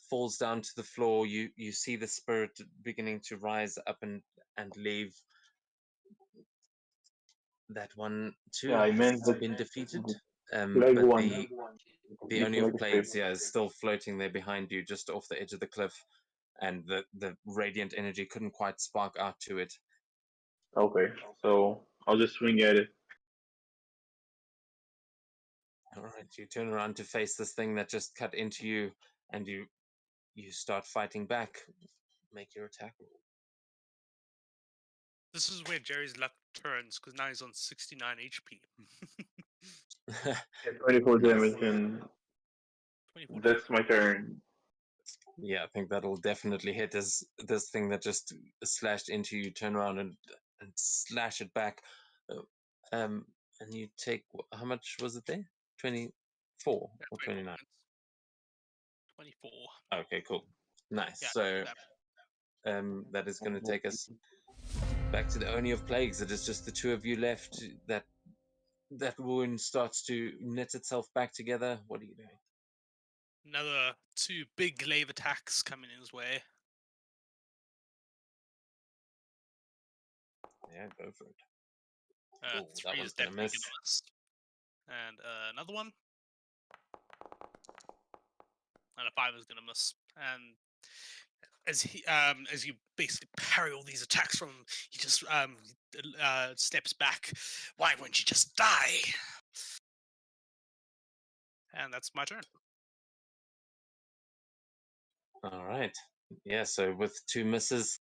Speaker 1: falls down to the floor, you see the spirit beginning to rise up and leave. That one too
Speaker 5: Yeah, I
Speaker 1: has
Speaker 5: meant that
Speaker 1: been defeated.
Speaker 5: plague
Speaker 1: But
Speaker 5: one
Speaker 1: the
Speaker 5: needs
Speaker 1: Oni
Speaker 5: to
Speaker 1: of
Speaker 5: make a
Speaker 1: Plagues,
Speaker 5: save.
Speaker 1: is still floating there behind you, just off the edge of the cliff, and the radiant energy couldn't quite spark out to it.
Speaker 5: Okay, so I'll just swing at it.
Speaker 1: All right, you turn around to face this thing that just cut into you, and you start fighting back. Make your attack roll.
Speaker 2: This is where Jerry's luck turns because now he's on 69 HP.
Speaker 5: Yeah, 24
Speaker 1: Nice.
Speaker 5: damage, and
Speaker 2: 24
Speaker 5: that's my turn.
Speaker 1: Yeah, I think that'll definitely hit as this thing that just slashed into you. Turn around and slash it back. And you take, how much was it there? 24 or 29?
Speaker 2: 24.
Speaker 1: Okay, cool. Nice.
Speaker 2: Yeah,
Speaker 1: So
Speaker 2: that.
Speaker 1: that is going to take us back to the Oni of Plagues. It is just the two of you left. That wound starts to knit itself back together. What are you doing?
Speaker 2: Another 2 big glaive attacks coming in his way.
Speaker 1: Yeah, go for it. Ooh,
Speaker 2: 3
Speaker 1: that
Speaker 2: is
Speaker 1: one's going to
Speaker 2: definitely
Speaker 1: miss.
Speaker 2: gonna miss. And another one. And a 5 is gonna miss. And as you basically parry all these attacks from him, he just steps back. Why won't you just die? And that's my turn.
Speaker 1: All right. Yeah, so with 2 misses,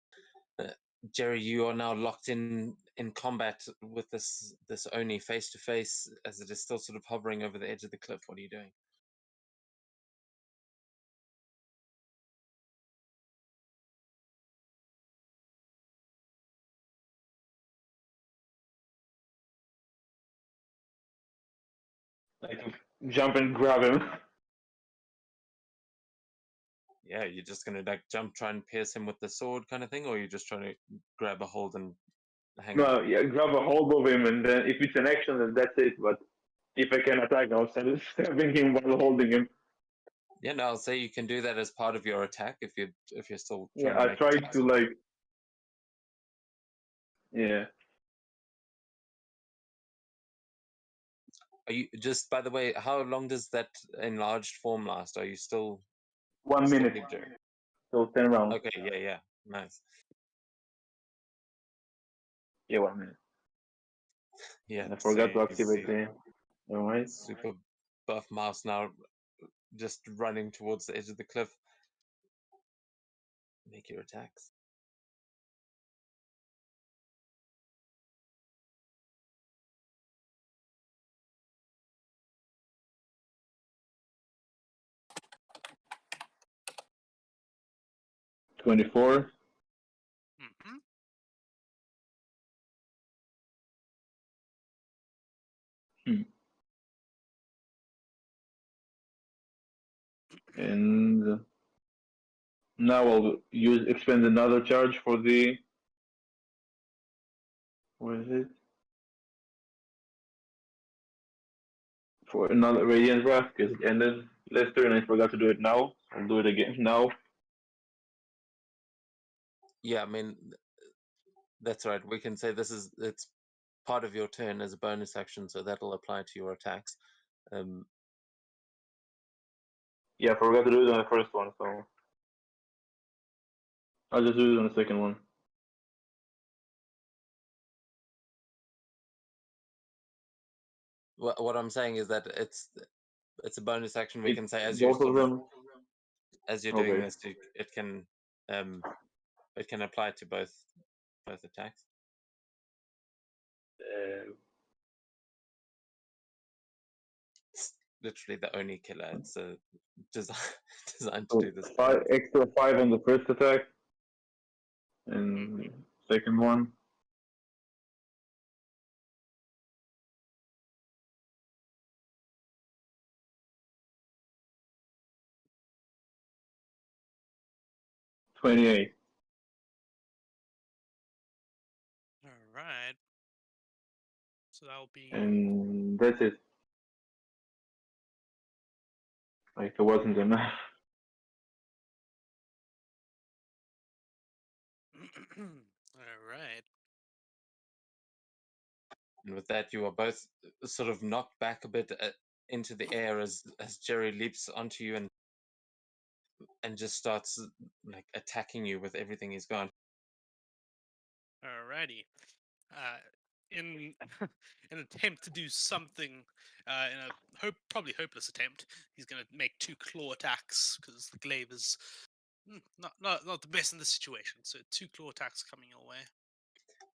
Speaker 1: Jerry, you are now locked in combat with this Oni face to face, as it is still sort of hovering over the edge of the cliff. What are you doing?
Speaker 5: I can jump and grab him.
Speaker 1: Yeah, you're just gonna like jump, try and pierce him with the sword, kind of thing, or you're just trying to grab a hold and hang on?
Speaker 5: No, yeah, grab a hold of him, and then if it's an action, then that's it. But if I can attack, I'll start stabbing him while holding him.
Speaker 1: Yeah, no, I'll say you can do that as part of your attack if you're still trying
Speaker 5: Yeah,
Speaker 1: to
Speaker 5: I
Speaker 1: make
Speaker 5: tried
Speaker 1: attacks.
Speaker 5: to like. Yeah.
Speaker 1: Are you just, by the way, how long does that enlarged form last? Are you still
Speaker 5: 1
Speaker 1: still
Speaker 5: minute.
Speaker 1: Big Jerry?
Speaker 5: So 10 rounds.
Speaker 1: Okay, yeah, nice.
Speaker 5: Yeah, 1 minute.
Speaker 1: Yeah,
Speaker 5: I
Speaker 1: so
Speaker 5: forgot to
Speaker 1: you
Speaker 5: activate
Speaker 1: see
Speaker 5: the. Alright.
Speaker 1: super buff mouse now just running towards the edge of the cliff. Make your attacks.
Speaker 5: $24.
Speaker 2: Mm-hmm.
Speaker 5: And now I'll expend another charge for the. What is it? For another Radiant Wrath, because it ended last turn. I forgot to do it now. I'll do it again now.
Speaker 1: Yeah, I mean, that's right. We can say it's part of your turn as a bonus action, so that'll apply to your attacks.
Speaker 5: Yeah, I forgot to do it on the first one, so I'll just do it on the second one.
Speaker 1: What I'm saying is that it's a bonus action. We can say as you
Speaker 5: Both of
Speaker 1: sort of
Speaker 5: them.
Speaker 1: as you're doing
Speaker 5: Okay.
Speaker 1: this, it can apply to both attacks. It's literally the only killer. It's designed to
Speaker 5: So
Speaker 1: do this.
Speaker 5: extra 5 on the first attack, and second one. $28.
Speaker 2: All right. So that'll be.
Speaker 5: And that's it. Like, it wasn't enough.
Speaker 2: All right.
Speaker 1: And with that, you are both sort of knocked back a bit into the air as Jerry leaps onto you and just starts like attacking you with everything he's got.
Speaker 2: Alrighty. In an attempt to do something, in a probably hopeless attempt, he's going to make 2 claw attacks because the glaive is not the best in this situation. So 2 claw attacks coming your way.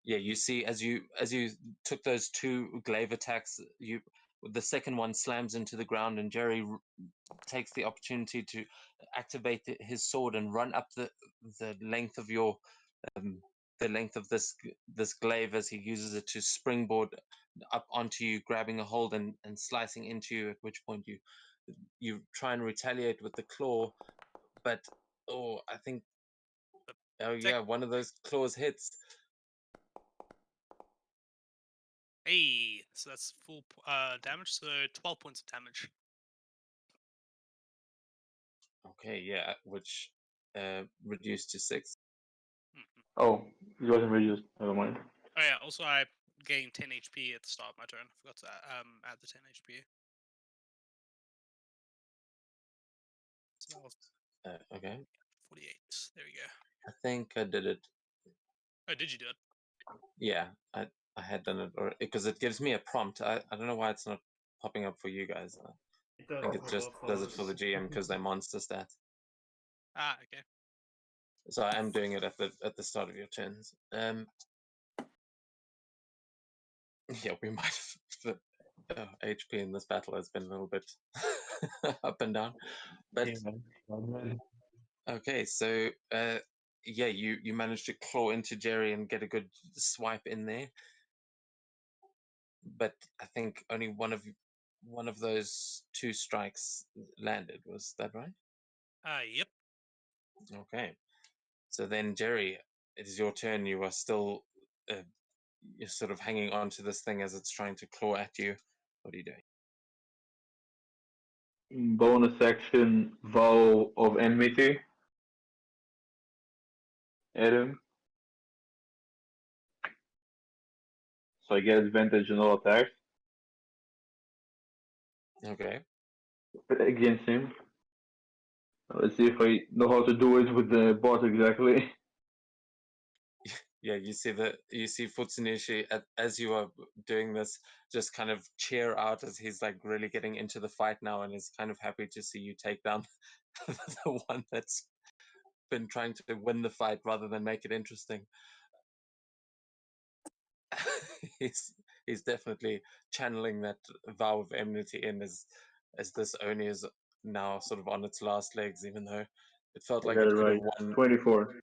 Speaker 1: Yeah, you see, as you took those 2 glaive attacks, the second one slams into the ground, and Jerry takes the opportunity to activate his sword and run up the length of your the length of this glaive as he uses it to springboard up onto you, grabbing a hold and slicing into you. At which point you try and retaliate with the claw, but I think one of those claws hits.
Speaker 2: Hey, so that's full damage. So 12 points of damage.
Speaker 1: Okay, yeah, which reduced to 6.
Speaker 5: Oh, it wasn't reduced. Never mind.
Speaker 2: Oh yeah. Also, I gained 10 HP at the start of my turn. I forgot to add the 10 HP. So that was
Speaker 1: Okay.
Speaker 2: 48. There we go.
Speaker 1: I think I did it.
Speaker 2: Oh, did you do it?
Speaker 1: Yeah, I had done it, or because it gives me a prompt. I don't know why it's not popping up for you guys. I think it just does it for the GM because they're monster stats.
Speaker 2: Ah, okay.
Speaker 1: So I am doing it at the start of your turns. Yeah, we might have. HP in this battle has been a little bit up and down, but okay. So yeah, you managed to claw into Jerry and get a good swipe in there, but I think only one of those 2 strikes landed. Was that right?
Speaker 2: Yep.
Speaker 1: Okay. So then, Jerry, it is your turn. You are still you're sort of hanging on to this thing as it's trying to claw at you. What are you doing?
Speaker 5: Bonus action, Vow of Enmity. Adam. So I get advantage on all attacks
Speaker 1: Okay.
Speaker 5: against him. Let's see if I know how to do it with the bot exactly.
Speaker 1: Yeah, you see Futsunishi as you are doing this, just kind of cheer out as he's like really getting into the fight now, and is kind of happy to see you take down the one that's been trying to win the fight rather than make it interesting. he's definitely channeling that vow of enmity in as this Oni is now sort of on its last legs, even though it felt
Speaker 5: I
Speaker 1: like
Speaker 5: got
Speaker 1: it
Speaker 5: it
Speaker 1: could
Speaker 5: right.
Speaker 1: have won.
Speaker 5: 24.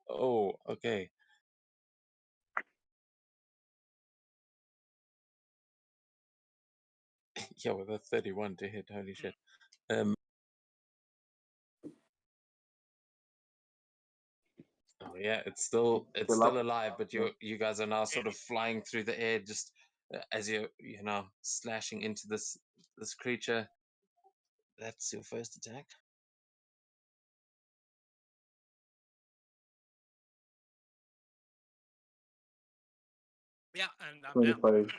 Speaker 1: Oh, okay. Yeah, with a 31 to hit, holy shit. Oh yeah, it's still
Speaker 5: up.
Speaker 1: alive, but you guys are now sort of flying through the air, just as you're slashing into this creature. That's your first attack.
Speaker 2: Yeah, and I'm down.
Speaker 5: 25.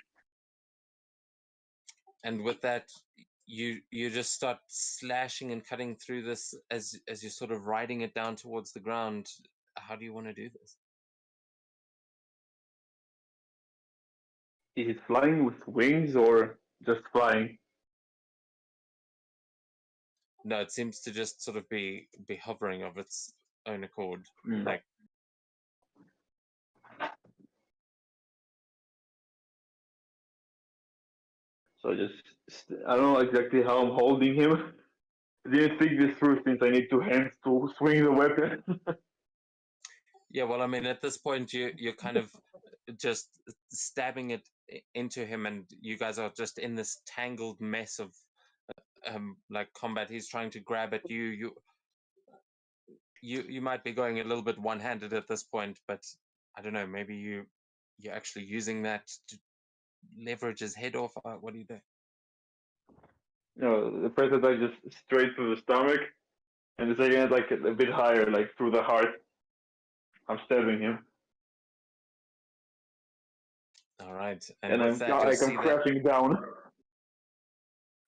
Speaker 1: and with that, you just start slashing and cutting through this as you're sort of riding it down towards the ground. How do you want to do this?
Speaker 5: Is it flying with wings or just flying?
Speaker 1: No, it seems to just sort of be hovering of its own accord.
Speaker 5: Mm.
Speaker 1: Like,
Speaker 5: So I don't know exactly how I'm holding him. I didn't think this through since I need two hands to swing the weapon.
Speaker 1: yeah, well, I mean, at this point, you're kind of just stabbing it into him, and you guys are just in this tangled mess of like combat. He's trying to grab at you. You might be going a little bit one-handed at this point, but I don't know. Maybe you're actually using that to leverage his head off. What do you do?
Speaker 5: The first attack just straight through the stomach, and the second like a bit higher, like through the heart. I'm stabbing him,
Speaker 1: All right,
Speaker 5: and
Speaker 1: with that, you'll
Speaker 5: I'm
Speaker 1: see that.
Speaker 5: crashing down.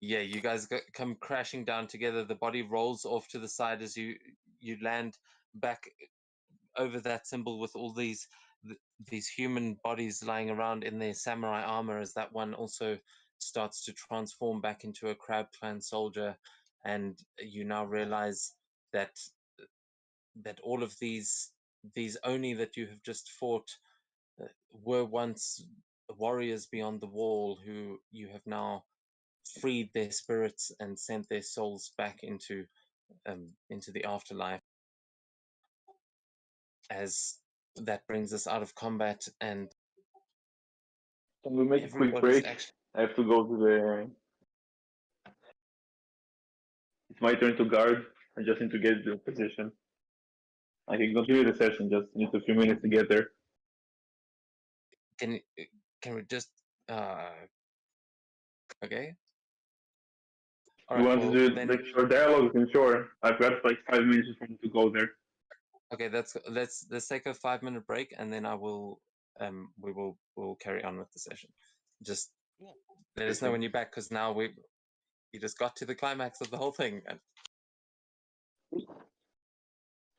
Speaker 1: Yeah, you guys come crashing down together. The body rolls off to the side as you land back over that symbol with all these human bodies lying around in their samurai armor, as that one also starts to transform back into a Crab Clan soldier, and you now realize that all of these Oni that you have just fought were once warriors beyond the wall, who you have now freed their spirits and sent their souls back into the afterlife. As that brings us out of combat, and
Speaker 5: Can we make a quick
Speaker 1: everybody's
Speaker 5: break?
Speaker 1: actually.
Speaker 5: I have to go to the. It's my turn to guard. I just need to get the position. I can continue the session. Just need a few minutes to get there.
Speaker 1: Can we just okay? All
Speaker 5: You
Speaker 1: right.
Speaker 5: want
Speaker 1: Well,
Speaker 5: to do
Speaker 1: then,
Speaker 5: like short dialogue? Then sure. I've got like 5 minutes for me to go there.
Speaker 1: okay. Let's take a 5-minute break, and then we'll carry on with the session. Just let us know when you're back, because now you just got to the climax of the whole thing. And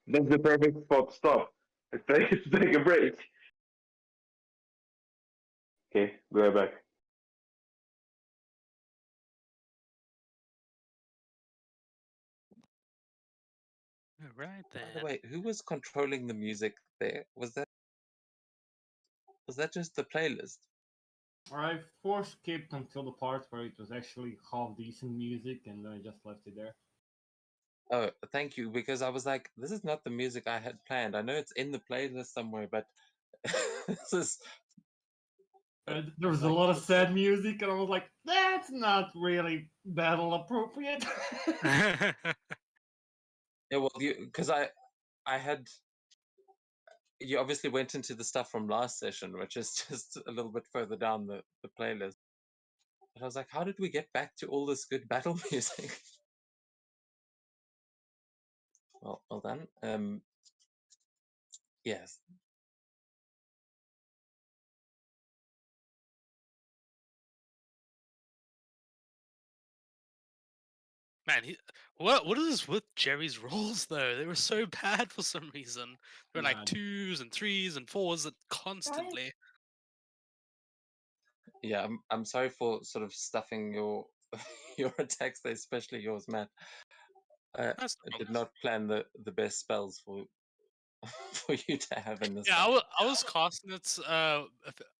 Speaker 5: That's the perfect spot to stop. Let's take a break. Okay, be right back.
Speaker 2: All right then.
Speaker 1: by the way, who was controlling the music there? Was that just the playlist?
Speaker 4: I force skipped until the part where it was actually half decent music, and then I just left it there.
Speaker 1: Oh, thank you, because I was like, this is not the music I had planned. I know it's in the playlist somewhere, but this is.
Speaker 4: There was a lot of sad music, and I was like, that's not really battle appropriate.
Speaker 1: Yeah, well, because I had. You obviously went into the stuff from last session, which is just a little bit further down the playlist. But I was like, how did we get back to all this good battle music? Well done. Yes.
Speaker 2: Man, what is with Jerry's rolls though? They were so bad for some reason. They were like
Speaker 4: Nah.
Speaker 2: 2s and 3s and 4s and constantly.
Speaker 1: Yeah, I'm sorry for sort of stuffing your your attacks there, especially yours, Matt. I
Speaker 2: That's no
Speaker 1: did
Speaker 2: problem.
Speaker 1: not plan the best spells for for you to have in this.
Speaker 2: Yeah,
Speaker 1: fight.
Speaker 2: I was casting it,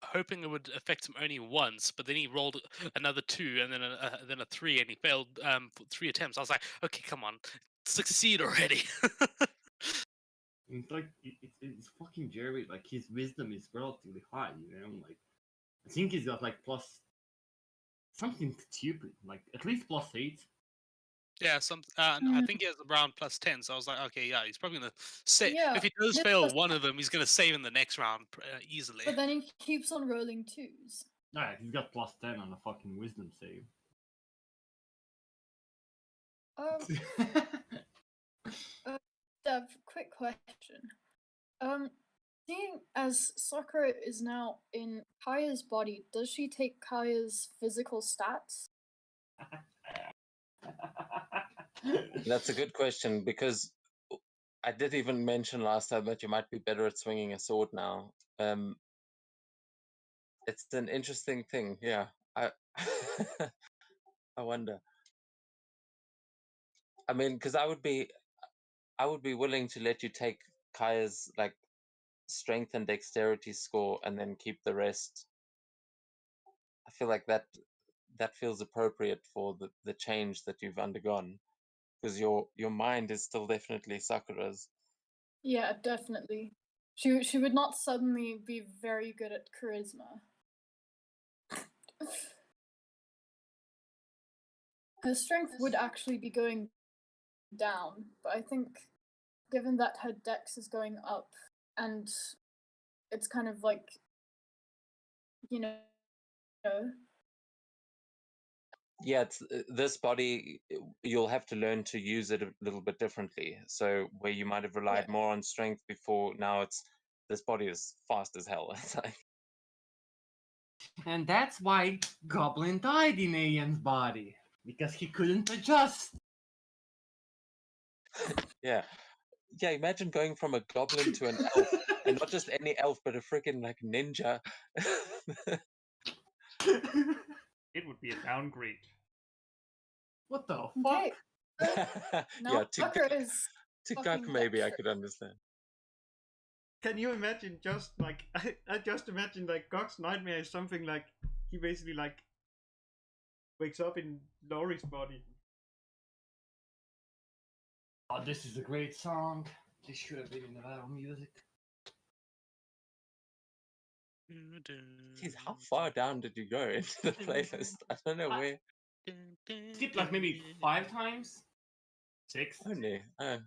Speaker 2: hoping it would affect him only once, but then he rolled another 2 and then a 3, and he failed for 3 attempts. I was like, okay, come on, succeed already.
Speaker 4: It's like it's fucking Jerry. Like his wisdom is relatively high, you know. Like I think he's got like plus something stupid, like at least +8.
Speaker 2: Yeah, I think he has around +10. So I was like, okay, yeah, he's probably gonna save.
Speaker 3: Yeah,
Speaker 2: If he does
Speaker 3: this
Speaker 2: fail
Speaker 3: was-
Speaker 2: one of them, he's gonna save in the next round easily.
Speaker 3: But then he keeps on rolling 2s.
Speaker 4: Yeah, he's got +10 on a fucking wisdom save.
Speaker 3: Dev, quick question. Seeing as Sakura is now in Kaya's body, does she take Kaya's physical stats?
Speaker 1: That's a good question because I did even mention last time that you might be better at swinging a sword now. It's an interesting thing. Yeah, I I wonder. I mean, because I would be willing to let you take Kaiya's like strength and dexterity score and then keep the rest. I feel like that feels appropriate for the change that you've undergone, because your mind is still definitely Sakura's.
Speaker 3: Yeah, definitely. She would not suddenly be very good at charisma. Her strength would actually be going down, but I think given that her dex is going up and it's kind of like, you know,
Speaker 1: Yeah, it's this body. You'll have to learn to use it a little bit differently. So where you might have relied
Speaker 3: Yeah.
Speaker 1: more on strength before, now it's this body is fast as hell. It's like,
Speaker 4: And that's why Goblin died in Ian's body. Because he couldn't adjust.
Speaker 1: yeah, yeah. Imagine going from a goblin to an elf, and not just any elf, but a freaking like ninja.
Speaker 6: It would be a downgrade.
Speaker 4: What the
Speaker 3: okay.
Speaker 4: fuck?
Speaker 3: Now
Speaker 1: Yeah,
Speaker 3: Sakura is
Speaker 1: to
Speaker 3: fucking
Speaker 1: Guk maybe I
Speaker 3: dexterous.
Speaker 1: could understand.
Speaker 6: Can you imagine just like I just imagine like Gok's nightmare is something like he basically like wakes up in Laurie's body.
Speaker 4: Oh, this is a great song. This should have been in the battle music.
Speaker 1: Jeez, how far down did you go into the playlist? I don't know where.
Speaker 4: Skipped like maybe 5 times? 6?
Speaker 1: Only.
Speaker 4: I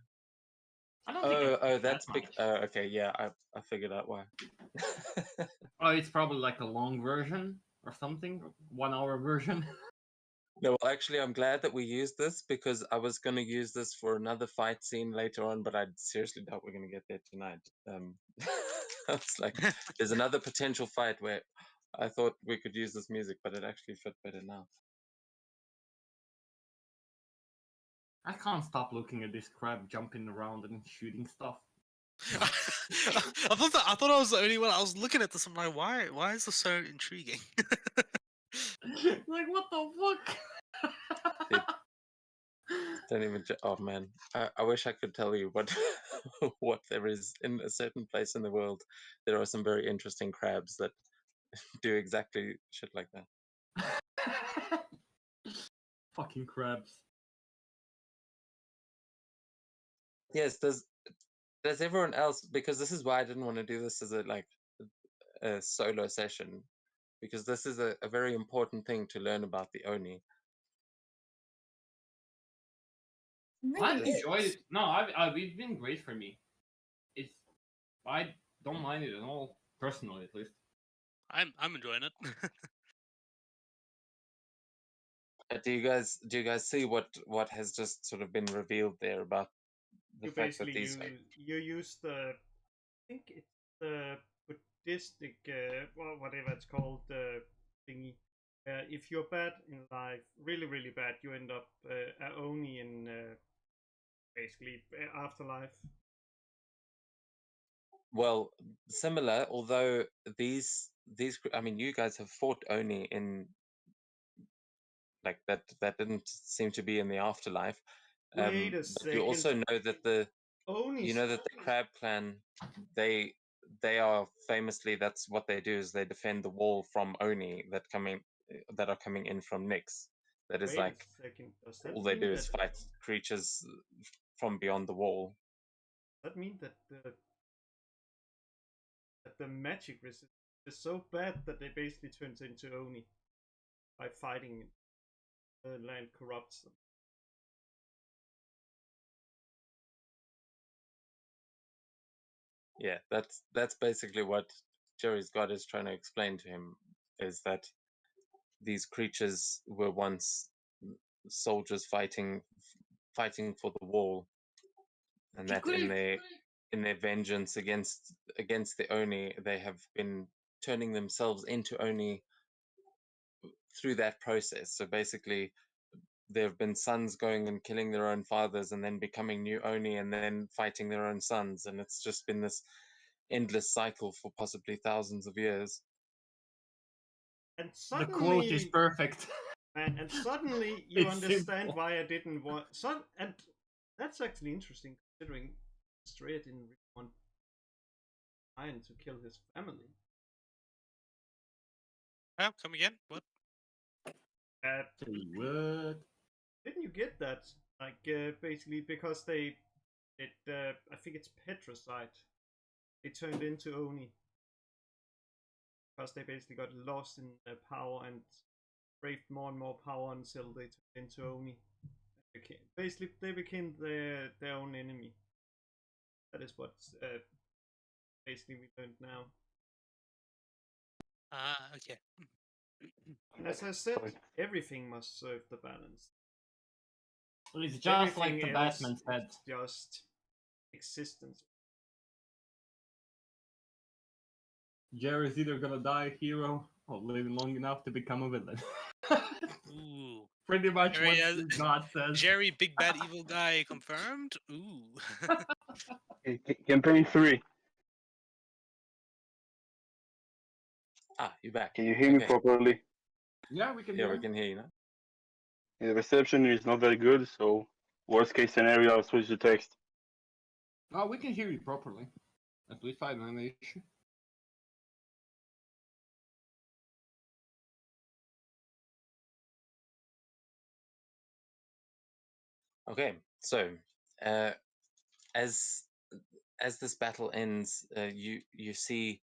Speaker 4: don't think I skipped
Speaker 1: That's
Speaker 4: that
Speaker 1: big.
Speaker 4: much.
Speaker 1: Okay, yeah, I figured out why.
Speaker 4: Oh, it's probably like a long version or something. 1 hour version.
Speaker 1: No, well, actually, I'm glad that we used this because I was going to use this for another fight scene later on, but I seriously doubt we're going to get there tonight. I was like, there's another potential fight where I thought we could use this music, but it actually fit better now.
Speaker 4: I can't stop looking at this crab jumping around and shooting stuff.
Speaker 2: I thought I was the only one. I was looking at this. I'm like, why is this so intriguing?
Speaker 4: Like, what the fuck?
Speaker 1: Don't even. Oh man, I wish I could tell you what what there is in a certain place in the world. There are some very interesting crabs that do exactly shit like that.
Speaker 4: Fucking crabs.
Speaker 1: Yes, does everyone else, because this is why I didn't want to do this as a solo session, because this is a very important thing to learn about the Oni.
Speaker 4: I've
Speaker 3: Really
Speaker 4: enjoyed
Speaker 3: is.
Speaker 4: it. No, it's been great for me. It's I don't mind it at all, personally at least.
Speaker 2: I'm enjoying it.
Speaker 1: Do you guys see what has just sort of been revealed there about the
Speaker 6: You
Speaker 1: fact that
Speaker 6: basically
Speaker 1: these
Speaker 6: you use the I think it's the Buddhistic well whatever it's called thingy. If you're bad in life, really really bad, you end up only in basically afterlife.
Speaker 1: well, similar, although these I mean, you guys have fought Oni in like that didn't seem to be in the afterlife.
Speaker 6: Wait a
Speaker 1: But you
Speaker 6: second.
Speaker 1: also know that
Speaker 6: Oni.
Speaker 1: the Crab Clan, they are famously, that's what they do, is they defend the wall from Oni that are coming in from Nyx. That is
Speaker 6: Wait a
Speaker 1: like
Speaker 6: second. Does
Speaker 1: all
Speaker 6: that
Speaker 1: they
Speaker 6: mean
Speaker 1: do
Speaker 6: that
Speaker 1: is fight creatures from beyond the wall.
Speaker 6: that the magic resistance is so bad that they basically turns into Oni by fighting the land corrupts them?
Speaker 1: Yeah, that's basically what Jerry's God is trying to explain to him, is that these creatures were once soldiers fighting for the wall, and that in their vengeance against the Oni, they have been turning themselves into Oni through that process. So basically, there have been sons going and killing their own fathers and then becoming new Oni and then fighting their own sons, and it's just been this endless cycle for possibly thousands of years.
Speaker 6: And
Speaker 4: The quote is
Speaker 6: suddenly,
Speaker 4: perfect.
Speaker 6: and suddenly you
Speaker 4: It's
Speaker 6: understand
Speaker 4: simple.
Speaker 6: why I didn't want. And that's actually interesting, considering Astraea didn't really want Ryan to kill his family.
Speaker 2: Yeah, come again? What?
Speaker 6: Uh,
Speaker 4: Say what?
Speaker 6: didn't you get that? Like, basically, because I think it's Petricide. They turned into Oni. Because they basically got lost in their power and craved more and more power until they turned into Oni. Basically, they became their own enemy. That is what basically we learned now.
Speaker 2: Ah, okay.
Speaker 6: As I said, everything must serve the balance.
Speaker 4: Well, it's just
Speaker 6: Everything
Speaker 4: like the
Speaker 6: else
Speaker 4: Batman said.
Speaker 6: is just existence.
Speaker 4: Jerry's either gonna die a hero or live long enough to become a villain.
Speaker 2: Ooh.
Speaker 4: Pretty much
Speaker 2: Jerry,
Speaker 4: what God says.
Speaker 2: Jerry, big bad evil guy confirmed. Ooh.
Speaker 5: Campaign 3.
Speaker 1: Ah, you're back.
Speaker 5: Can you hear me
Speaker 1: Okay.
Speaker 5: properly?
Speaker 4: Yeah, we can
Speaker 1: Yeah,
Speaker 4: hear.
Speaker 1: we can hear you now.
Speaker 5: The reception is not very good, so worst case scenario, I'll switch to text.
Speaker 4: Oh, we can hear you properly. At least I don't have an issue.
Speaker 1: Okay, so as this battle ends, you see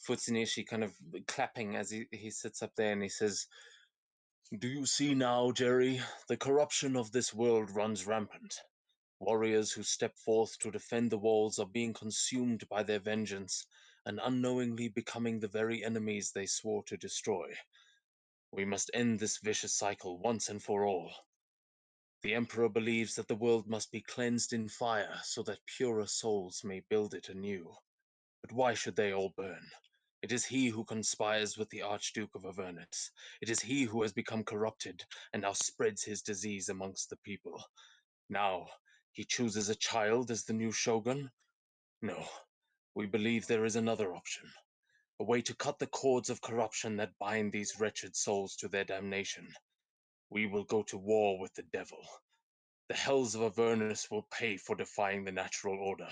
Speaker 1: Futsunishi kind of clapping as he sits up there and he says, "Do you see now, Jerry? The corruption of this world runs rampant. Warriors who step forth to defend the walls are being consumed by their vengeance and unknowingly becoming the very enemies they swore to destroy. We must end this vicious cycle once and for all. The Emperor believes that the world must be cleansed in fire so that purer souls may build it anew. But why should they all burn? It is he who conspires with the Archduke of Avernus. It is he who has become corrupted and now spreads his disease amongst the people. Now, he chooses a child as the new shogun? No, we believe there is another option. A way to cut the cords of corruption that bind these wretched souls to their damnation. We will go to war with the devil. The hells of Avernus will pay for defying the natural order.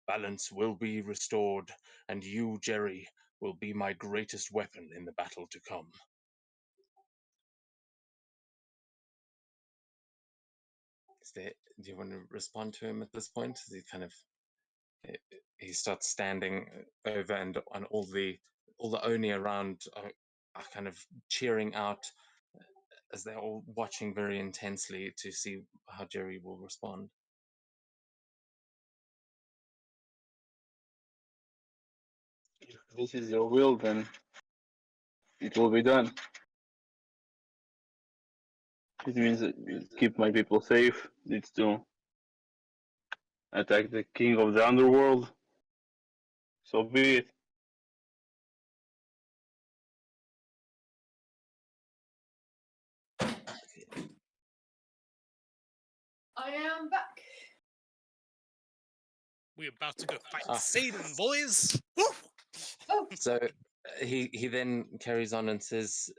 Speaker 1: Balance will be restored, and you, Jerry, will be my greatest weapon in the battle to come." Do you want to respond to him at this point? He starts standing over, and all the Oni around are kind of cheering out as they're all watching very intensely to see how Jerry will respond.
Speaker 5: If this is your will, then it will be done. It means that keep my people safe. Needs to attack the king of the underworld. So be it.
Speaker 3: I am back.
Speaker 2: We're about to go fight
Speaker 1: Ah.
Speaker 2: Satan, boys. Woo!
Speaker 3: Oh,
Speaker 1: So he then carries on and says,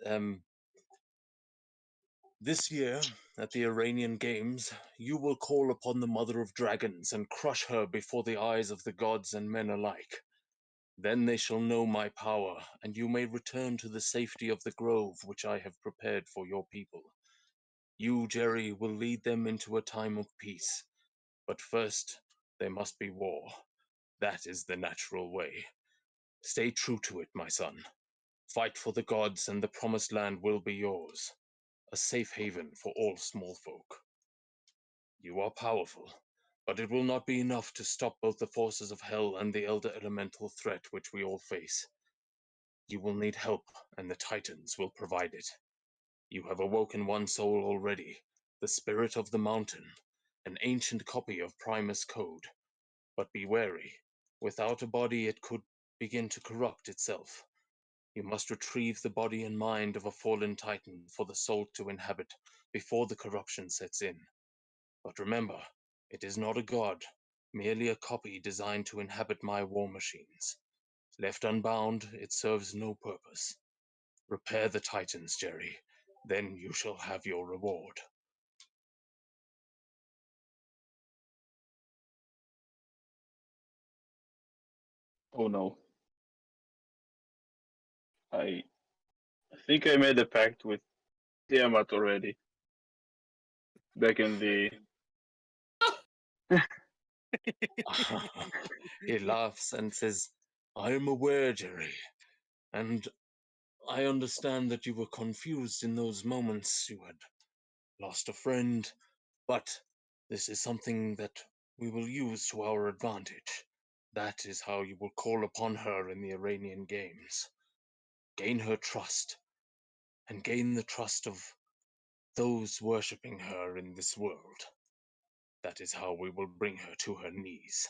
Speaker 1: "This year, at the Iranian Games, you will call upon the Mother of Dragons and crush her before the eyes of the gods and men alike. Then they shall know my power, and you may return to the safety of the grove which I have prepared for your people. You, Jerry, will lead them into a time of peace. But first, there must be war. That is the natural way. Stay true to it, my son. Fight for the gods, and the promised land will be yours. A safe haven for all small folk. You are powerful, but it will not be enough to stop both the forces of hell and the elder elemental threat which we all face. You will need help, and the Titans will provide it. You have awoken one soul already, the spirit of the mountain, an ancient copy of Primus Code. But be wary. Without a body, it could begin to corrupt itself. You must retrieve the body and mind of a fallen titan for the soul to inhabit before the corruption sets in. But remember, it is not a god, merely a copy designed to inhabit my war machines. Left unbound, it serves no purpose. Repair the titans, Jerry. Then you shall have your reward.
Speaker 5: Oh no. I think I made a pact with Tiamat already. Back in the.
Speaker 1: He laughs and says, I am aware, Jerry, and I understand that you were confused in those moments. You had lost a friend, but this is something that we will use to our advantage. That is how you will call upon her in the Iranian Games. Gain her trust, and gain the trust of those worshipping her in this world. That is how we will bring her to her knees.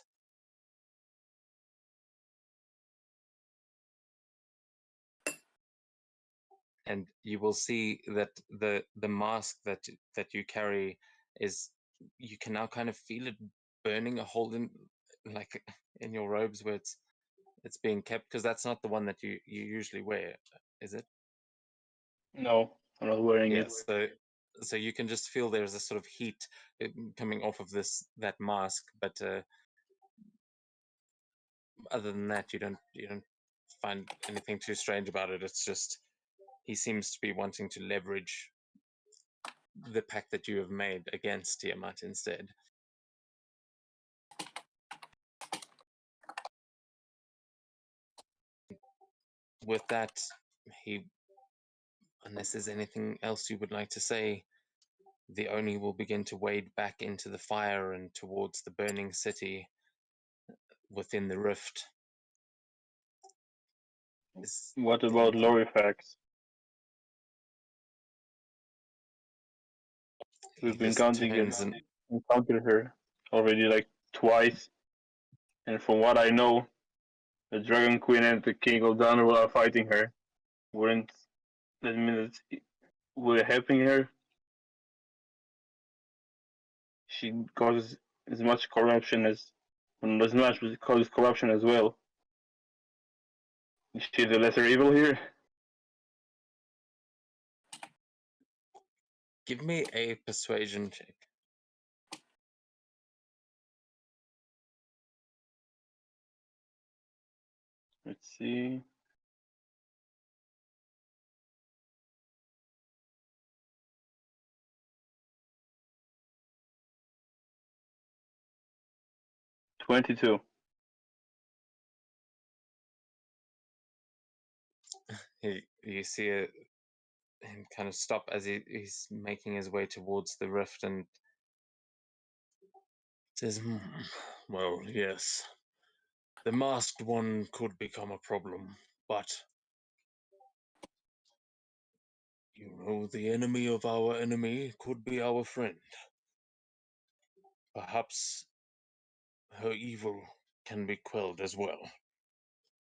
Speaker 1: And you will see that the mask that you carry is, you can now kind of feel it burning a hole in, like, in your robes where it's being kept, because that's not the one that you usually wear, is it?
Speaker 5: No, I'm not wearing
Speaker 1: Yeah,
Speaker 5: it.
Speaker 1: so you can just feel there's a sort of heat coming off of that mask, but other than that, you don't find anything too strange about it. It's just he seems to be wanting to leverage the pact that you have made against Tiamat instead. With that, he, unless there's anything else you would like to say, the Oni will begin to wade back into the fire and towards the burning city within the rift.
Speaker 5: What about Lorifax? We've been encountered her already like twice, and from what I know, the Dragon Queen and the King of Donner are fighting her. Wouldn't that mean that we're helping her? She causes as much corruption as causes corruption as well. Is she the lesser evil here?
Speaker 1: Give me a persuasion check.
Speaker 5: Let's see. $22.
Speaker 1: You see him kind of stop as he's making his way towards the rift and says, well, yes, the masked one could become a problem, but you know, the enemy of our enemy could be our friend. Perhaps her evil can be quelled as well.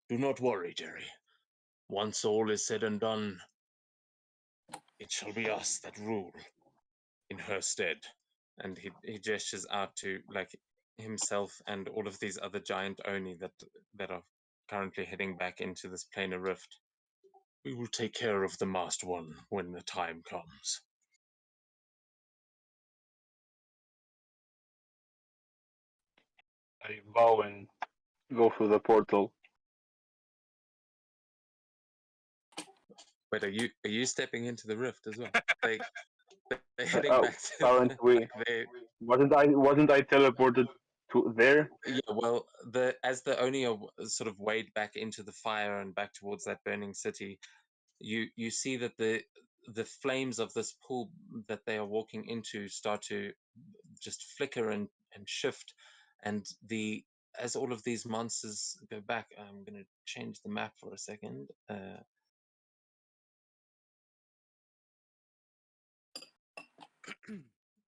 Speaker 1: Do not worry, Jerry. Once all is said and done, it shall be us that rule in her stead. And he gestures out to, like, himself and all of these other giant Oni that are currently heading back into this planar rift. We will take care of the masked one when the time comes.
Speaker 5: I bow and go through the portal.
Speaker 1: Wait, are you stepping into the rift as well? They're heading back to
Speaker 5: Aren't we? Wasn't I teleported to there?
Speaker 1: Yeah, well, as the Oni are sort of wade back into the fire and back towards that burning city, you see that the flames of this pool that they are walking into start to just flicker and shift, and as all of these monsters go back, I'm going to change the map for a second.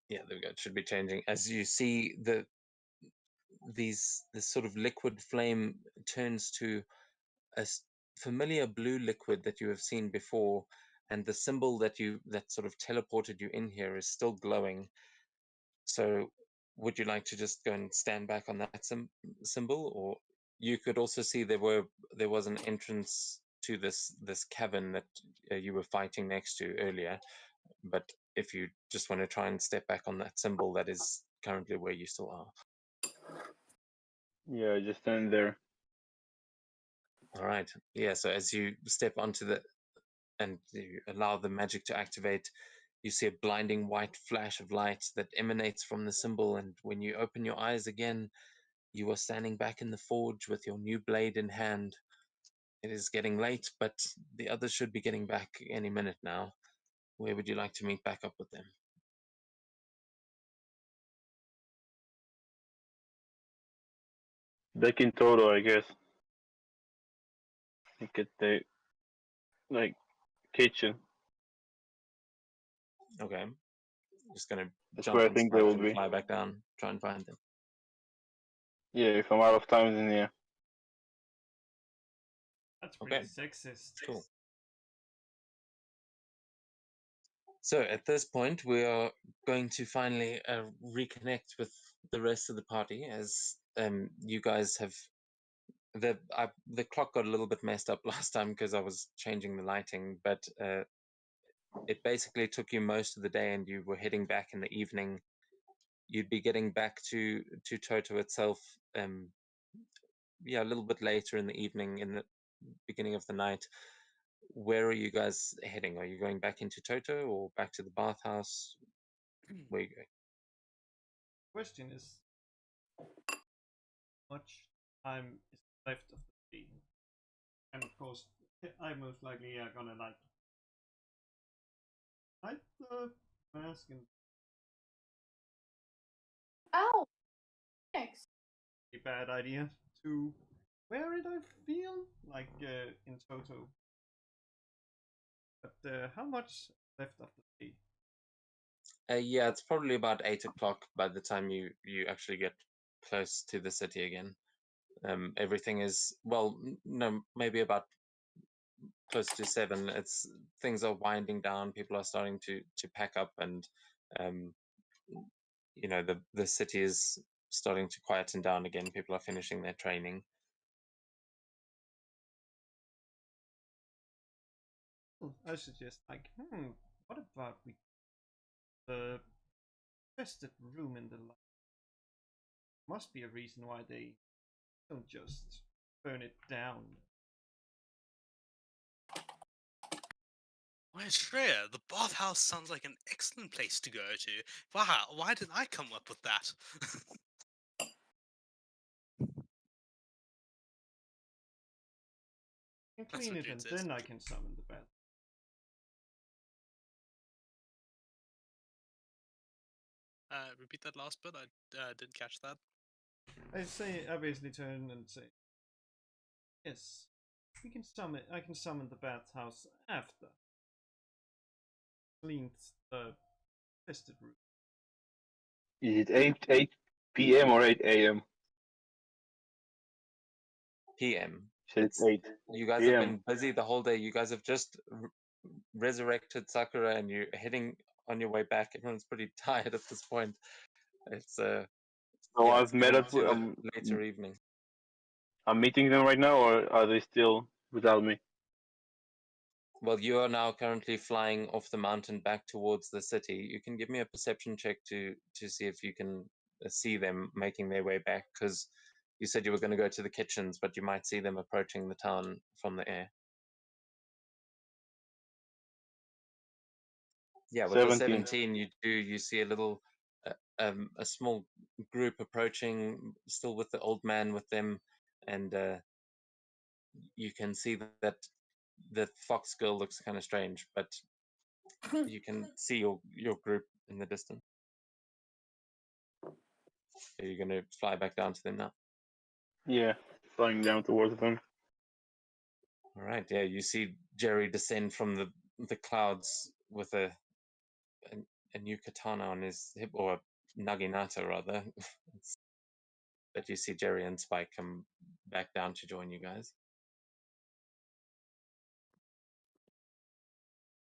Speaker 1: Yeah, there we go. It should be changing as you see this sort of liquid flame turns to familiar blue liquid that you have seen before, and the symbol that sort of teleported you in here is still glowing. So would you like to just go and stand back on that symbol, or you could also see there was an entrance to this cavern that you were fighting next to earlier, but if you just want to try and step back on that symbol, that is currently where you still are.
Speaker 5: Yeah, just stand there.
Speaker 1: All right. Yeah, so as you step onto and you allow the magic to activate, you see a blinding white flash of light that emanates from the symbol, and when you open your eyes again, you are standing back in the forge with your new blade in hand. It is getting late, but the others should be getting back any minute now. Where would you like to meet back up with them?
Speaker 5: Back in Toto, I guess. Like at the kitchen.
Speaker 1: Okay. I'm just going to
Speaker 5: That's
Speaker 1: jump
Speaker 5: where I
Speaker 1: on
Speaker 5: think they
Speaker 1: Spike
Speaker 5: will
Speaker 1: and
Speaker 5: be.
Speaker 1: fly back down, try and find them.
Speaker 5: Yeah, if I'm out of time, then yeah.
Speaker 6: That's pretty
Speaker 1: Okay.
Speaker 6: sexist.
Speaker 1: Cool. So at this point, we are going to finally reconnect with the rest of the party, as you guys have the clock got a little bit messed up last time because I was changing the lighting, but it basically took you most of the day, and you were heading back in the evening. You'd be getting back to Toto itself, yeah, a little bit later in the evening, in the beginning of the night. Where are you guys heading? Are you going back into Toto or back to the bathhouse? Where are you going?
Speaker 6: Question is, much time is left of the day? And of course, I most likely are gonna light the mask and
Speaker 3: Ow! Thanks.
Speaker 6: a bad idea to wear it. I feel like in Toto. But how much left of the day?
Speaker 1: Yeah, it's probably about 8 o'clock by the time you actually get close to the city again. Everything is, well, no, maybe about close to 7. It's things are winding down. People are starting to pack up, and um, the city is starting to quieten down again. People are finishing their training.
Speaker 6: I suggest what about we the festive room in the light? Must be a reason why they don't just burn it down.
Speaker 2: Why, Astraea, the bathhouse sounds like an excellent place to go to. Wow, why didn't I come up with that?
Speaker 6: I can
Speaker 2: That's
Speaker 6: clean
Speaker 2: what
Speaker 6: it
Speaker 2: June
Speaker 6: and
Speaker 2: says.
Speaker 6: then I can summon the bat.
Speaker 2: Repeat that last bit. I didn't catch that.
Speaker 6: I basically turn and say, yes, we can summon. I can summon the bathhouse after cleaned the festive room.
Speaker 5: Is it 8 p.m. or 8 a.m.?
Speaker 1: PM.
Speaker 5: Said
Speaker 1: It's
Speaker 5: 8
Speaker 1: You guys have
Speaker 5: p.m.
Speaker 1: been busy the whole day. You guys have just resurrected Sakura, and you're heading on your way back. Everyone's pretty tired at this point. It's
Speaker 5: So
Speaker 1: yeah,
Speaker 5: I've
Speaker 1: it's
Speaker 5: met
Speaker 1: getting
Speaker 5: up.
Speaker 1: to the later evening.
Speaker 5: I'm meeting them right now, or are they still without me?
Speaker 1: Well, you are now currently flying off the mountain back towards the city. You can give me a perception check to see if you can see them making their way back, because you said you were going to go to the kitchens, but you might see them approaching the town from the air. Yeah, with the 17, you see a little a small group approaching, still with the old man with them, and you can see that the fox girl looks kind of strange, but you can see your group in the distance. Are you going to fly back down to them now?
Speaker 5: Yeah, flying down towards them.
Speaker 1: All right. Yeah, you see Jerry descend from the clouds with a new katana on his hip, or a naginata rather. But you see Jerry and Spike come back down to join you guys.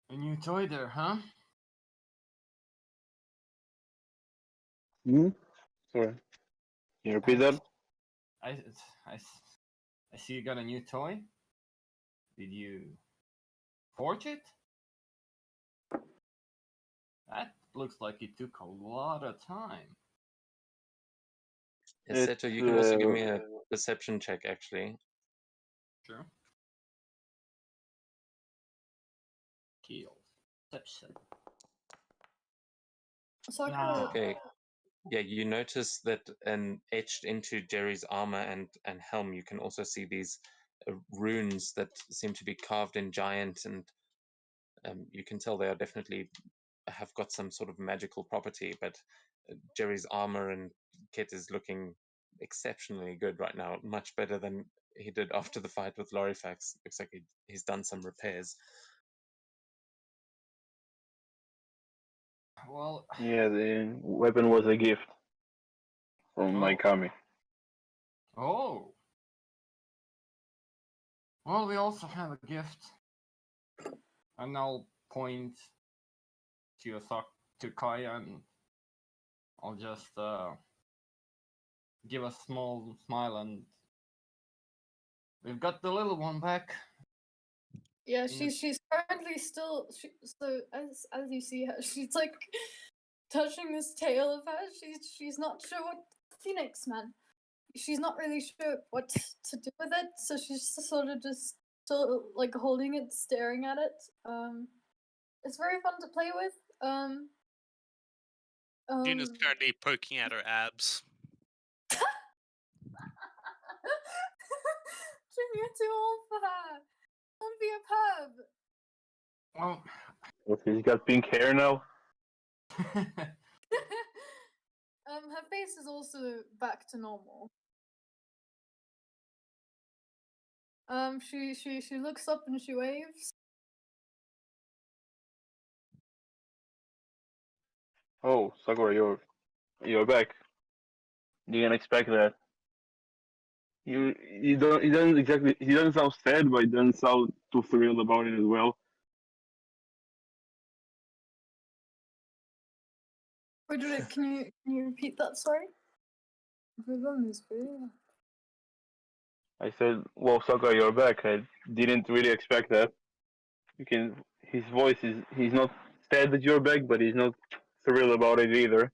Speaker 4: A new toy there, huh?
Speaker 5: Hmm? Sorry. Can you repeat that?
Speaker 4: I, I, I see you got a new toy. Did you forge it? That looks like it took a lot of time.
Speaker 1: Yes,
Speaker 5: It's
Speaker 1: Seto, you can also give me a perception check, actually.
Speaker 4: Sure. Kills. Perception.
Speaker 3: So
Speaker 4: Nah.
Speaker 1: Okay. Yeah, you notice that etched into Jerry's armor and helm, you can also see these runes that seem to be carved in giant, and you can tell they are definitely have got some sort of magical property. But Jerry's armor and kit is looking exceptionally good right now, much better than he did after the fight with Lorifax. Looks like he's done some repairs.
Speaker 4: Well.
Speaker 5: Yeah, the weapon was a gift from my kami.
Speaker 4: Oh. Well, we also have a gift. And I'll point to Kaiya, and I'll just give a small smile, and we've got the little one back.
Speaker 3: yeah, she's currently still so as you see her, she's like touching this tail of hers. She's not sure what Phoenix man. She's not really sure what to do with it, so she's sort of just still like holding it, staring at it. It's very fun to play with.
Speaker 2: Gina's currently poking at her abs.
Speaker 3: Jim, you're too old for her. Don't be a perv.
Speaker 4: Well.
Speaker 5: Well, she's got pink hair now.
Speaker 3: Her face is also back to normal. She looks up and she waves.
Speaker 5: Oh, Sakura, you're back. Didn't expect that. You don't he doesn't sound sad, but he doesn't sound too thrilled about it as well.
Speaker 3: Wait, can you repeat that? Sorry.
Speaker 5: I said, "Well, Sakura, you're back." I didn't really expect that. You can. His voice is. He's not sad that you're back, but he's not thrilled about it either.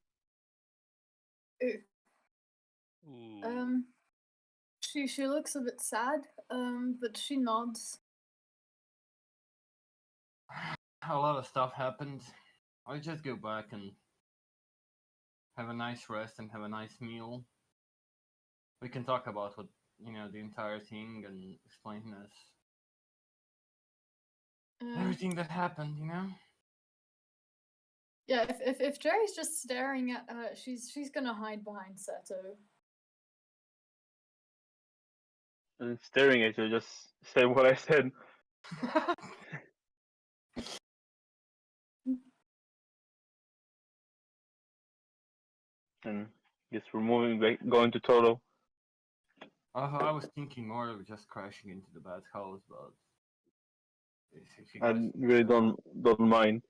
Speaker 2: Ooh.
Speaker 3: She looks a bit sad. But she nods.
Speaker 4: A lot of stuff happened. I'll just go back and have a nice rest and have a nice meal. We can talk about what the entire thing, and explain us everything that happened.
Speaker 3: Yeah, if Jerry's just staring at her, she's gonna hide behind Seto.
Speaker 5: And staring at you, just say what I said. And guess we're moving back, going to Toto.
Speaker 4: I was thinking more of just crashing into the bathhouse, but if you
Speaker 5: I
Speaker 4: guys
Speaker 5: really don't mind.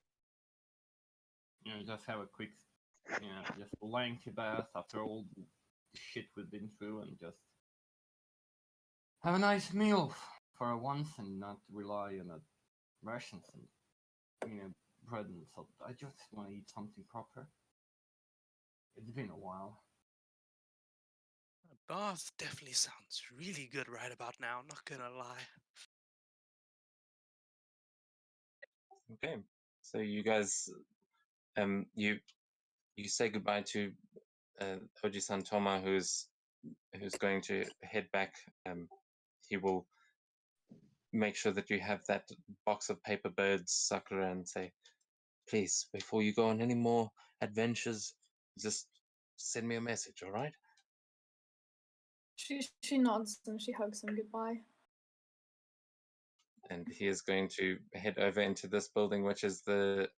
Speaker 4: just have a quick, just lengthy bath after all the shit we've been through, and just have a nice meal for once, and not rely on rations and bread and salt. I just want to eat something proper. It's been a while.
Speaker 2: Bath definitely sounds really good right about now, not gonna lie.
Speaker 1: Okay, so you guys, you say goodbye to Oji-san Toma, who's going to head back. He will make sure that you have that box of paper birds, Sakura, and say, please, before you go on any more adventures, just send me a message, all right?
Speaker 3: She nods and she hugs him goodbye.
Speaker 1: And he is going to head over into this building, which is this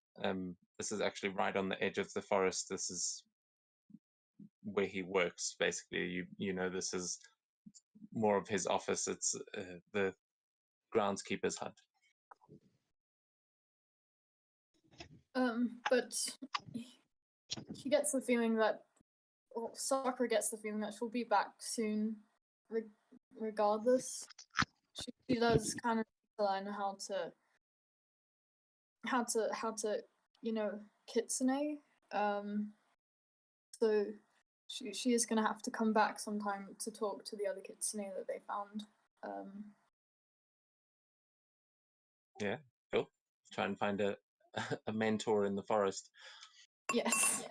Speaker 1: is actually right on the edge of the forest. This is where he works, basically. This is more of his office. It's the groundskeeper's hut.
Speaker 3: But she gets the feeling that, well, Sakura gets the feeling that she'll be back soon, regardless. She does kind of learn how to kitsune. So she is gonna have to come back sometime to talk to the other kitsune that they found.
Speaker 1: Yeah, cool. Try and find a a mentor in the forest.
Speaker 3: Yes.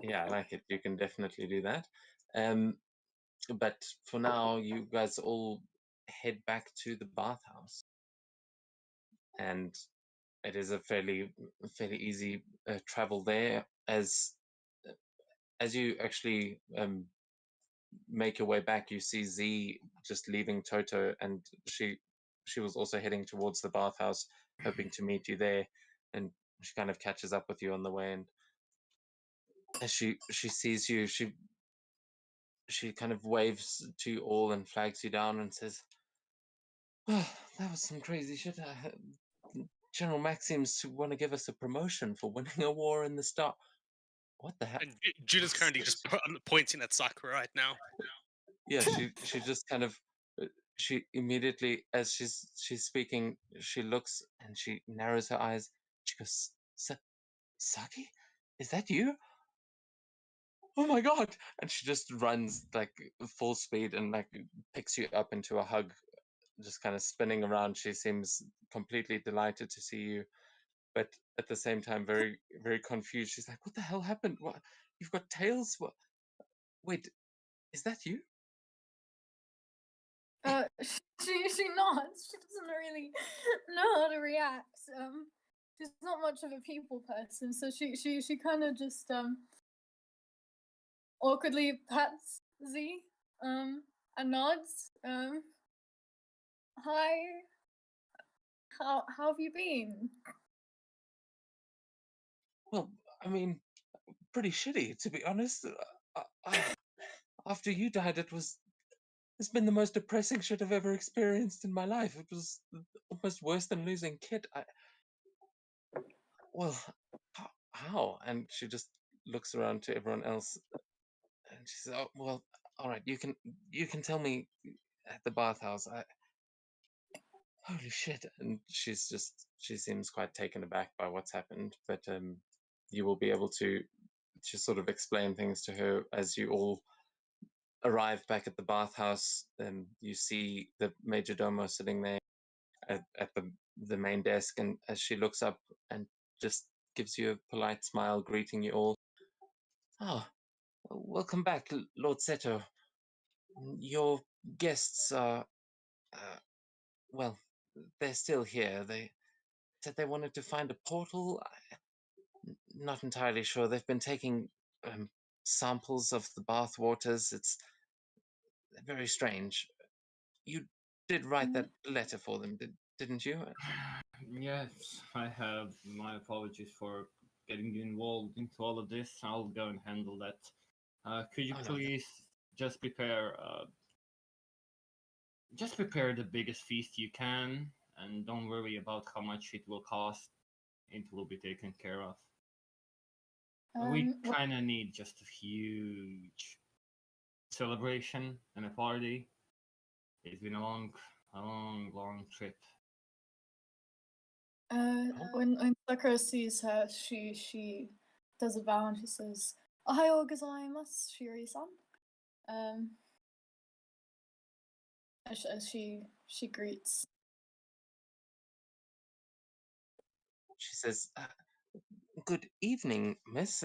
Speaker 1: Yeah, I like it. You can definitely do that. But for now, you guys all head back to the bathhouse, and it is a fairly easy travel there. As you actually make your way back, you see Z just leaving Toto, and she was also heading towards the bathhouse, hoping to meet you there, and she kind of catches up with you on the way. And as she sees you, she kind of waves to you all and flags you down and says, "Oh, that was some crazy shit. General Max seems to want to give us a promotion for winning a war in the star. What the hell?"
Speaker 2: And June is currently just pointing at Sakura right now.
Speaker 1: Yeah, she just kind of she immediately, as she's speaking, she looks and she narrows her eyes. She goes, Saki, is that you? Oh my god! And she just runs like full speed and like picks you up into a hug, just kind of spinning around. She seems completely delighted to see you, but at the same time very very confused. She's like, "What the hell happened? What? You've got tails? What? Wait, is that you?"
Speaker 3: She nods. She doesn't really know how to react. She's not much of a people person, so she kind of just awkwardly pats Z and nods. Hi. How have you been?
Speaker 1: Well, I mean, pretty shitty to be honest. After you died, it's been the most depressing shit I've ever experienced in my life. It was almost worse than losing Kit. Well, how? And she just looks around to everyone else, and she says, "Oh, well, all right. You can tell me at the bathhouse. Holy shit!" And she seems quite taken aback by what's happened. But you will be able to sort of explain things to her as you all arrive back at the bathhouse. And you see the major domo sitting there at the main desk, and as she looks up and just gives you a polite smile, greeting you all. "Ah, welcome back, Lord Seto. Your guests are, well, they're still here. They said they wanted to find a portal. Not entirely sure. They've been taking samples of the bath waters. It's very strange. You did write that letter for them, didn't you?"
Speaker 4: Yes, I have. My apologies for getting you involved into all of this. I'll go and handle that. Could you
Speaker 1: Oh, no.
Speaker 4: please just prepare the biggest feast you can, and don't worry about how much it will cost. It will be taken care of. We kind of need just a huge celebration and a party. It's been a long trip.
Speaker 3: When Sakura sees her, she does a bow and she says, "Ohayo gozaimasu, Shiri-san." As she greets.
Speaker 1: She says, "Good evening, miss.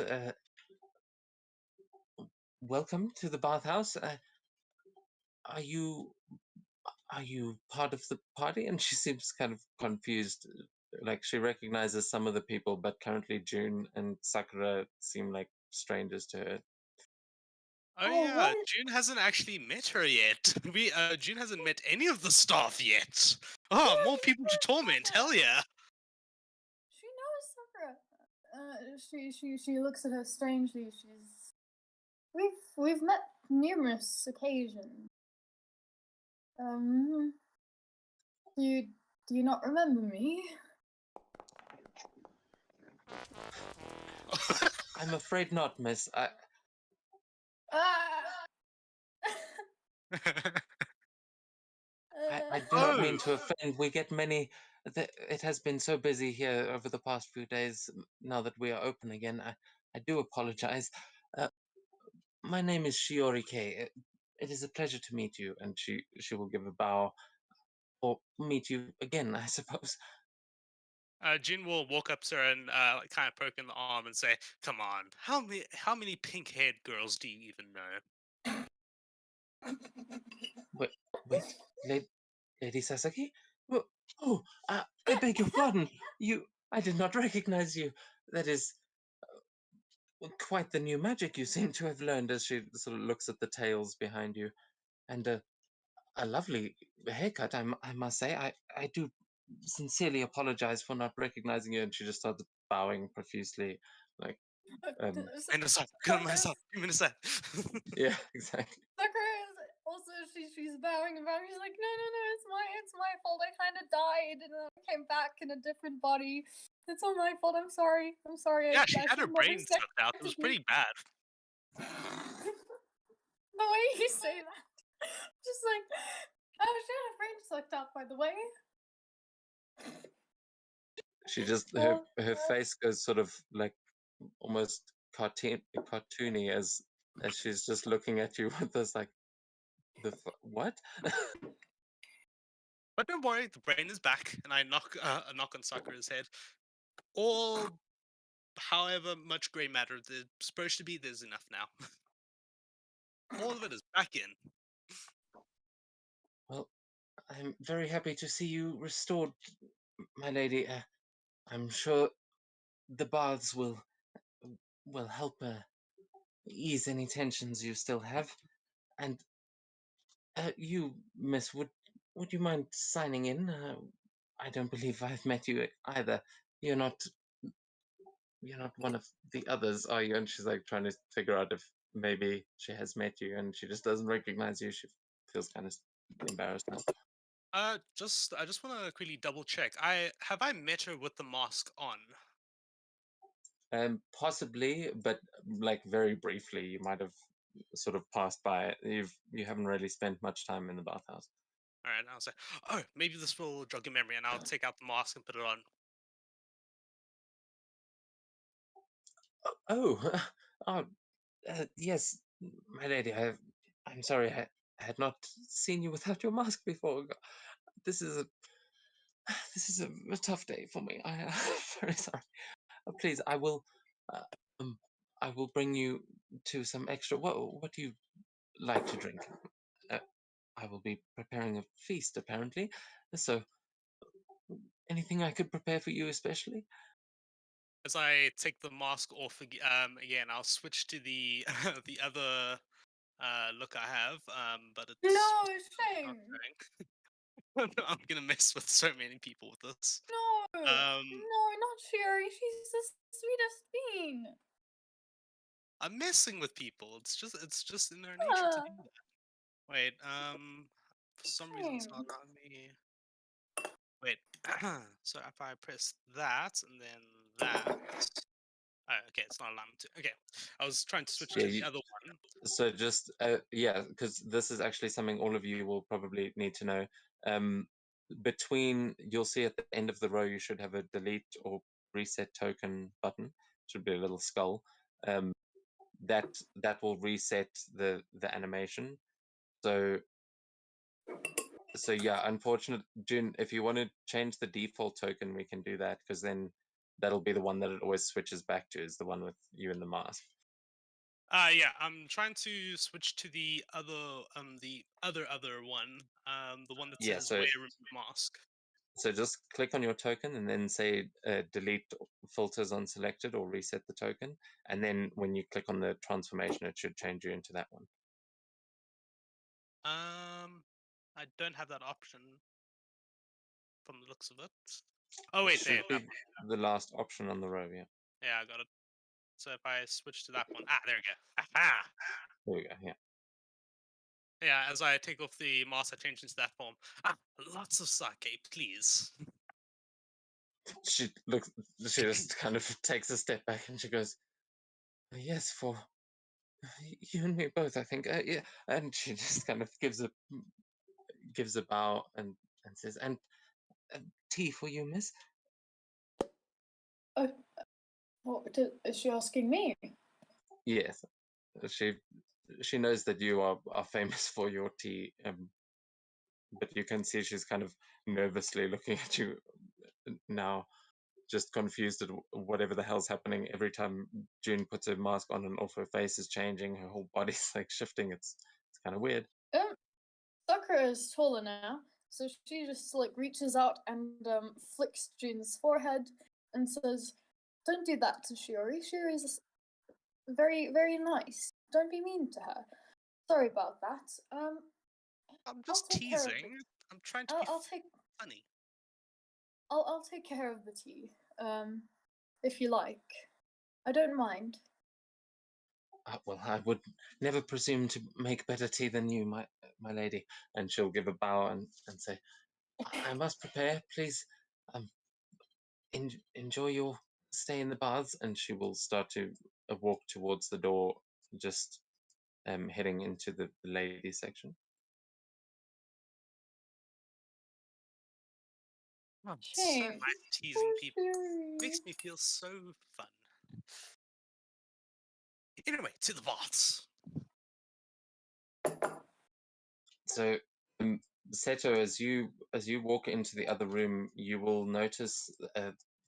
Speaker 1: Welcome to the bathhouse. Are you part of the party?" And she seems kind of confused. Like she recognizes some of the people, but currently June and Sakura seem like strangers to her.
Speaker 2: Oh
Speaker 3: Oh,
Speaker 2: yeah,
Speaker 3: what?
Speaker 2: June hasn't actually met her yet. June hasn't met any of the staff yet. Oh,
Speaker 3: Yeah,
Speaker 2: more
Speaker 3: she
Speaker 2: people to
Speaker 3: knows
Speaker 2: torment.
Speaker 3: Sakura.
Speaker 2: Hell yeah.
Speaker 3: She knows Sakura. She looks at her strangely. We've met numerous occasions. Um, do you not remember me?
Speaker 1: I'm afraid not, miss.
Speaker 3: Ah!
Speaker 1: I do not mean
Speaker 2: Oh.
Speaker 1: to offend. We get many. It has been so busy here over the past few days. Now that we are open again, I do apologize. Uh, my name is Shiori K. It is a pleasure to meet you. And she will give a bow, or meet you again, I suppose.
Speaker 2: Jin will walk up to her and like, kind of poke in the arm and say, "Come on, how many pink-haired girls do you even know?"
Speaker 1: Wait, Lady Sasaki? Oh, oh, I beg your pardon. I did not recognize you. That is quite the new magic you seem to have learned. As she sort of looks at the tails behind you, and a lovely haircut, I must say. I do sincerely apologize for not recognizing you. And she just starts bowing profusely, like,
Speaker 2: And aside, come myself. Give me a sec.
Speaker 1: yeah, exactly.
Speaker 3: Sakura is also she's bowing and bowing. She's like, no, it's my fault. I kind of died and then I came back in a different body. It's all my fault. I'm sorry.
Speaker 2: Yeah, she
Speaker 3: I
Speaker 2: had her
Speaker 3: should never
Speaker 2: brain
Speaker 3: say
Speaker 2: sucked out. It was
Speaker 3: to you."
Speaker 2: pretty bad.
Speaker 3: The way you say that, just like, oh, she had her brain sucked out. By the way.
Speaker 1: She just
Speaker 3: Well,
Speaker 1: her face goes sort of like almost cartoony as she's just looking at you with this like what?
Speaker 2: But don't worry, the brain is back, and I knock a knock on Sakura's head. All, however much grey matter there's supposed to be, there's enough now. All of it is back in.
Speaker 1: Well, I'm very happy to see you restored, my lady. I'm sure the baths will help ease any tensions you still have. And you, miss, would you mind signing in? I don't believe I've met you either. You're not you're not one of the others, are you? And she's like trying to figure out if maybe she has met you, and she just doesn't recognize you. She feels kind of embarrassed now.
Speaker 2: I just want to quickly double check. I met her with the mask on.
Speaker 1: Possibly, but like very briefly, you might have sort of passed by it. You haven't really spent much time in the bathhouse.
Speaker 2: All right, I'll say, oh, maybe this will jog your memory, and I'll take out the mask and put it on.
Speaker 1: Oh, oh, yes, my lady. I'm sorry. I had not seen you without your mask before. This is a this is a tough day for me. I'm very sorry. Please, uh, um, I will bring you to some extra. What do you like to drink? Uh, I will be preparing a feast, apparently. So, anything I could prepare for you, especially?
Speaker 2: As I take the mask off again, I'll switch to the the other look I have. But it's
Speaker 3: no,
Speaker 2: not
Speaker 3: shame.
Speaker 2: going. I'm gonna mess with so many people with this.
Speaker 3: No,
Speaker 2: Um,
Speaker 3: not Sherry. She's the sweetest bean.
Speaker 2: I'm messing with people. It's just in their nature to do that. Wait, for some reason it's not
Speaker 3: Shame.
Speaker 2: allowing me. Wait, so if I press that and then that. Oh, okay, it's not allowing me to. Okay, I was trying to switch
Speaker 1: Yeah.
Speaker 2: to the other one.
Speaker 1: So just yeah, because this is actually something all of you will probably need to know. Um, Between you'll see at the end of the row you should have a delete or reset token button. Should be a little skull. Um, that will reset the animation. So yeah, unfortunate June. If you want to change the default token, we can do that because then that'll be the one that it always switches back to. Is the one with you in the mask.
Speaker 2: Yeah, I'm trying to switch to the other one, the one that
Speaker 1: Yeah.
Speaker 2: says wear remove mask.
Speaker 1: So just click on your token and then say delete filters on selected or reset the token. And then when you click on the transformation, it should change you into that one.
Speaker 2: I don't have that option from the looks of it. Oh
Speaker 1: It
Speaker 2: wait,
Speaker 1: should
Speaker 2: there.
Speaker 1: be the last option on the row, yeah.
Speaker 2: Yeah, I got it. So if I switch to that one, there we go. Aha!
Speaker 1: There we go, yeah.
Speaker 2: Yeah, as I take off the mask, I change into that form. Lots of sake, please.
Speaker 1: She looks. She just kind of takes a step back and she goes, "Yes, for you and me both, I think." Yeah, and she just kind of gives a bow and says, "And tea for you, miss."
Speaker 3: Oh, is she asking me?
Speaker 1: Yes, she knows that you are famous for your tea, but you can see she's kind of nervously looking at you now, just confused at whatever the hell's happening. Every time June puts her mask on and off, her face is changing, her whole body's like shifting. It's kind of weird.
Speaker 3: Sakura is taller now, so she just like reaches out and flicks June's forehead and says, "Don't do that to Shiori. Shiori is very, very nice. Don't be mean to her. Sorry about that.
Speaker 2: I'm just
Speaker 3: take care of
Speaker 2: teasing.
Speaker 3: it.
Speaker 2: I'm trying to be funny.
Speaker 3: I'll take care of the tea. If you like. I don't mind."
Speaker 1: Well, I would never presume to make better tea than you, my lady. And she'll give a bow and say, "I must prepare, please. Um, enjoy your stay in the baths." And she will start to walk towards the door, just heading into the ladies section.
Speaker 2: I'm so
Speaker 3: Shame.
Speaker 2: nice teasing people.
Speaker 3: Shiori.
Speaker 2: Makes me feel so fun. Anyway, to the baths.
Speaker 1: So, Seto, as you walk into the other room, you will notice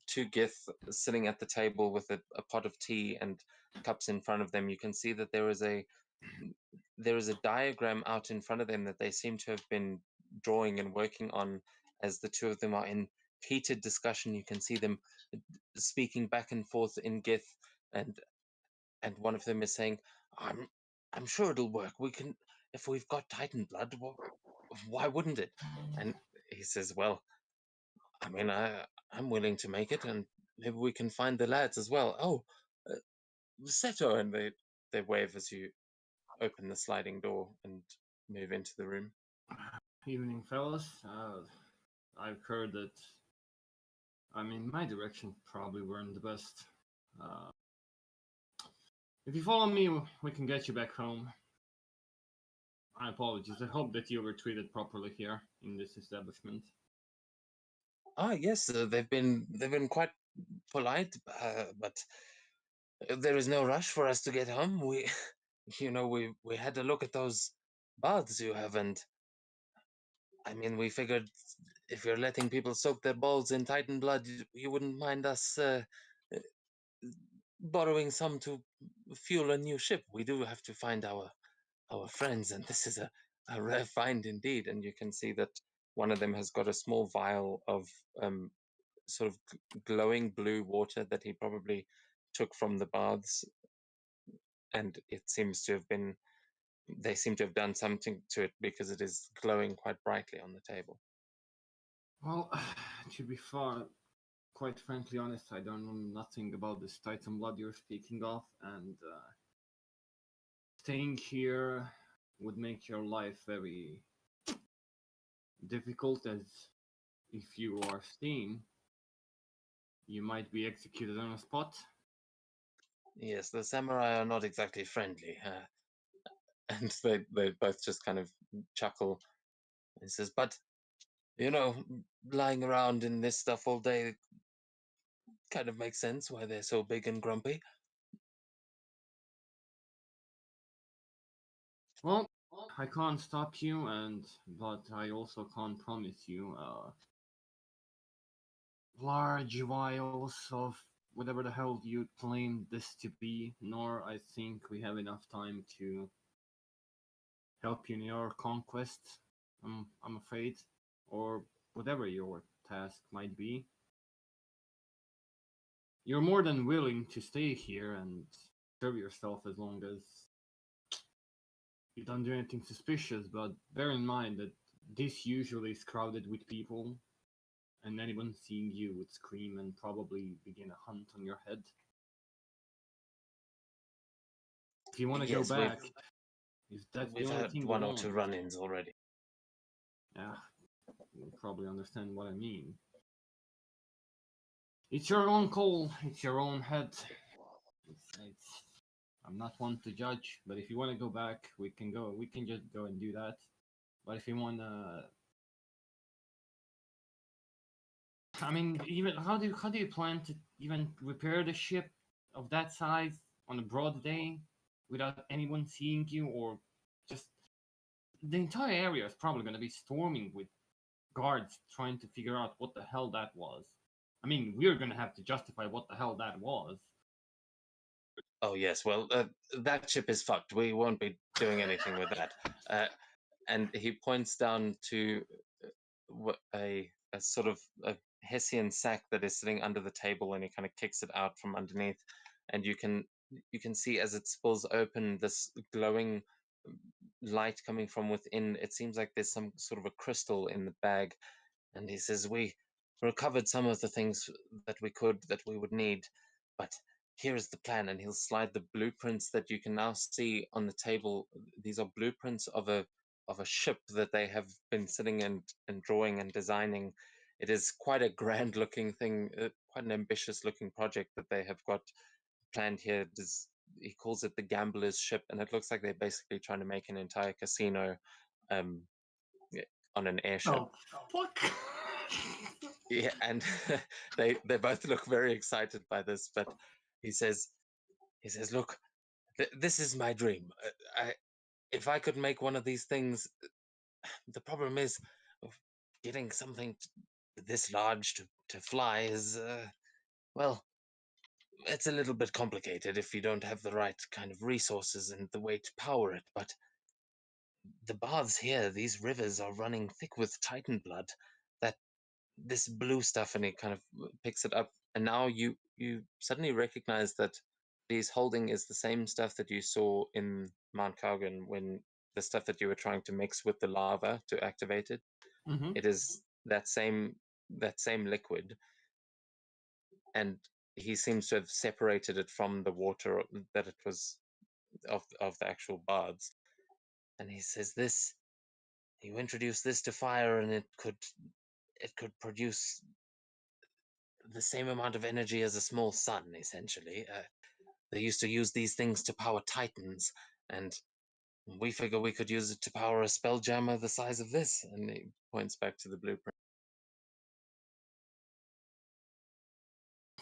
Speaker 1: two Gith sitting at the table with a pot of tea and cups in front of them. You can see that there is a diagram out in front of them that they seem to have been drawing and working on as the two of them are in heated discussion. You can see them speaking back and forth in Gith, and one of them is saying, I'm sure it'll work. We can, if we've got Titan blood, why wouldn't it?" And he says, "Well, I mean, I'm willing to make it, and maybe we can find the lads as well." "Oh, uh, Seto," and they wave as you open the sliding door and move into the room.
Speaker 4: Evening, fellas. I've heard that. I mean, my direction probably weren't the best. Uh, if you follow me, we can get you back home. I apologize. I hope that you were treated properly here in this establishment.
Speaker 1: Yes, they've been quite polite, but there is no rush for us to get home. We, we had to look at those baths you have, and I mean, we figured if you're letting people soak their balls in Titan blood, you wouldn't mind us borrowing some to fuel a new ship. We do have to find our friends, and this is a rare find indeed. And you can see that one of them has got a small vial of sort of glowing blue water that he probably took from the baths, and it seems to have been. They seem to have done something to it because it is glowing quite brightly on the table.
Speaker 4: Well, to be quite frankly honest, I don't know nothing about this Titan blood you're speaking of, and staying here would make your life very difficult, as if you are seen, you might be executed on the spot.
Speaker 1: Yes, the samurai are not exactly friendly. And they both just kind of chuckle. He says, "But, lying around in this stuff all day kind of makes sense why they're so big and grumpy."
Speaker 4: Well, I can't stop you, but I also can't promise you large vials of whatever the hell you claim this to be, nor I think we have enough time to help you in your conquest, I'm afraid, or whatever your task might be. You're more than willing to stay here and serve yourself as long as you don't do anything suspicious, but bear in mind that this usually is crowded with people, and anyone seeing you would scream and probably begin a hunt on your head. If you want to
Speaker 1: Yes,
Speaker 4: go back, if that's the
Speaker 1: we've
Speaker 4: only
Speaker 1: had
Speaker 4: thing you
Speaker 1: one or
Speaker 4: want,
Speaker 1: two run-ins already.
Speaker 4: yeah, you probably understand what I mean. It's your own call. It's your own head. I'm not one to judge, but if you want to go back, we can go. We can just go and do that. But if you want to, I mean, even how do you plan to even repair the ship of that size on a broad day without anyone seeing you, or just the entire area is probably going to be storming with guards trying to figure out what the hell that was. I mean, we're going to have to justify what the hell that was.
Speaker 1: Oh yes, well, that ship is fucked. We won't be doing anything with that. And he points down to a sort of a Hessian sack that is sitting under the table, and he kind of kicks it out from underneath, and you can see as it spills open this glowing light coming from within. It seems like there's some sort of a crystal in the bag, and he says, "We recovered some of the things that we would need, but here is the plan." And he'll slide the blueprints that you can now see on the table. These are blueprints of a ship that they have been sitting and drawing and designing. It is quite a grand looking thing, quite an ambitious looking project that they have got planned here. He calls it the gambler's ship, and it looks like they're basically trying to make an entire casino um, on an airship.
Speaker 4: Oh, fuck!
Speaker 1: Yeah, and they both look very excited by this. But he says, "Look, this is my dream. If I could make one of these things, the problem is getting something this large to fly is well, it's a little bit complicated if you don't have the right kind of resources and the way to power it. But the baths here, these rivers are running thick with Titan blood. That this blue stuff," and he kind of picks it up, and now you suddenly recognize that he's holding is the same stuff that you saw in Mount Kaugen, when the stuff that you were trying to mix with the lava to activate it.
Speaker 4: Mm-hmm.
Speaker 1: It is that same liquid, and he seems to have separated it from the water that it was of the actual baths. And he says, "This, you introduce this to fire, and it could produce the same amount of energy as a small sun, essentially. They used to use these things to power Titans, and we figure we could use it to power a spelljammer the size of this." And he points back to the blueprint.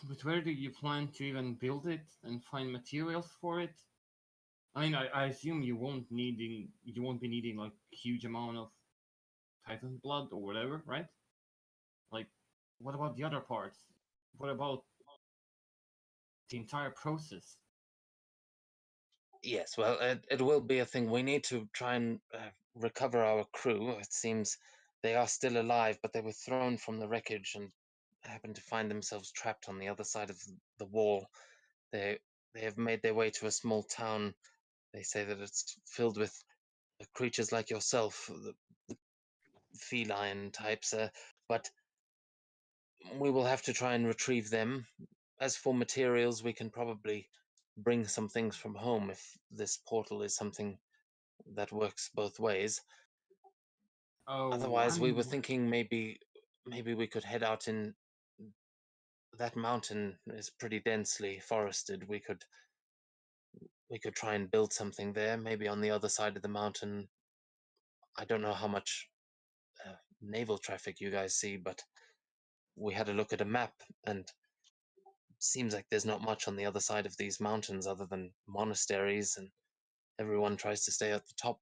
Speaker 4: But where do you plan to even build it and find materials for it? I mean, I assume you won't be needing like huge amount of Titan blood or whatever, right? Like, what about the other parts? What about the entire process?
Speaker 1: Yes, well, it will be a thing. We need to try and recover our crew. It seems they are still alive, but they were thrown from the wreckage and happened to find themselves trapped on the other side of the wall. They they have made their way to a small town. They say that it's filled with creatures like yourself, the feline types, but we will have to try and retrieve them. As for materials, we can probably bring some things from home if this portal is something that works both ways.
Speaker 4: Oh, I
Speaker 1: Otherwise, we were
Speaker 4: mean,
Speaker 1: thinking maybe we could head out in that mountain is pretty densely forested. We could try and build something there, maybe on the other side of the mountain. I don't know how much naval traffic you guys see, but we had a look at a map, and seems like there's not much on the other side of these mountains other than monasteries, and everyone tries to stay at the top,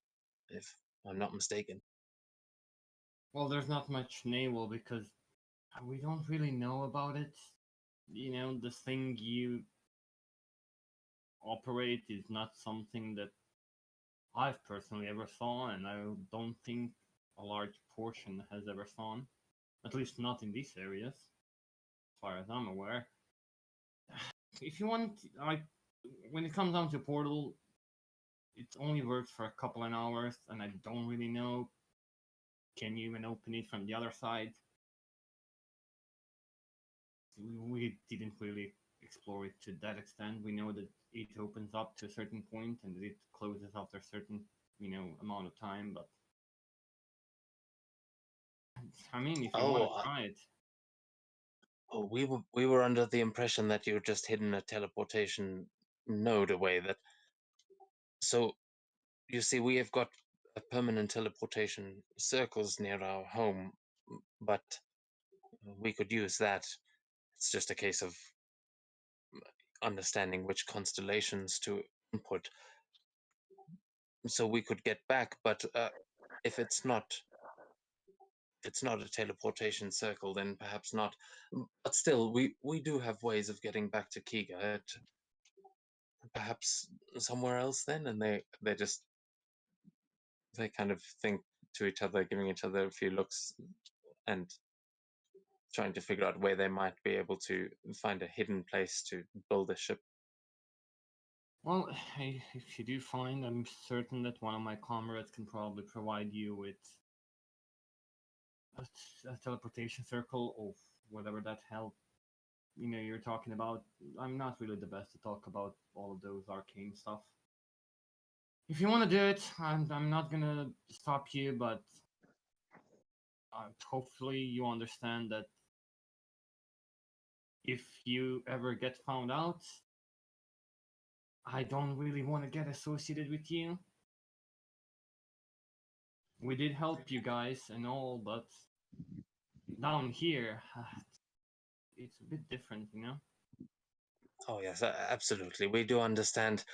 Speaker 1: if I'm not mistaken.
Speaker 4: well, there's not much naval because we don't really know about it. You know, the thing you operate is not something that I've personally ever saw, and I don't think a large portion has ever saw. At least not in these areas, as far as I'm aware. If you want, like, when it comes down to Portal, it only works for a couple of hours, and I don't really know. Can you even open it from the other side? We didn't really explore it to that extent. We know that it opens up to a certain point and it closes after a certain, amount of time. But I mean, if you want to try it,
Speaker 1: Oh, we were under the impression that you had just hidden a teleportation node away. So you see, we have got a permanent teleportation circles near our home, but we could use that. It's just a case of understanding which constellations to input, so we could get back. But if it's not a teleportation circle, then perhaps not. But still, we do have ways of getting back to Kaiya. Perhaps somewhere else then. And they kind of think to each other, giving each other a few looks and trying to figure out where they might be able to find a hidden place to build a ship.
Speaker 4: Well, if you do find, I'm certain that one of my comrades can probably provide you with a teleportation circle or whatever that hell you're talking about. I'm not really the best to talk about all of those arcane stuff. If you want to do it, I'm not gonna stop you, but hopefully you understand that if you ever get found out, I don't really want to get associated with you. We did help you guys and all, but down here, it's a bit different, you know?
Speaker 1: Oh, yes, absolutely. We do understand.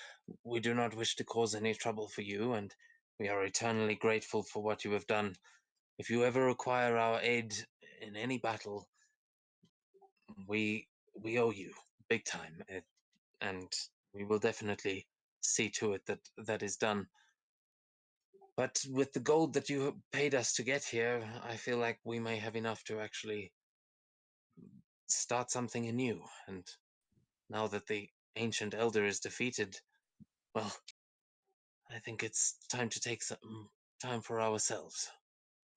Speaker 1: We do not wish to cause any trouble for you, and we are eternally grateful for what you have done. If you ever require our aid in any battle, we owe you big time, and we will definitely see to it that that is done. But with the gold that you have paid us to get here, I feel like we may have enough to actually start something anew. And now that the ancient elder is defeated, well, I think it's time to take some time for ourselves.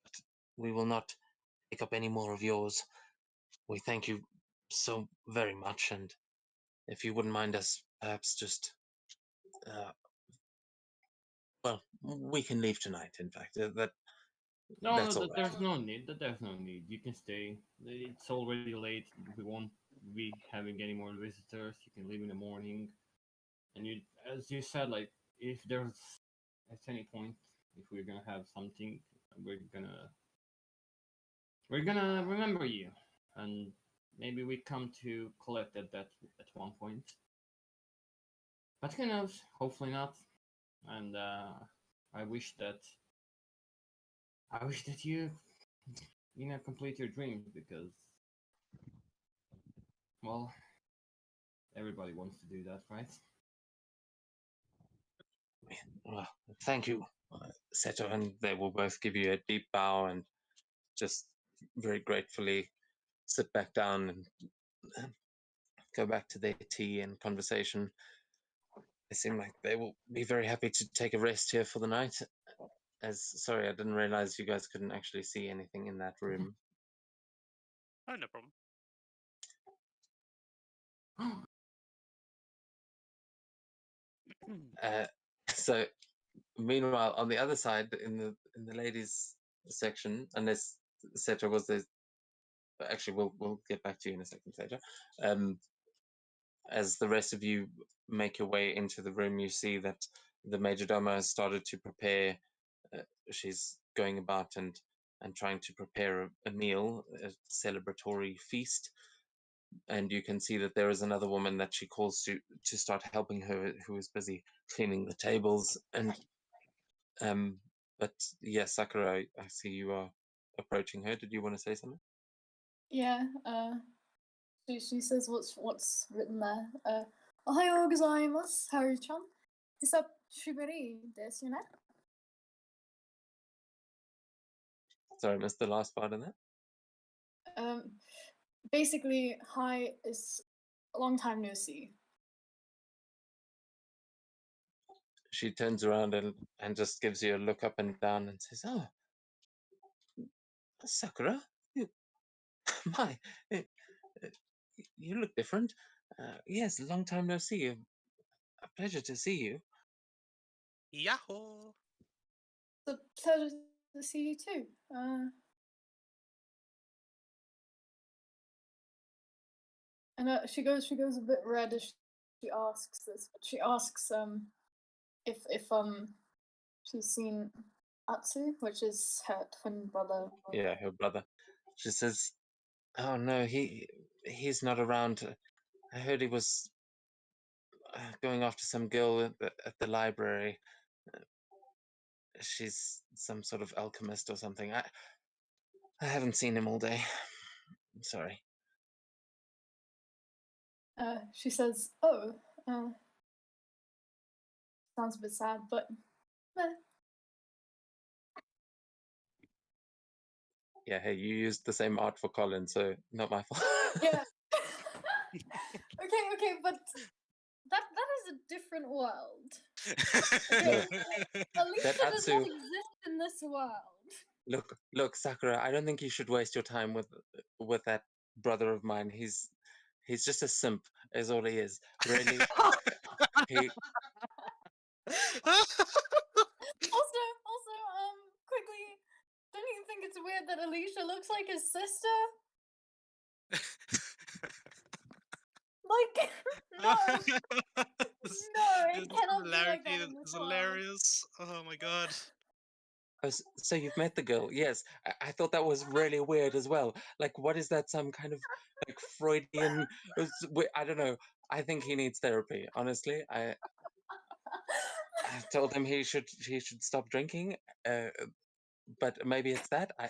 Speaker 1: But we will not take up any more of yours. We thank you so very much, and if you wouldn't mind us perhaps just, well, we can leave tonight, in fact.
Speaker 4: No,
Speaker 1: That's all right.
Speaker 4: there's no need. There's no need. You can stay. It's already late. We won't be having any more visitors. You can leave in the morning. And you, as you said, like if there's at any point, if we're gonna have something, we're gonna we're gonna remember you, and maybe we come to collect that at one point. But who knows? Hopefully not. And I wish that you complete your dreams because, well, everybody wants to do that, right?
Speaker 1: Well, thank you, Seto, and they will both give you a deep bow and just very gratefully sit back down and go back to their tea and conversation. They seem like they will be very happy to take a rest here for the night. Sorry, I didn't realize you guys couldn't actually see anything in that room.
Speaker 2: Oh, no problem.
Speaker 1: So, meanwhile, on the other side, in the ladies section, unless Seto was there, actually, we'll get back to you in a second, Seto. As the rest of you make your way into the room, you see that the majordomo has started to prepare. She's going about and trying to prepare a meal, a celebratory feast. And you can see that there is another woman that she calls to start helping her, who is busy cleaning the tables. And but yes, Sakura, I see you are approaching her. Did you want to say something?
Speaker 3: Yeah, she says what's written there. Ohayou gozaimasu, Haru-chan. Hisashiburi desu yo ne?
Speaker 1: Sorry, I missed the last part of that.
Speaker 3: Basically, hi is a long time no see.
Speaker 1: She turns around and just gives you a look up and down and says, "Oh, Sakura, my, eh, you look different. Yes, long time no see. A pleasure to see you."
Speaker 2: Yahoo!
Speaker 3: It's a pleasure to see you too. And she goes a bit red as she asks this. She asks if she's seen Atsu, which is her twin brother.
Speaker 1: Yeah, her brother. She says, "Oh no, he's not around. I heard he was going after some girl at the library. She's some sort of alchemist or something. I haven't seen him all day. I'm sorry."
Speaker 3: She says, "Oh, sounds a bit sad, but
Speaker 1: Yeah, hey, you used the same art for Colin, so not my fault.
Speaker 3: yeah." Okay, but that is a different world. Okay, Alicia does not
Speaker 1: Atsu-
Speaker 3: exist in this world.
Speaker 1: Look, Sakura. I don't think you should waste your time with that brother of mine. He's just a simp, is all he is. Really, he.
Speaker 3: Also, quickly, don't you think it's weird that Alicia looks like his sister? Like, no, it cannot be like that in this
Speaker 2: It's
Speaker 3: world.
Speaker 2: hilarious. Oh my god.
Speaker 1: Oh, so you've met the girl? Yes. I thought that was really weird as well. Like, what is that? Some kind of like Freudian? I don't know. I think he needs therapy. Honestly, I told him he should stop drinking. But maybe it's that. I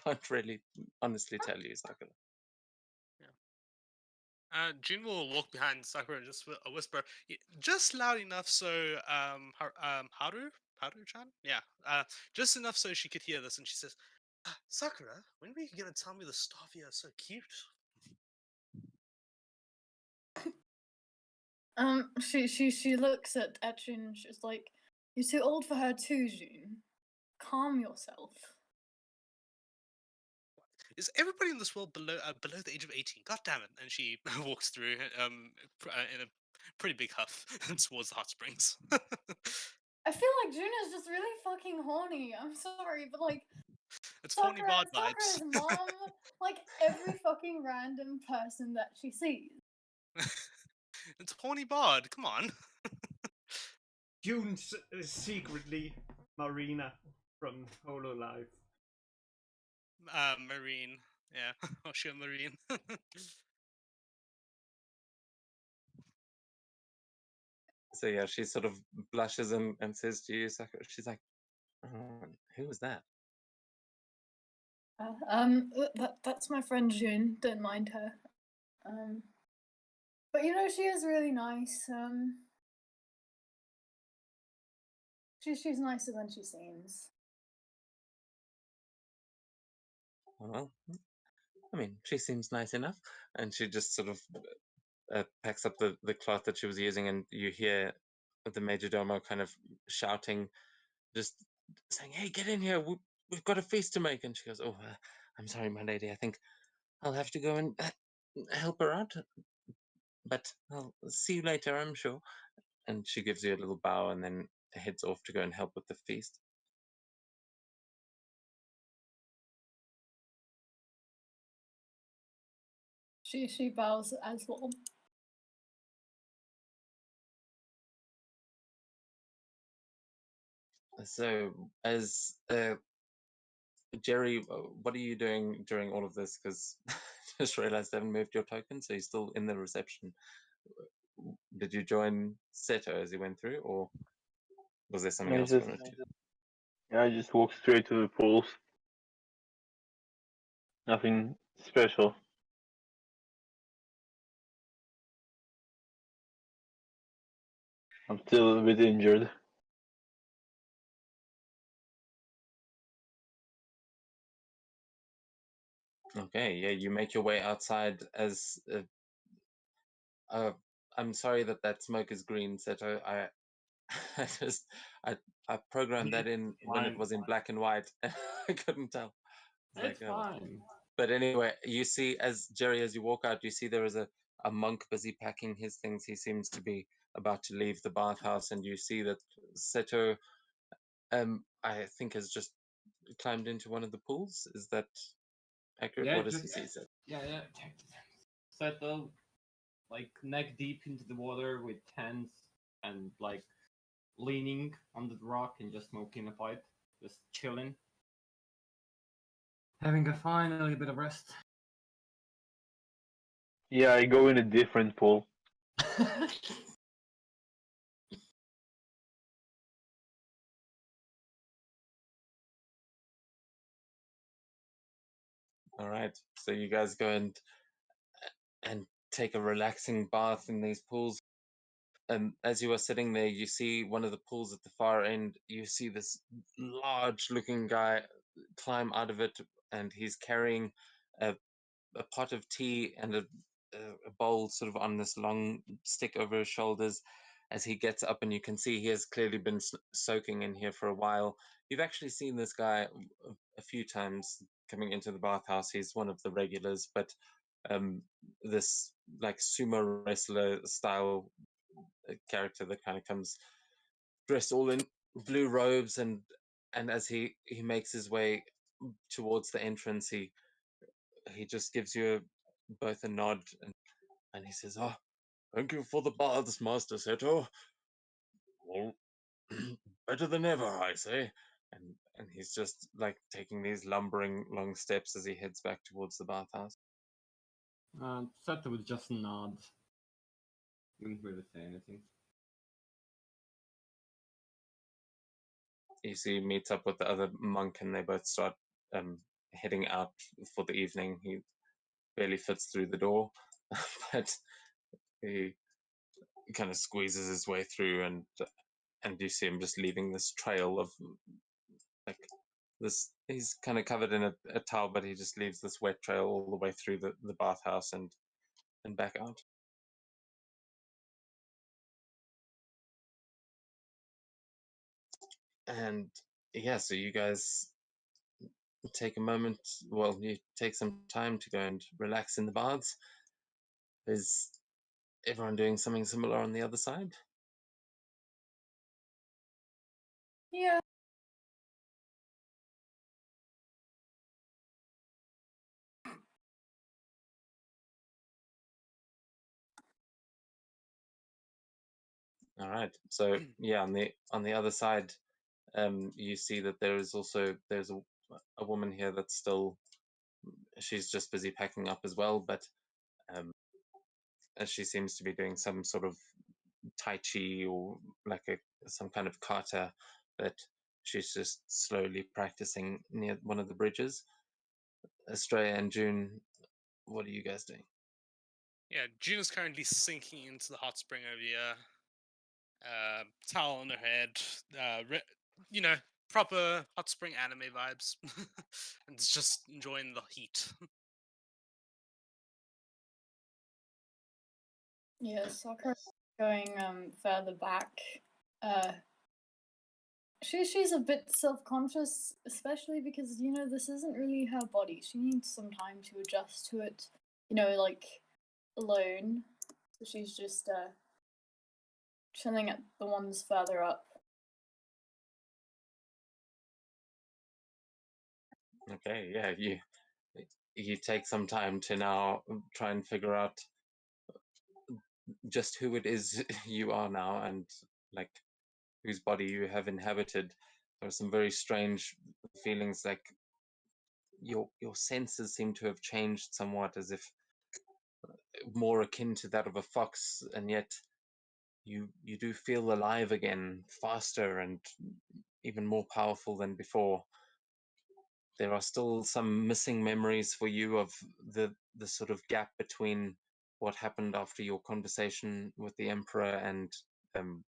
Speaker 1: can't really honestly tell you, Sakura.
Speaker 2: Jun will walk behind Sakura and just whisper, just loud enough so Haru-chan, yeah, just enough so she could hear this, and she says, "Sakura, when were you gonna tell me the Starvia is so cute?"
Speaker 3: She looks at Etchin and she's like, "You're too old for her too, June. Calm yourself."
Speaker 2: Is everybody in this world below the age of 18? God damn it! And she walks through in a pretty big huff towards the hot springs.
Speaker 3: I feel like June is just really fucking horny. I'm sorry, but like,
Speaker 2: It's horny bard
Speaker 3: Sakura's
Speaker 2: vibes.
Speaker 3: mom, like every fucking random person that she sees.
Speaker 2: It's horny bard. Come on.
Speaker 6: June's secretly Marina from Hololive.
Speaker 2: Marine. Yeah. Osho Marine.
Speaker 1: So yeah, she sort of blushes and says to you, Sakura. She's like, "Oh, who was that?"
Speaker 3: That's my friend June. Don't mind her. But you know, she is really nice. She's nicer than she seems.
Speaker 1: Well, I mean, she seems nice enough. And she just sort of packs up the cloth that she was using, and you hear the major domo kind of shouting, just saying, "Hey, get in here! We've got a feast to make." And she goes, "Oh, I'm sorry, my lady. I think I'll have to go and help her out, but I'll see you later, I'm sure." And she gives you a little bow and then heads off to go and help with the feast.
Speaker 3: She bows as well.
Speaker 1: So, as Jerry, what are you doing during all of this? Because I just realized I haven't moved your token, so you're still in the reception. Did you join Seto as he went through, or was there something
Speaker 5: I
Speaker 1: else you
Speaker 5: just,
Speaker 1: wanted to do?
Speaker 5: I just walked straight to the pools. Nothing special. I'm still a bit injured.
Speaker 1: Okay, yeah, you make your way outside as. I'm sorry that smoke is green, Seto. I just I I programmed that in when it
Speaker 4: Fine.
Speaker 1: was in black and white. I couldn't tell. It's
Speaker 4: It's
Speaker 1: like, oh.
Speaker 4: fine.
Speaker 1: But anyway, you see, as you walk out, you see there is a monk busy packing his things. He seems to be about to leave the bathhouse, and you see that Seto, I think, has just climbed into one of the pools. Is that accurate?
Speaker 4: Yeah,
Speaker 1: What does he
Speaker 4: just-
Speaker 1: see? Seth?
Speaker 4: Yeah, check. Seto, like neck deep into the water with hands and like leaning on the rock and just smoking a pipe, just chilling, having a finally bit of rest.
Speaker 5: Yeah, I go in a different pool.
Speaker 1: All right. So you guys go and take a relaxing bath in these pools. And as you are sitting there, you see one of the pools at the far end. You see this large-looking guy climb out of it, and he's carrying a, a pot of tea and a bowl sort of on this long stick over his shoulders. As he gets up, and you can see he has clearly been soaking in here for a while. You've actually seen this guy a few times coming into the bathhouse. He's one of the regulars, but this like sumo wrestler style character that kind of comes dressed all in blue robes, and as he makes his way towards the entrance, he just gives you both a nod, and he says, "Oh, thank you for the baths, Master Seto. Well, better than ever, I say." And he's just like taking these lumbering long steps as he heads back towards the bathhouse.
Speaker 4: Seto would just nod. Wouldn't really say anything.
Speaker 1: You see, he meets up with the other monk, and they both start heading out for the evening. He barely fits through the door, but he kind of squeezes his way through, and you see him just leaving this trail of like this. He's kind of covered in a towel, but he just leaves this wet trail all the way through the bathhouse and back out. And yeah, so you guys take a moment. Well, you take some time to go and relax in the baths. Is everyone doing something similar on the other side?
Speaker 3: Yeah.
Speaker 1: All right. So yeah, on the other side, you see that there's a woman here that's still, she's just busy packing up as well, but as she seems to be doing some sort of tai chi or like some kind of kata that she's just slowly practicing near one of the bridges. Astraea and June, what are you guys doing?
Speaker 2: Yeah, June is currently sinking into the hot spring over here. Towel on her head. You know, proper hot spring anime vibes. And it's just enjoying the heat.
Speaker 3: Yeah, Sakura going further back. She's a bit self-conscious, especially because this isn't really her body. She needs some time to adjust to it. Like alone. So she's just chilling at the ones further up.
Speaker 1: Okay, yeah, you take some time to now try and figure out just who it is you are now, and like whose body you have inhabited. There are some very strange feelings, like your senses seem to have changed somewhat, as if more akin to that of a fox, and yet you do feel alive again, faster and even more powerful than before. There are still some missing memories for you of the sort of gap between what happened after your conversation with the emperor and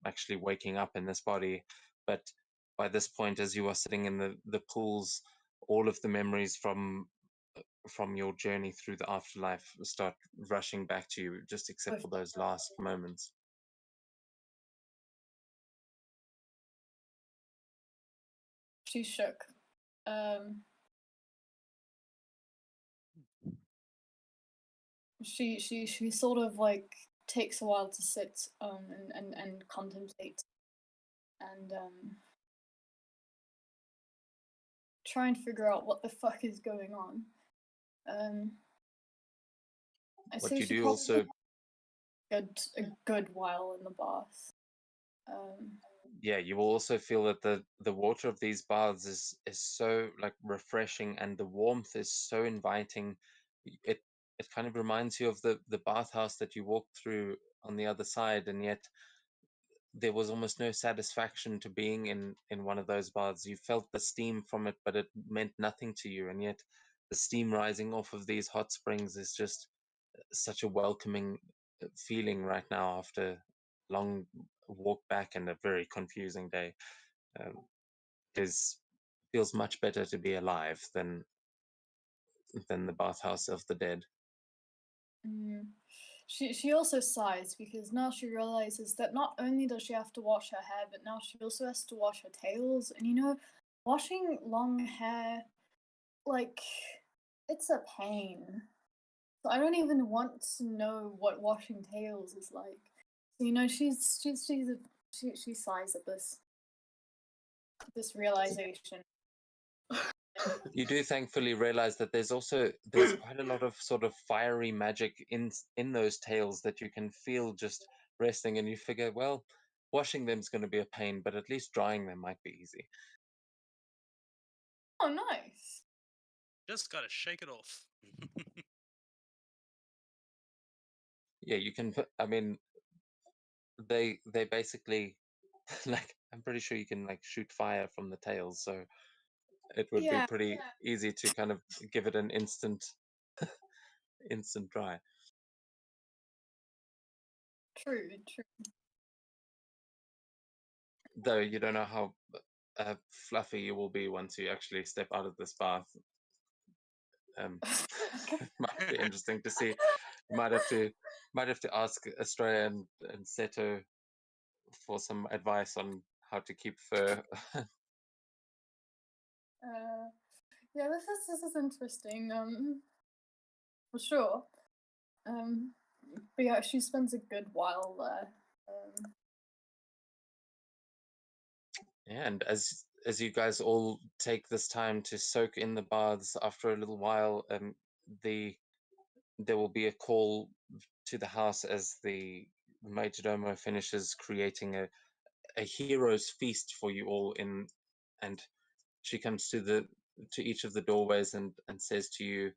Speaker 1: actually waking up in this body. But by this point, as you are sitting in the pools, all of the memories from your journey through the afterlife start rushing back to you, just except for those last moments.
Speaker 3: She's shook. She sort of like takes a while to sit and contemplate and try and figure out what the fuck is going on. I
Speaker 1: What
Speaker 3: say
Speaker 1: you
Speaker 3: she
Speaker 1: do
Speaker 3: probably
Speaker 1: also,
Speaker 3: a good while in the bath.
Speaker 1: yeah, you will also feel that the water of these baths is so like refreshing, and the warmth is so inviting. It it kind of reminds you of the bathhouse that you walked through on the other side, and yet there was almost no satisfaction to being in one of those baths. You felt the steam from it, but it meant nothing to you, and yet the steam rising off of these hot springs is just such a welcoming feeling right now after long walk back and a very confusing day. Um, is feels much better to be alive than the bathhouse of the dead.
Speaker 3: She also sighs because now she realizes that not only does she have to wash her hair, but now she also has to wash her tails. And washing long hair, like, it's a pain. So I don't even want to know what washing tails is like. So she sighs at this realization.
Speaker 1: You do thankfully realize that there's quite a lot of sort of fiery magic in those tails that you can feel just resting, and you figure, well, washing them is going to be a pain, but at least drying them might be easy.
Speaker 3: Oh, nice.
Speaker 2: Just gotta shake it off.
Speaker 1: Yeah, you can put, I mean, they basically like, I'm pretty sure you can like shoot fire from the tails, so it would be
Speaker 3: Yeah,
Speaker 1: pretty easy to kind of give it an instant dry.
Speaker 3: true.
Speaker 1: Though you don't know how fluffy you will be once you actually step out of this bath. It might be interesting to see. You might have to ask Astraea and Seto for some advice on how to keep fur.
Speaker 3: Yeah, this is interesting. For sure. But yeah, she spends a good while there.
Speaker 1: Yeah, and as you guys all take this time to soak in the baths, after a little while, there will be a call to the house as the majordomo finishes creating a hero's feast for you all and she comes to each of the doorways and says to you,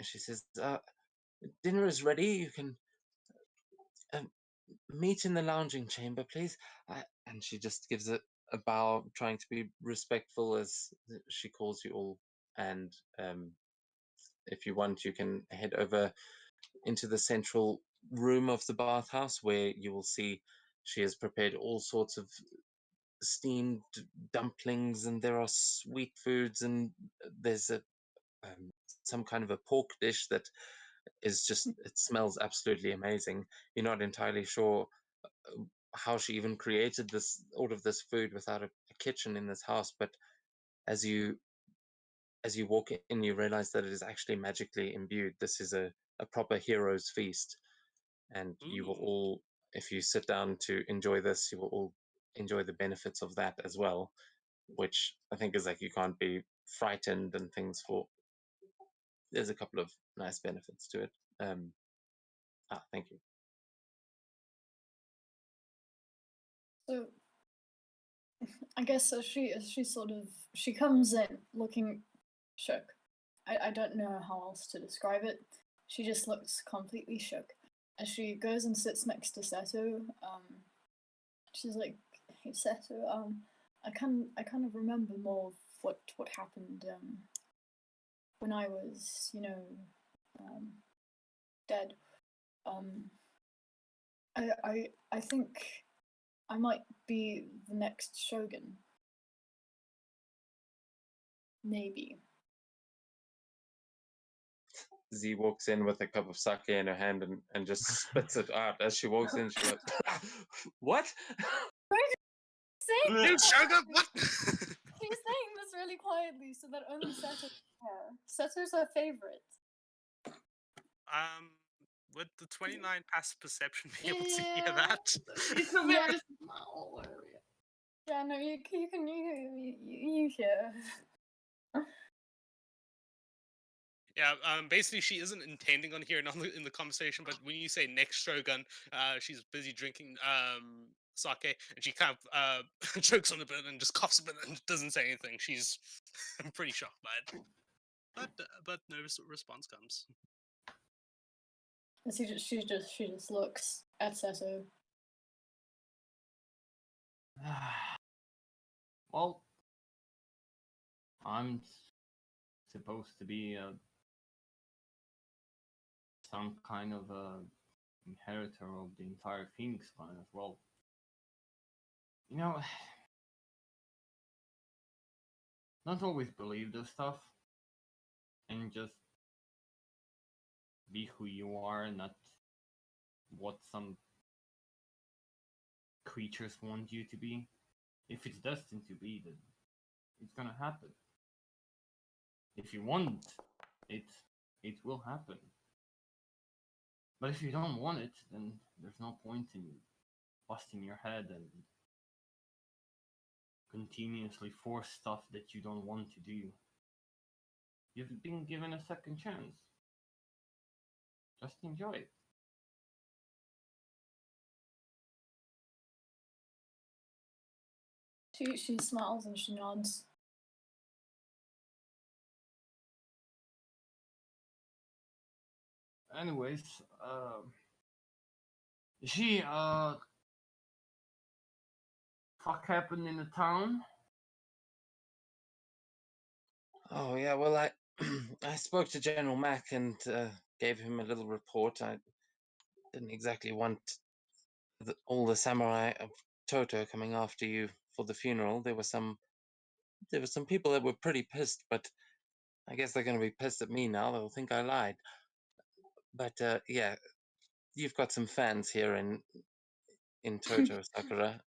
Speaker 1: she says, dinner is ready, you can um, meet in the lounging chamber, please. And she just gives a bow, trying to be respectful as she calls you all. And if you want, you can head over into the central room of the bathhouse, where you will see she has prepared all sorts of steamed dumplings, and there are sweet foods, and there's some kind of a pork dish that is just, it smells absolutely amazing. You're not entirely sure how she even created all of this food without a kitchen in this house, but as you walk in, you realize that it is actually magically imbued. This is a proper hero's feast, and you will
Speaker 2: Ooh.
Speaker 1: all, if you sit down to enjoy this, you will all enjoy the benefits of that as well, which I think is like, you can't be frightened and things for. There's a couple of nice benefits to it. Thank you.
Speaker 3: So I guess she sort of she comes in looking shook. I don't know how else to describe it. She just looks completely shook. As she goes and sits next to Seto, she's like, "Hey Seto, I kind of remember more of what happened when I was, dead. Um, I think I might be the next shogun. Maybe."
Speaker 1: Z walks in with a cup of sake in her hand and just spits it out as she walks in. She goes, "What?"
Speaker 3: Saying
Speaker 2: You sugar, what?
Speaker 3: She's saying this really quietly so that only Seto can hear. Seto's her favorite.
Speaker 2: Would the 29 passive perception be able to hear
Speaker 4: Yeah,
Speaker 2: that?
Speaker 4: It's a very small area.
Speaker 3: Yeah, no, you can you hear.
Speaker 2: Yeah, basically she isn't intending on hearing in the conversation, but when you say next Shogun, she's busy drinking sake, and she kind of chokes on a bit and just coughs a bit and doesn't say anything. She's I'm pretty shocked by it, but no response comes.
Speaker 3: And she just looks at Seto.
Speaker 4: Well, I'm supposed to be some kind of a inheritor of the entire Phoenix clan as well. You know, not always believe this stuff, and just be who you are, not what some creatures want you to be. If it's destined to be, then it's gonna happen. If you want it, it will happen. But if you don't want it, then there's no point in busting your head and continuously force stuff that you don't want to do. You've been given a second chance. Just enjoy it.
Speaker 3: She smiles and she nods.
Speaker 4: Anyways, she fuck happened in the town?
Speaker 1: Oh yeah, well I I spoke to General Mack and gave him a little report. I didn't exactly want all the samurai of Toto coming after you for the funeral. There were some people that were pretty pissed, but I guess they're going to be pissed at me now. They'll think I lied. But yeah, you've got some fans here in Toto, Sakura.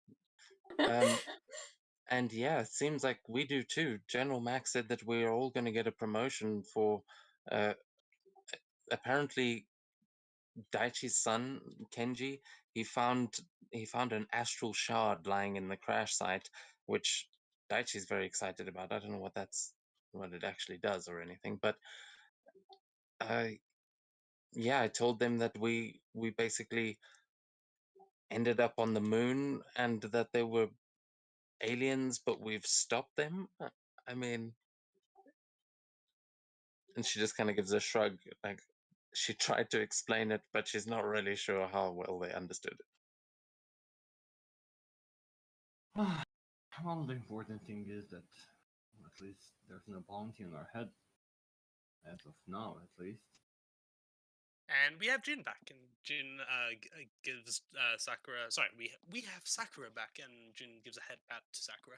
Speaker 1: And yeah, it seems like we do too. General Max said that we're all going to get a promotion for uh, apparently Daichi's son Kenji. He found an astral shard lying in the crash site, which Daichi's very excited about. I don't know what it actually does or anything, but uh, yeah, I told them that we basically ended up on the moon and that there were aliens, but we've stopped them. I mean, and she just kind of gives a shrug, like she tried to explain it, but she's not really sure how well they understood it.
Speaker 4: Well, the important thing is that at least there's no bounty on our head. As of now, at least.
Speaker 2: And we have Jin back, and Jin gives Sakura. Sorry, we have Sakura back, and Jin gives a head pat to Sakura.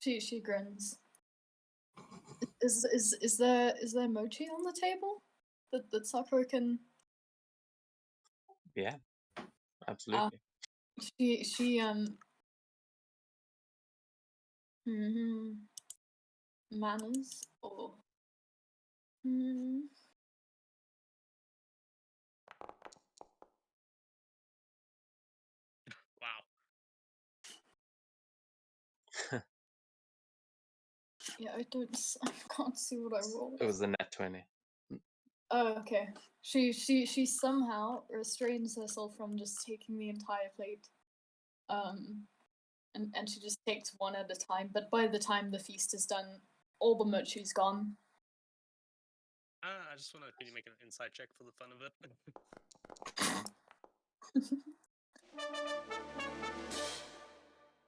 Speaker 3: She grins. Is there mochi on the table that Sakura can?
Speaker 1: Yeah, absolutely.
Speaker 3: She manners or
Speaker 2: Wow.
Speaker 3: yeah, I can't see what I rolled.
Speaker 1: It was a net 20.
Speaker 3: Oh, okay. She somehow restrains herself from just taking the entire plate. And she just takes one at a time, but by the time the feast is done, all the mochi's gone.
Speaker 2: I just want to quickly make an insight check for the fun of it.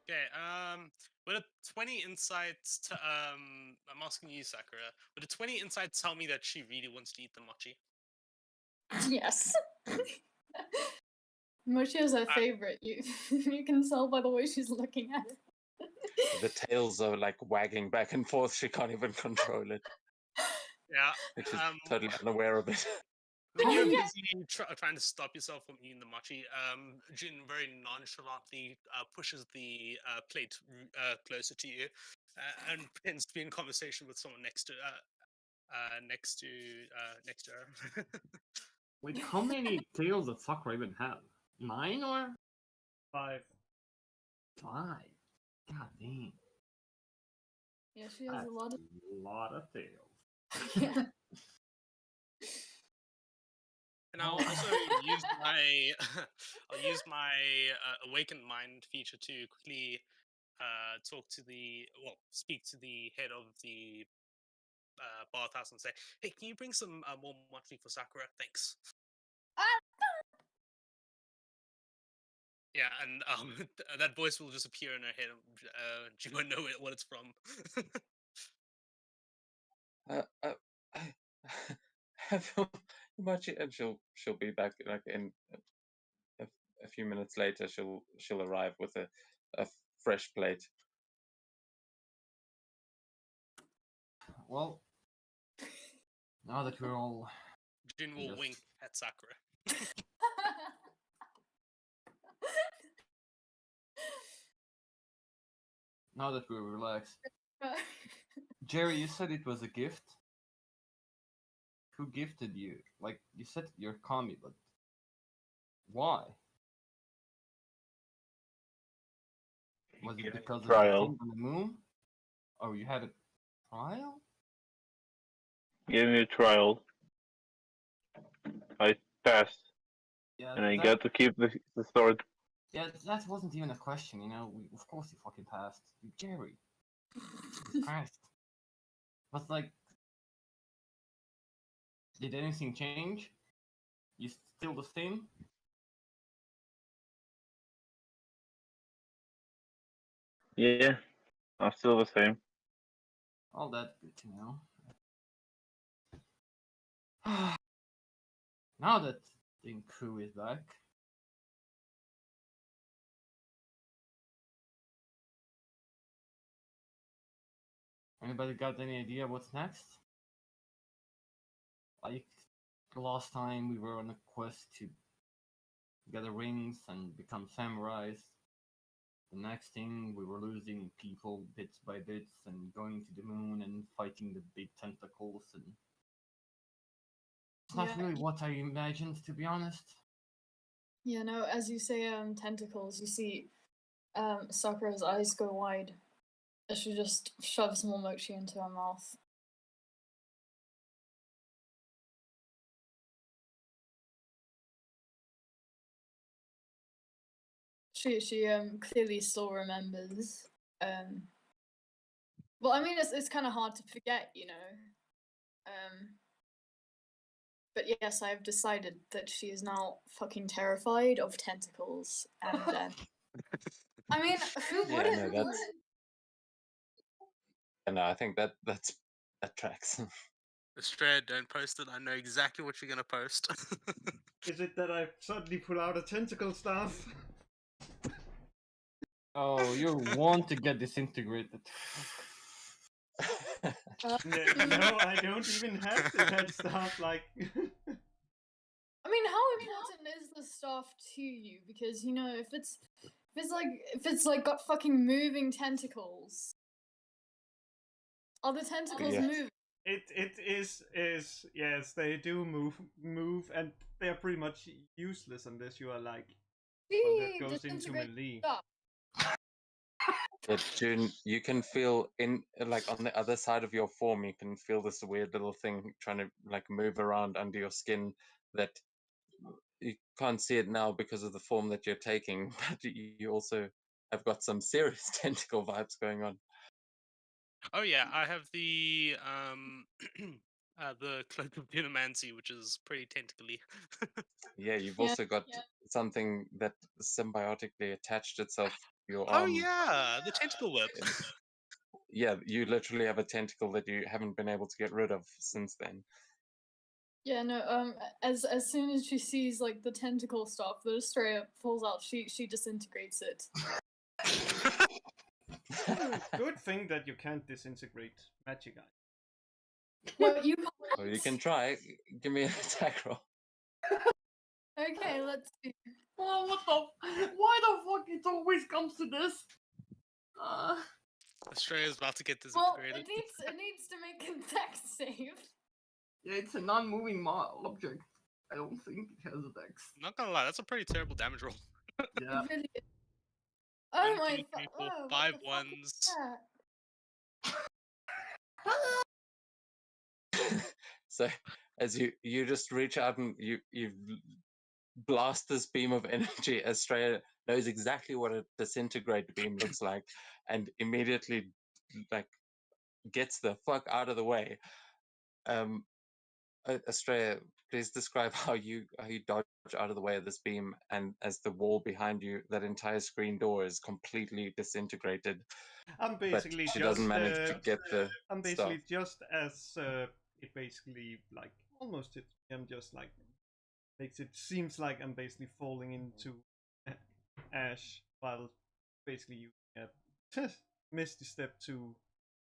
Speaker 2: Okay, would a 20 insights to I'm asking you, Sakura, would a 20 insights tell me that she really wants to eat the mochi?
Speaker 3: Yes. Mochi is her favorite. You can tell by the way she's looking at it.
Speaker 1: The tails are like wagging back and forth. She can't even control it.
Speaker 2: Yeah.
Speaker 1: Like she's totally unaware of it.
Speaker 2: When you're
Speaker 3: Yeah.
Speaker 2: busy trying to stop yourself from eating the mochi, Jin very nonchalantly pushes the plate closer to you and pretends to be in conversation with someone next to her.
Speaker 4: Wait, how many tails does Sakura even have? 9 or
Speaker 6: 5.
Speaker 4: 5? God dang.
Speaker 3: Yeah, she has
Speaker 4: That's
Speaker 3: a lot of.
Speaker 4: a lot of tails.
Speaker 3: Yeah.
Speaker 2: And I'll
Speaker 4: Well-
Speaker 2: also use my I'll use my awakened mind feature to quickly speak to the head of the bathhouse and say, "Hey, can you bring some more motley for Sakura? Thanks." Yeah, and that voice will just appear in her head. She won't know what it's from.
Speaker 1: Have you much, and she'll be back like in a few minutes later. She'll arrive with a fresh plate.
Speaker 4: Well, now that we're all
Speaker 2: Jin will
Speaker 4: Just-
Speaker 2: wink at Sakura.
Speaker 4: relaxed, Jerry, you said it was a gift. Who gifted you? Like you said, you're Kami, but why? Was it
Speaker 5: Give me
Speaker 4: because of the
Speaker 5: trial.
Speaker 4: thing on the moon? Oh, you had a trial?
Speaker 5: Give me a trial. I passed,
Speaker 4: Yeah,
Speaker 5: and I
Speaker 4: that,
Speaker 5: got to keep the sword.
Speaker 4: yeah, that wasn't even a question, you know. Of course you fucking passed. Jerry. Jesus Christ. But like, did anything change? You still the same?
Speaker 5: Yeah, I'm still the same.
Speaker 4: All that good to know. Now that the crew is back, anybody got any idea what's next? Like the last time we were on a quest to gather rings and become samurais. The next thing we were losing people bits by bits and going to the moon and fighting the big tentacles and it's not
Speaker 3: Yeah.
Speaker 4: really what I imagined, to be honest.
Speaker 3: Yeah, no, as you say, tentacles, you see Sakura's eyes go wide as she just shoves more mochi into her mouth. She clearly still remembers. Well, I mean, it's kind of hard to forget, you know. But yes, I have decided that she is now fucking terrified of tentacles, and I mean, who
Speaker 1: Yeah,
Speaker 3: wouldn't
Speaker 1: no,
Speaker 3: be?
Speaker 1: that's. And I think that tracks.
Speaker 2: Astraea, don't post it. I know exactly what you're gonna post.
Speaker 6: Is it that I suddenly pull out a tentacle staff?
Speaker 4: Oh, you want to get disintegrated.
Speaker 6: No, I don't even have that stuff. Like,
Speaker 3: I mean, how important is the staff to you? Because you know, if it's like got fucking moving tentacles, are the tentacles
Speaker 1: Yeah.
Speaker 3: moving?
Speaker 6: it is yes, they do move, and they're pretty much useless unless you are like one that
Speaker 3: Gee,
Speaker 6: goes into
Speaker 3: disintegrate
Speaker 6: melee.
Speaker 3: stuff.
Speaker 1: Yeah, June, you can feel in like on the other side of your form, you can feel this weird little thing trying to like move around under your skin that you can't see it now because of the form that you're taking, but you also have got some serious tentacle vibes going on.
Speaker 2: Oh yeah, I have the the cloak of Dunamancy, which is pretty tentacly.
Speaker 1: Yeah, you've
Speaker 3: Yeah,
Speaker 1: also got something that symbiotically attached itself to your
Speaker 2: Oh
Speaker 1: arm.
Speaker 2: yeah, the tentacle whip.
Speaker 1: Yeah, you literally have a tentacle that you haven't been able to get rid of since then.
Speaker 3: yeah, no. As soon as she sees like the tentacle stuff, the Astraea falls out. She disintegrates it.
Speaker 6: Good thing that you can't disintegrate magic eye.
Speaker 3: Well, you
Speaker 1: Or you can try. Give me an attack roll.
Speaker 3: Okay, let's see.
Speaker 4: Oh, what the? Why the fuck it always comes to this?
Speaker 2: Australia's about to get
Speaker 3: Well,
Speaker 2: disintegrated.
Speaker 3: it needs to make a dex save.
Speaker 4: Yeah, it's a non-moving object. I don't think it has a dex.
Speaker 2: Not gonna lie, that's a pretty terrible damage roll.
Speaker 4: Yeah.
Speaker 3: It really is. Oh
Speaker 2: One,
Speaker 3: my!
Speaker 2: two, three, four,
Speaker 3: Oh, what
Speaker 2: five
Speaker 3: the fuck is
Speaker 2: ones.
Speaker 3: that?
Speaker 1: So as you just reach out and you blast this beam of energy, Astraea knows exactly what a disintegrate beam looks like, and immediately like gets the fuck out of the way. Astraea, please describe how you dodge out of the way of this beam, and as the wall behind you, that entire screen door is completely disintegrated.
Speaker 6: I'm basically
Speaker 1: She
Speaker 6: just
Speaker 1: doesn't manage to get the
Speaker 6: I'm
Speaker 1: stuff.
Speaker 6: basically just as it basically like almost hits me. I'm just like makes it seems like I'm basically falling into ash while basically using a misty step to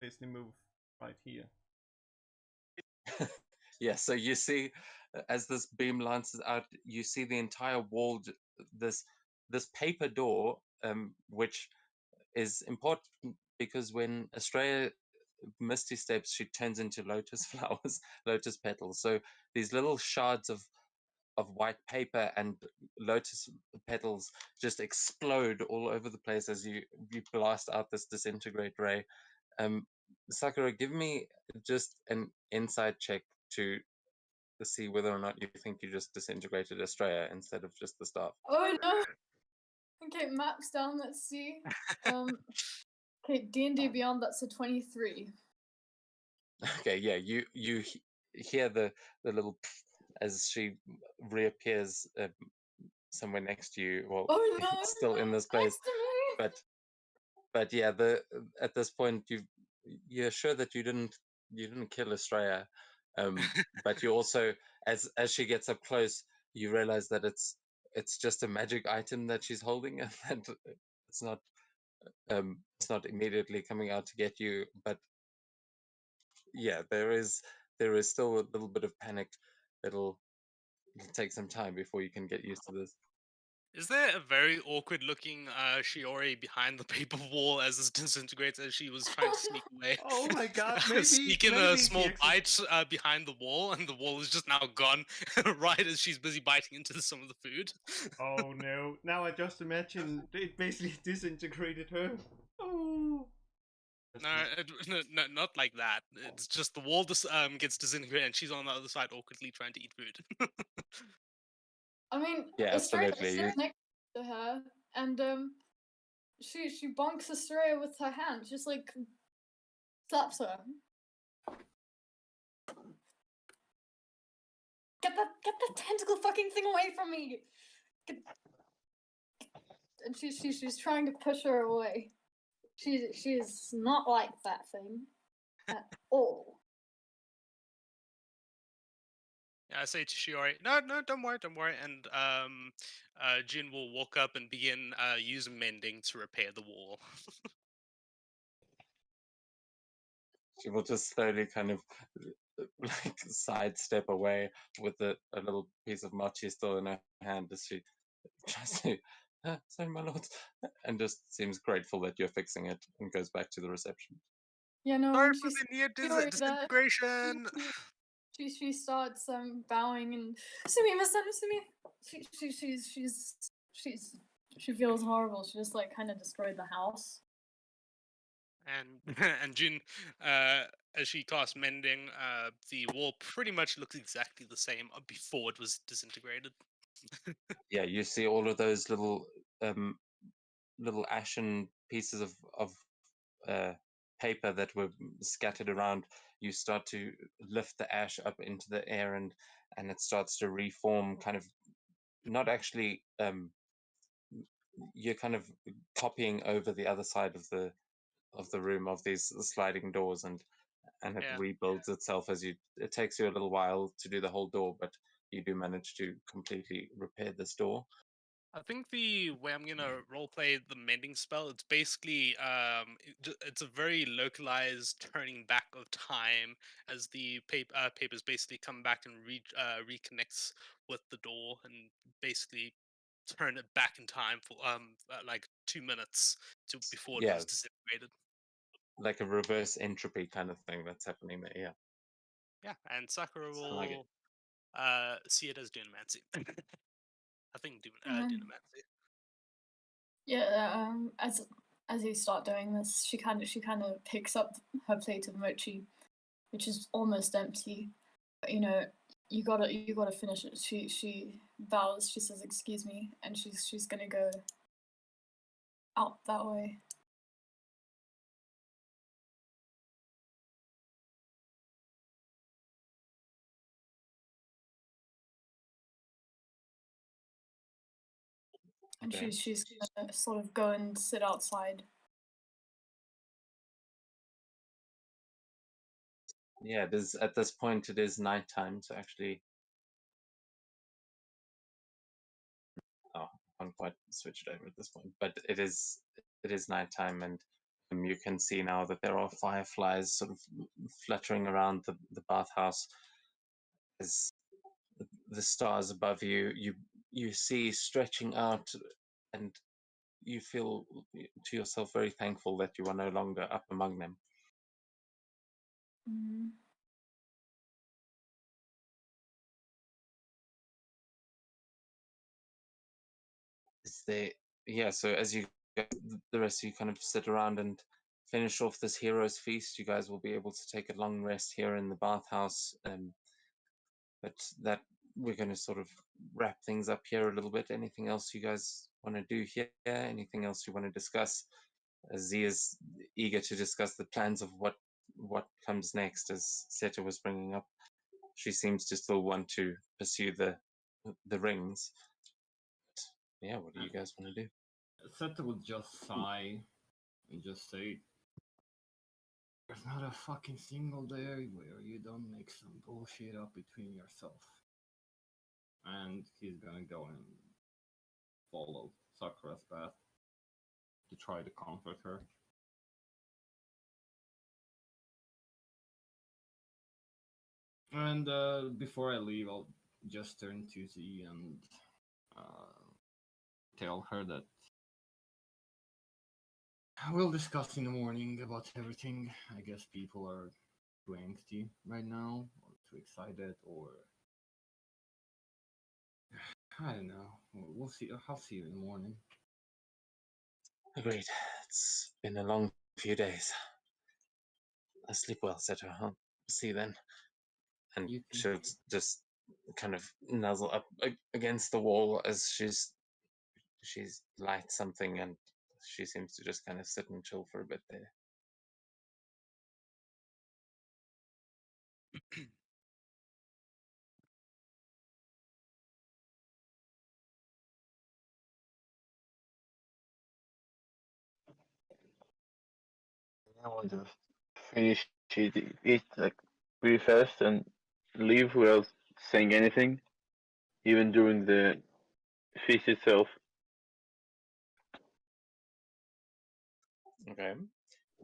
Speaker 6: basically move right here.
Speaker 1: Yeah, so you see, as this beam lances out, you see the entire wall, this paper door, which is important because when Astraea Misty steps, she turns into lotus flowers, lotus petals. So these little shards of white paper and lotus petals just explode all over the place as you blast out this disintegrate ray. Sakura, give me just an insight check to see whether or not you think you just disintegrated Astraea instead of just the staff.
Speaker 3: Oh no! Okay, maps down, let's see. Okay, D&D Beyond, that's a 23.
Speaker 1: Okay, yeah, you hear the little as she reappears somewhere next to you. Well,
Speaker 3: Oh no!
Speaker 1: still in this place,
Speaker 3: Next to me!
Speaker 1: but yeah, at this point you're sure that you didn't kill Astraea, but you also as she gets up close, you realize that it's just a magic item that she's holding, and that it's not immediately coming out to get you, but yeah, there is still a little bit of panic. It'll take some time before you can get used to this.
Speaker 2: Is there a very awkward looking Shiori behind the paper wall as this disintegrates as she was trying to sneak away?
Speaker 6: Oh my god, maybe
Speaker 2: Sneak in
Speaker 6: maybe
Speaker 2: a small
Speaker 6: she actually...
Speaker 2: bite behind the wall, and the wall is just now gone right as she's busy biting into some of the food.
Speaker 6: Oh no! Now I just imagine it basically disintegrated her. Oh.
Speaker 2: No, not like that. It's just the wall gets disintegrated, and she's on the other side awkwardly trying to eat food.
Speaker 3: I mean,
Speaker 1: Yeah,
Speaker 3: Astraea
Speaker 1: absolutely.
Speaker 3: sits next to her, and she bonks Astraea with her hand, just like slaps her. Get that tentacle fucking thing away from me! And she's trying to push her away. She's not like that thing at all.
Speaker 2: Yeah, I say to Shiori, no, don't worry. And Jin will walk up and begin use mending to repair the wall.
Speaker 1: She will just slowly kind of like sidestep away with a little piece of mochi still in her hand as she tries to, sorry, my lord, and just seems grateful that you're fixing it and goes back to the reception.
Speaker 3: Yeah, no,
Speaker 2: Sorry
Speaker 3: when
Speaker 2: for
Speaker 3: she's
Speaker 2: the near
Speaker 3: Shiori there,
Speaker 2: disintegration.
Speaker 3: she starts bowing and she feels horrible. She just like kind of destroyed the house.
Speaker 2: And and Jin, as she casts mending, the wall pretty much looks exactly the same before it was disintegrated.
Speaker 1: Yeah, you see all of those little ashen pieces of paper that were scattered around. You start to lift the ash up into the air, and it starts to reform, kind of not actually you're kind of copying over the other side of the room of these sliding doors, and it
Speaker 2: Yeah.
Speaker 1: rebuilds itself as you. It takes you a little while to do the whole door, but you do manage to completely repair this door.
Speaker 2: I think the way I'm gonna roleplay the mending spell, it's basically it's a very localized turning back of time as the papers basically come back and reconnects with the door and basically turn it back in time for like 2 minutes to before it
Speaker 1: Yeah,
Speaker 2: was disintegrated.
Speaker 1: like a reverse entropy kind of thing that's happening there. Yeah,
Speaker 2: Yeah, and Sakura
Speaker 1: I like it.
Speaker 2: will see it as Dunamancy. I think
Speaker 3: Mhm.
Speaker 2: Dunamancy.
Speaker 3: Yeah, as you start doing this, she kind of picks up her plate of mochi, which is almost empty, you know, you gotta finish it. She bows. She says, "Excuse me," and she's gonna go out that way. And
Speaker 1: Okay.
Speaker 3: she's gonna sort of go and sit outside.
Speaker 1: Yeah, it is at this point. It is nighttime, so actually, oh, I can't quite switch it over at this point. But it is nighttime, and you can see now that there are fireflies sort of fluttering around the bathhouse. As the stars above you, you see stretching out, and you feel to yourself very thankful that you are no longer up among them.
Speaker 3: Mm.
Speaker 1: Is there, yeah, so as you the rest of you kind of sit around and finish off this hero's feast, you guys will be able to take a long rest here in the bathhouse. But that we're going to sort of wrap things up here a little bit. Anything else you guys want to do here? Anything else you want to discuss? Z is eager to discuss the plans of what comes next, as Seto was bringing up. She seems to still want to pursue the rings. Yeah, what do you guys want to do?
Speaker 4: Seto would just sigh and just say, "There's not a fucking single day where you don't make some bullshit up between yourself." And he's gonna go and follow Sakura's path to try to comfort her. And before I leave, I'll just turn to Z and tell her that we'll discuss in the morning about everything. I guess people are too angsty right now, or too excited, or I don't know. We'll see. I'll see you in the morning.
Speaker 1: Agreed. It's been a long few days. Sleep well, Seto. I'll see you then. And
Speaker 4: You too.
Speaker 1: she'll just kind of nuzzle up against the wall as she's lights something, and she seems to just kind of sit and chill for a bit there.
Speaker 5: I will just finish it like pretty fast and leave without saying anything, even during the feast itself.
Speaker 1: Okay.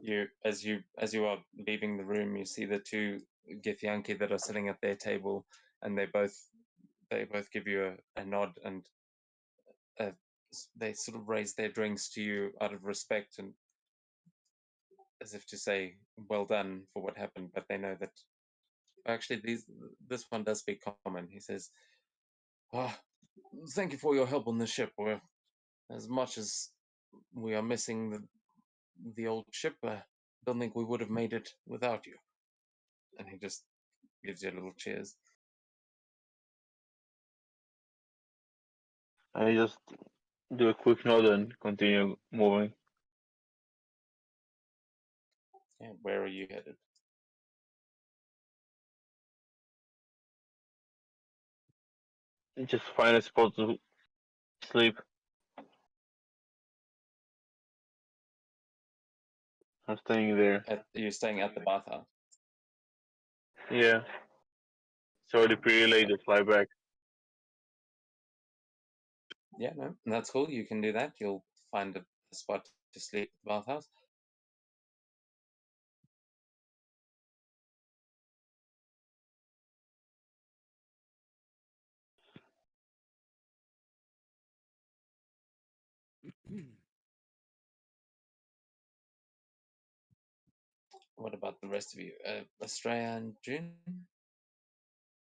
Speaker 1: You are leaving the room, you see the two Githyanki that are sitting at their table, and they both give you a nod, and uh, they sort of raise their drinks to you out of respect, and as if to say well done for what happened. But they know that actually this one does speak common. He says, "Ah, thank you for your help on the ship. We're, as much as we are missing the old ship, don't think we would have made it without you." And he just gives you a little cheers.
Speaker 5: I just do a quick nod and continue moving.
Speaker 1: Yeah, where are you headed?
Speaker 5: Just find a spot to sleep. I'm staying there.
Speaker 1: You're staying at the bathhouse.
Speaker 5: Yeah, it's already pretty late to fly back.
Speaker 1: Yeah, no, that's cool. You can do that. You'll find a spot to sleep at the bathhouse. What about the rest of you? Astraea and June?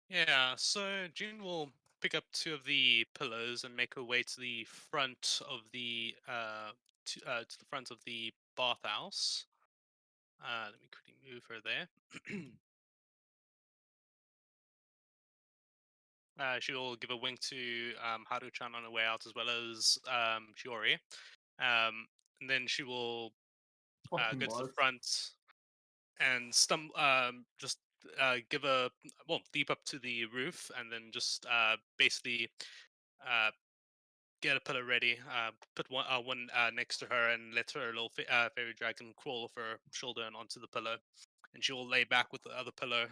Speaker 2: Yeah, so June will pick up two of the pillows and make her way to the front of the to the front of the bathhouse. Let me quickly move her there. She will give a wink to Haru-chan on her way out, as well as Shiori. And then she will
Speaker 4: Fucking
Speaker 2: go to the
Speaker 4: bars.
Speaker 2: front and just give a leap up to the roof, and then just basically get a pillow ready, put one next to her, and let her little fairy dragon crawl off her shoulder and onto the pillow, and she will lay back with the other pillow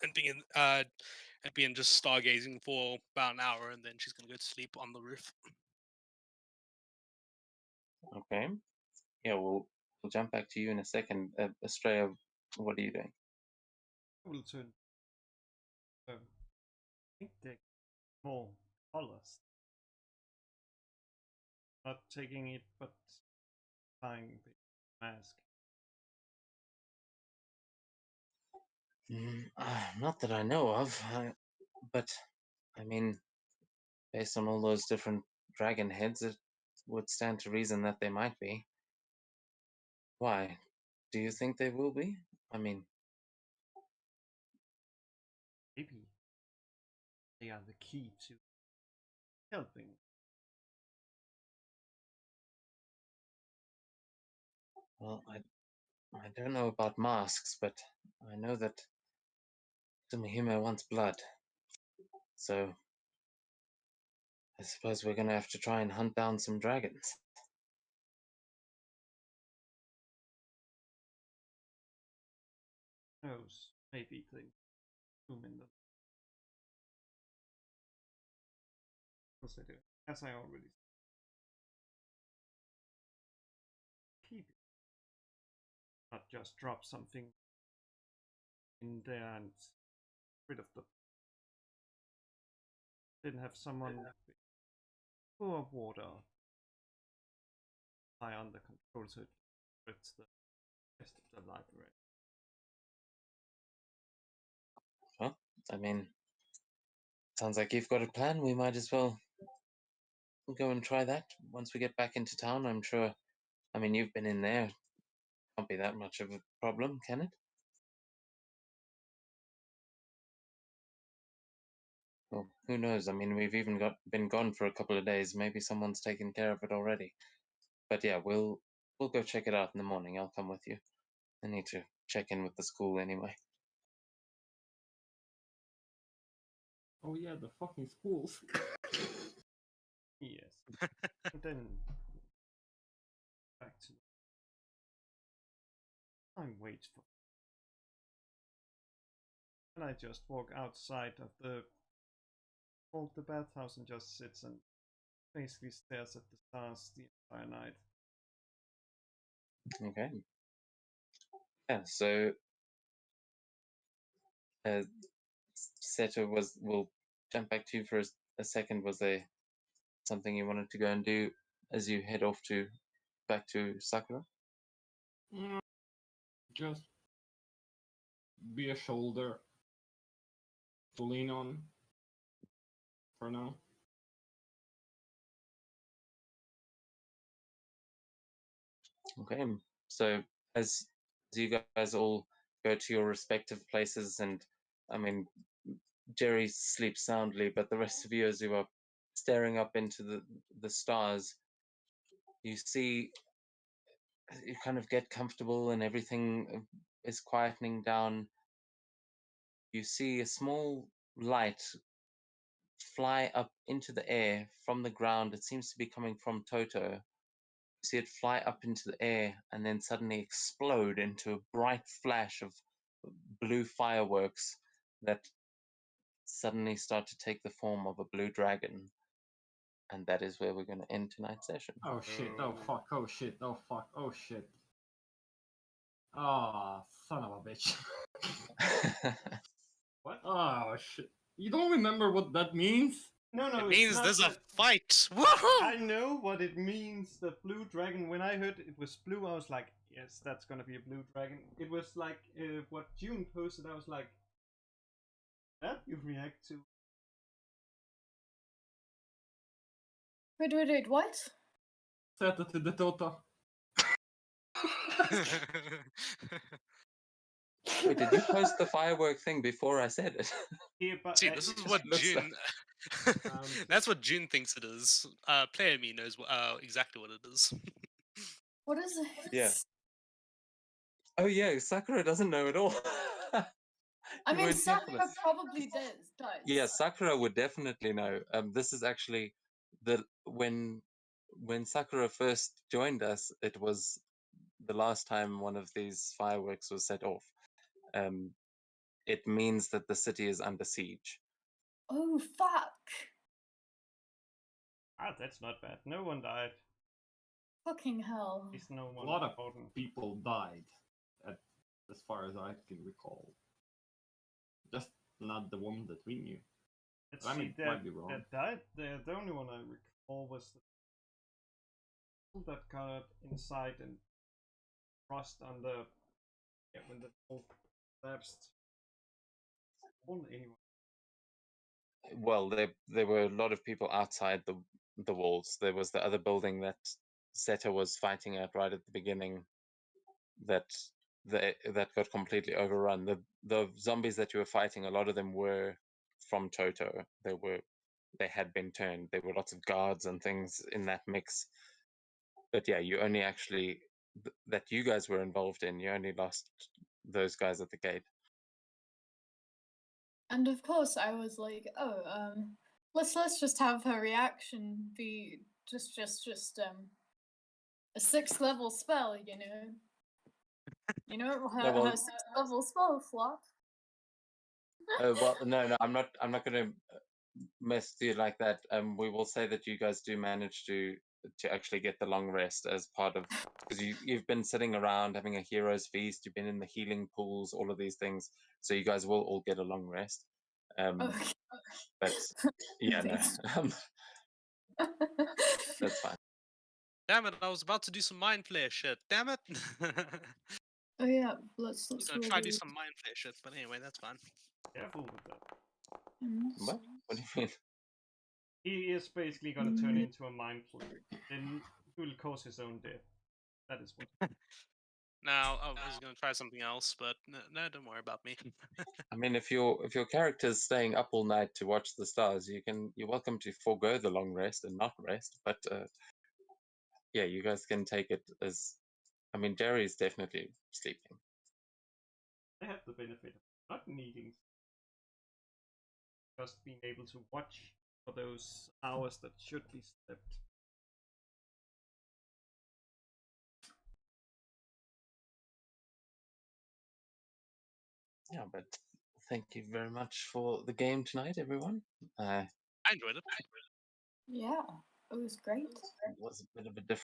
Speaker 2: and begin just stargazing for about an hour, and then she's gonna go to sleep on the roof.
Speaker 1: Okay. Yeah, we'll jump back to you in a second. Astraea, what are you doing?
Speaker 6: I will turn. I think they're more colors. Not taking it, but buying the mask.
Speaker 1: Not that I know of, but I mean, based on all those different dragon heads, it would stand to reason that they might be. Why? Do you think they will be? I mean,
Speaker 6: Maybe they are the key to helping.
Speaker 1: well, I don't know about masks, but I know that Sumihime wants blood. So I suppose we're gonna have to try and hunt down some dragons.
Speaker 6: Knows? Maybe they zoom in the. As I do, as I already said. Keep it. Not just drop something in there and rid of the. Didn't have someone pour water high under control so it spreads the rest of the library.
Speaker 1: Well, I mean, sounds like you've got a plan. We might as well go and try that once we get back into town. I'm sure. I mean, you've been in there. Can't be that much of a problem, can it? Well, who knows? I mean, we've even been gone for a couple of days. Maybe someone's taken care of it already. But yeah, we'll go check it out in the morning. I'll come with you. I need to check in with the school anyway.
Speaker 4: Oh yeah, the fucking schools.
Speaker 6: Yes. And then back to. I wait for. And I just walk outside of the bathhouse and just sits and basically stares at the stars the entire night.
Speaker 1: Okay. Yeah. So, Seto we'll jump back to you for a second. Was there something you wanted to go and do as you head off back to Sakura?
Speaker 4: Just be a shoulder to lean on for now.
Speaker 1: Okay. So as you guys all go to your respective places, and I mean, Jerry sleeps soundly, but the rest of you, as you are staring up into the stars, you see, you kind of get comfortable, and everything is quietening down. You see a small light fly up into the air from the ground. It seems to be coming from Toto. You see it fly up into the air and then suddenly explode into a bright flash of blue fireworks that suddenly start to take the form of a blue dragon. And that is where we're going to end tonight's session.
Speaker 4: Oh shit, oh fuck, oh shit, oh fuck, oh shit. Ah, son of a bitch.
Speaker 6: What?
Speaker 4: Oh shit. You don't remember what that means?
Speaker 6: No,
Speaker 2: It
Speaker 6: it's
Speaker 2: means
Speaker 6: not
Speaker 2: there's a
Speaker 6: that-
Speaker 2: fight.
Speaker 6: I
Speaker 2: Woohoo!
Speaker 6: know what it means. The blue dragon. When I heard it was blue, I was like, "Yes, that's gonna be a blue dragon." It was like what June posted. I was like, "That you react to?"
Speaker 3: Wait, what?
Speaker 4: Seto to the Tota.
Speaker 1: Wait, did you post the firework thing before I said it?
Speaker 6: Here, but
Speaker 2: See, this is what
Speaker 1: looks
Speaker 2: June. That's what June thinks it is. Player me knows exactly what it is.
Speaker 3: What is it?
Speaker 1: Yeah. Oh yeah, Sakura doesn't know at all.
Speaker 3: I
Speaker 1: You
Speaker 3: mean,
Speaker 1: weren't here for
Speaker 3: Sakura
Speaker 1: this.
Speaker 3: probably does.
Speaker 1: Yeah, Sakura would definitely know. This is actually when Sakura first joined us, it was the last time one of these fireworks was set off. It means that the city is under siege.
Speaker 3: Oh, fuck.
Speaker 6: that's not bad. No one died.
Speaker 3: Fucking hell.
Speaker 6: At least no
Speaker 4: A
Speaker 6: one
Speaker 4: lot of
Speaker 6: important.
Speaker 4: people died, as far as I can recall. Just not the one that we knew.
Speaker 6: Let's
Speaker 4: I
Speaker 6: see,
Speaker 4: mean, might be wrong.
Speaker 6: that died. The only one I recall was the people that got inside and crushed on the when the whole collapsed. Anyone.
Speaker 1: Well, there were a lot of people outside the walls. There was the other building that Seto was fighting at right at the beginning. That got completely overrun. The zombies that you were fighting, a lot of them were from Toto. They had been turned. There were lots of guards and things in that mix. But yeah, you only actually that you guys were involved in. You only lost those guys at the gate.
Speaker 3: And of course, I was like, oh, let's just have her reaction be just a 6th level spell, you know. You know, her,
Speaker 1: No, well,
Speaker 3: her 6th level spell slot.
Speaker 1: well, no, I'm not going to mess with you like that. We will say that you guys do manage to actually get the long rest as part of, because you've been sitting around having a hero's feast. You've been in the healing pools, all of these things. So you guys will all get a long rest.
Speaker 3: Okay.
Speaker 1: But yeah, no, that's fine.
Speaker 2: Damn it! I was about to do some mind flare shit. Damn it!
Speaker 3: Oh yeah, let's
Speaker 2: I was gonna try to do some mind flare shit, but anyway, that's fine.
Speaker 6: Careful with that.
Speaker 1: What? What do you mean?
Speaker 6: He is basically gonna turn into a mind flayer. Then he will cause his own death. That is what.
Speaker 2: Now I was gonna try something else, but no, don't worry about me.
Speaker 1: I mean, if your character's staying up all night to watch the stars, you're welcome to forego the long rest and not rest. But yeah, you guys can take it as. I mean, Jerry's definitely sleeping.
Speaker 6: I have the benefit of not needing, just being able to watch for those hours that should be slept.
Speaker 1: Yeah, but thank you very much for the game tonight, everyone.
Speaker 2: I enjoyed it.
Speaker 3: Yeah, it was great.
Speaker 1: It was a bit of a different